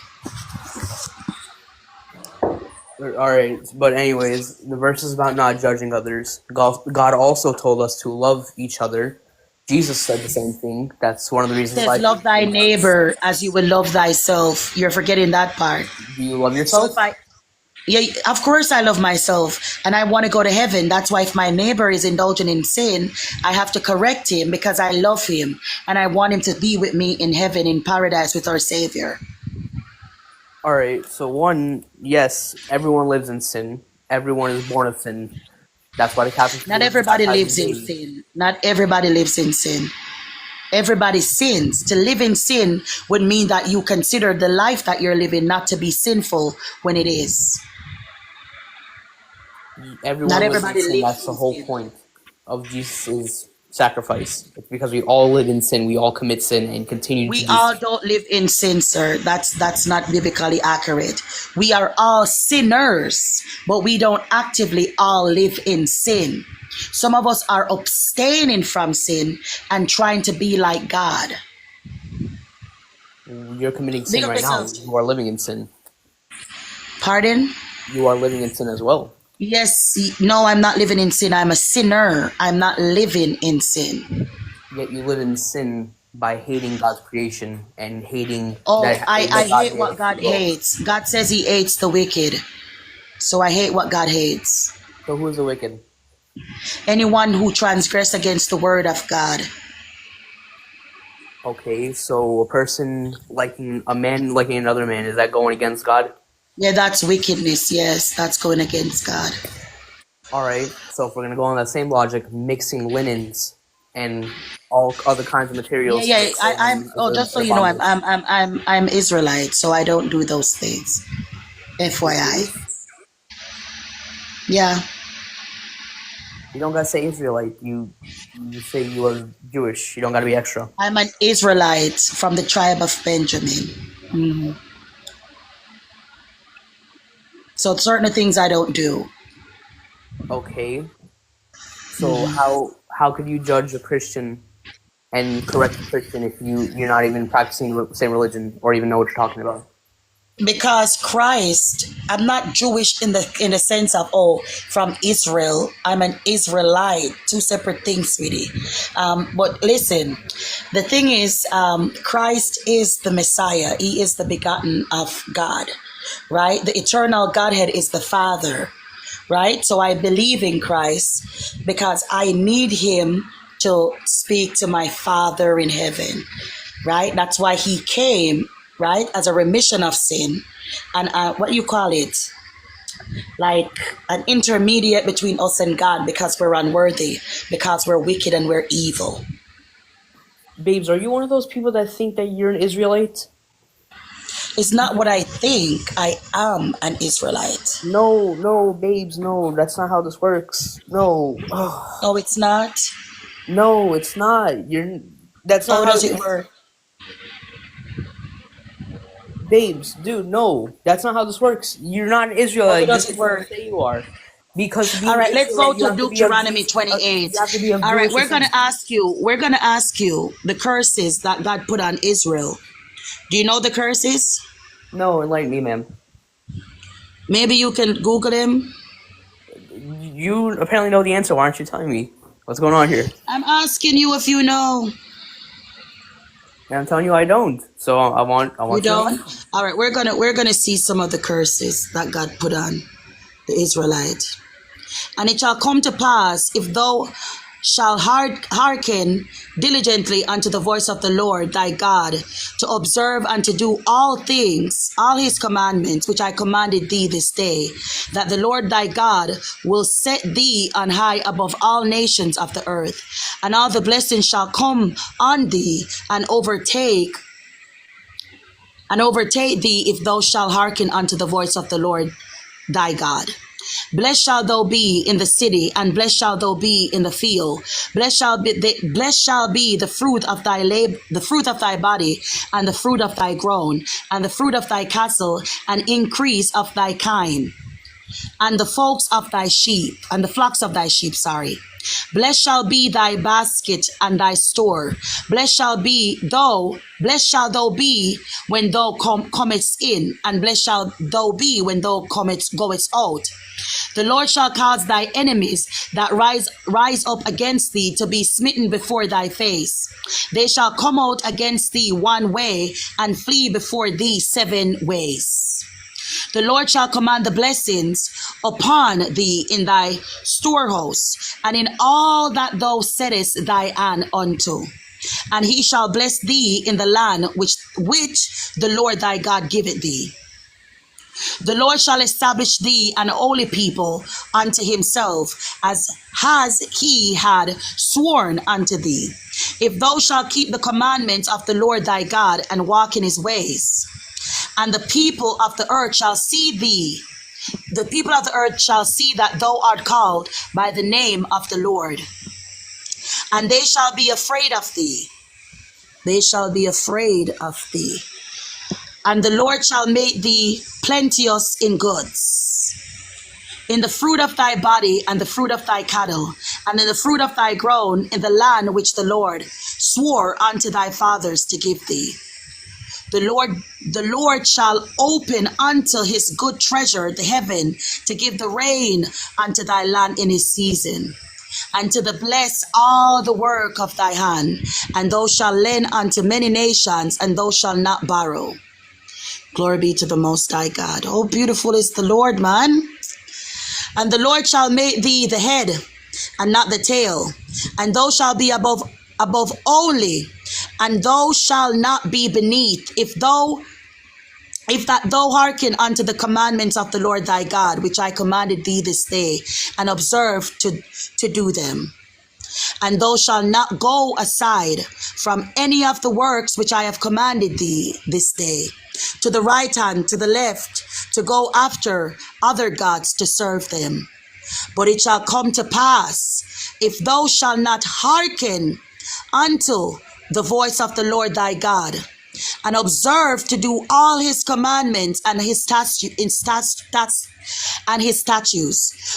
All right. But anyways, the verse is about not judging others. God also told us to love each other. Jesus said the same thing. That's one of the reasons why. It says, love thy neighbor as you will love thyself. You're forgetting that part. Do you love yourself? So yeah, of course I love myself, and I want to go to heaven. That's why if my neighbor is indulging in sin, I have to correct him because I love him and I want him to be with me in heaven, in paradise with our Savior. All right. So one, yes, everyone lives in sin. Everyone is born of sin. That's why the Catholic. Not everybody lives in sin. Not everybody lives in sin. Everybody sins. To live in sin would mean that you consider the life that you're living not to be sinful when it is. Not everybody lives. That's the whole point of Jesus' sacrifice. It's because we all live in sin. We all commit sin and continue to We do all so. don't live in sin, sir. That's not biblically accurate. We are all sinners, but we don't actively all live in sin. Some of us are abstaining from sin and trying to be like God. You're committing Big sin up right now. yourself. You are living in sin. Pardon? You are living in sin as well. Yes, no, I'm not living in sin. I'm a sinner. I'm not living in sin. Yet you live in sin by hating God's creation and hating Oh, I that God hate made what us free God will. hates. God says he hates the wicked. So I hate what God hates. So who is the wicked? Anyone who transgress against the word of God. Okay, so a man liking another man, is that going against God? Yeah, that's wickedness. Yes, that's going against God. All right, so if we're gonna go on that same logic, mixing linens and all other kinds of Yeah, materials to yeah. make clothing Oh, just so an you know, abomination. I'm Israelite, so I don't do those things. You're FYI. Jewish? Yeah, You don't gotta say Israelite. You say you are Jewish. You don't gotta be extra. I'm an Israelite from the tribe of Benjamin. Mhm. So certain things I don't do. Okay, so how could you judge a Christian and correct a Christian if you're not even practicing the same religion or even know what you're talking about? Because Christ, I'm not Jewish in the sense of from Israel. I'm an Israelite, two separate things, sweetie. But listen, the thing is, Christ is the Messiah. He is the begotten of God, right? The eternal Godhead is the Father, right? So I believe in Christ because I need Him to speak to my Father in heaven, right? That's why He came, right, as a remission of sin, and what you call it, like an intermediate between us and God, because we're unworthy, because we're wicked and we're evil. Babes, are you one of those people that think that you're an Israelite? It's not what I think. I am an Israelite. No, babes, no. That's not how this works. No. Oh, it's not? No, it's not. That's not How how does it work? babes, dude, no. That's not how this works. You're not an How Israelite does just it because you work? say you are. Because to be All an right, let's go Israelite, you to have to be of Deuteronomy Jewish, you 28. have to be of All right, Jewish we're going descent. to ask you, the curses that God put on Israel. Do you know the curses? No, enlighten me, ma'am. Maybe you can Google them. You apparently know the answer. Why aren't you telling me? What's going on here? I'm asking you if you know. And I'm telling you I don't. So I want You you to don't? enlighten me. All right, we're gonna see some of the curses that God put on the Israelite. And it shall come to pass, if thou shalt hearken diligently unto the voice of the Lord thy God, to observe and to do all things, all his commandments, which I commanded thee this day, that the Lord thy God will set thee on high above all nations of the earth, and all the blessings shall come on thee and overtake thee if thou shalt hearken unto the voice of the Lord thy God. Blessed shall thou be in the city, and blessed shall thou be in the field. Blessed shall be the fruit of thy the fruit of thy body, and the fruit of thy ground, and the fruit of thy cattle, and increase of thy kind, and the flocks of thy sheep, sorry. Blessed shall be thy basket and thy store. Blessed shall thou be when thou comest in, and blessed shall thou be when thou goest out. The Lord shall cause thy enemies that rise up against thee to be smitten before thy face. They shall come out against thee one way, and flee before thee 7 ways. The Lord shall command the blessings upon thee in thy storehouse, and in all that thou settest thy hand unto. And he shall bless thee in the land which the Lord thy God giveth thee. The Lord shall establish thee an holy people unto himself, as he had sworn unto thee. If thou shalt keep the commandments of the Lord thy God, and walk in his ways, and the people of the earth shall see thee. The people of the earth shall see that thou art called by the name of the Lord, And they shall be afraid of thee. They shall be afraid of thee. And the Lord shall make thee plenteous in goods, in the fruit of thy body, and the fruit of thy cattle, and in the fruit of thy ground, in the land which the Lord swore unto thy fathers to give thee. The Lord shall open unto his good treasure the heaven, to give the rain unto thy land in his season, and to the bless all the work of thy hand. And thou shalt lend unto many nations, and thou shalt not borrow. Glory be to the Most High God. Oh, beautiful is the Lord, man. And the Lord shall make thee the head and not the tail, and thou shalt be above only, and thou shalt not be beneath, if that thou hearken unto the commandments of the Lord thy God, which I commanded thee this day, and observe to do them. And thou shalt not go aside from any of the works which I have commanded thee this day, to the right hand, to the left, to go after other gods to serve them. But it shall come to pass, if thou shalt not hearken unto the voice of the Lord thy God, and observe to do all his commandments and his statutes,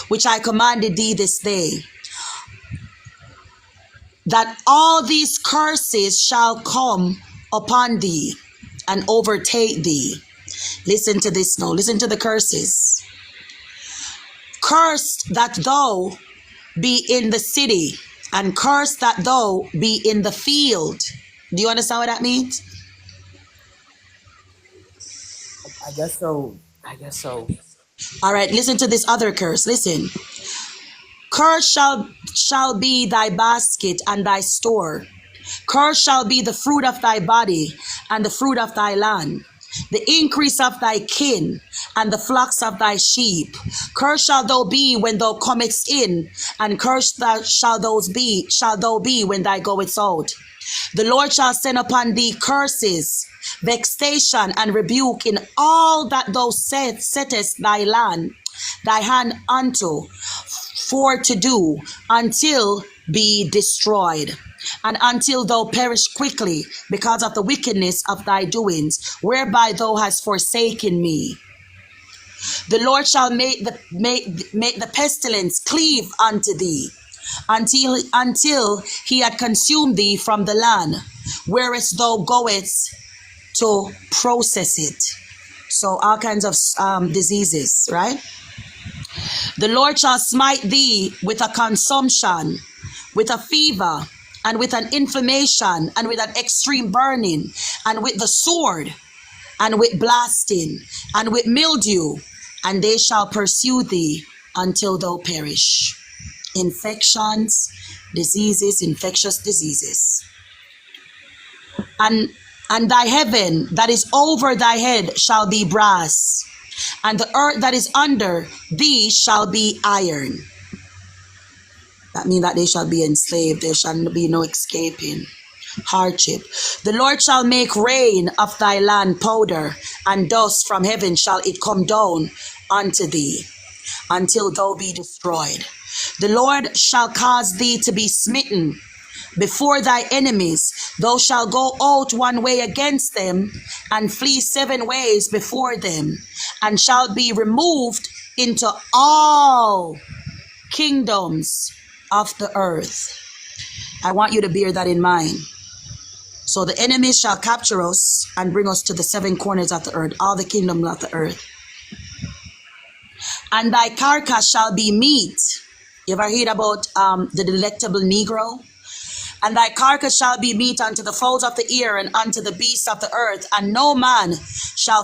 which I commanded thee this day, that all these curses shall come upon thee and overtake thee. Listen to this now. Listen to the curses. Cursed that thou be in the city, and cursed that thou be in the field. Do you understand what that means? I guess so. All right, listen to this other curse. Listen. Cursed shall be thy basket and thy store. Cursed shall be the fruit of thy body and the fruit of thy land, the increase of thy kin and the flocks of thy sheep. Cursed shall thou be when thou comest in, and cursed shall thou be when thou goest out. The Lord shall send upon thee curses, vexation, and rebuke in all that thou settest thy hand unto, for to do, until be destroyed, and until thou perish quickly, because of the wickedness of thy doings, whereby thou hast forsaken me. The Lord shall make the pestilence cleave unto thee, until he had consumed thee from the land, whereas thou goest to process it. So all kinds of diseases, right? The Lord shall smite thee with a consumption, with a fever, and with an inflammation, and with an extreme burning, and with the sword, and with blasting, and with mildew, and they shall pursue thee until thou perish. Infections, diseases, infectious diseases. And thy heaven that is over thy head shall be brass, and the earth that is under thee shall be iron. That means that they shall be enslaved. There shall be no escaping hardship. The Lord shall make rain of thy land powder, and dust from heaven shall it come down unto thee, until thou be destroyed. The Lord shall cause thee to be smitten before thy enemies. Thou shalt go out one way against them, and flee 7 ways before them, and shall be removed into all kingdoms of the earth. I want you to bear that in mind. So the enemies shall capture us and bring us to the 7 corners of the earth, all the kingdoms of the earth. And thy carcass shall be meat. You ever heard about the delectable Negro? And thy carcass shall be meat unto the fowls of the air and unto the beasts of the earth, and no man shall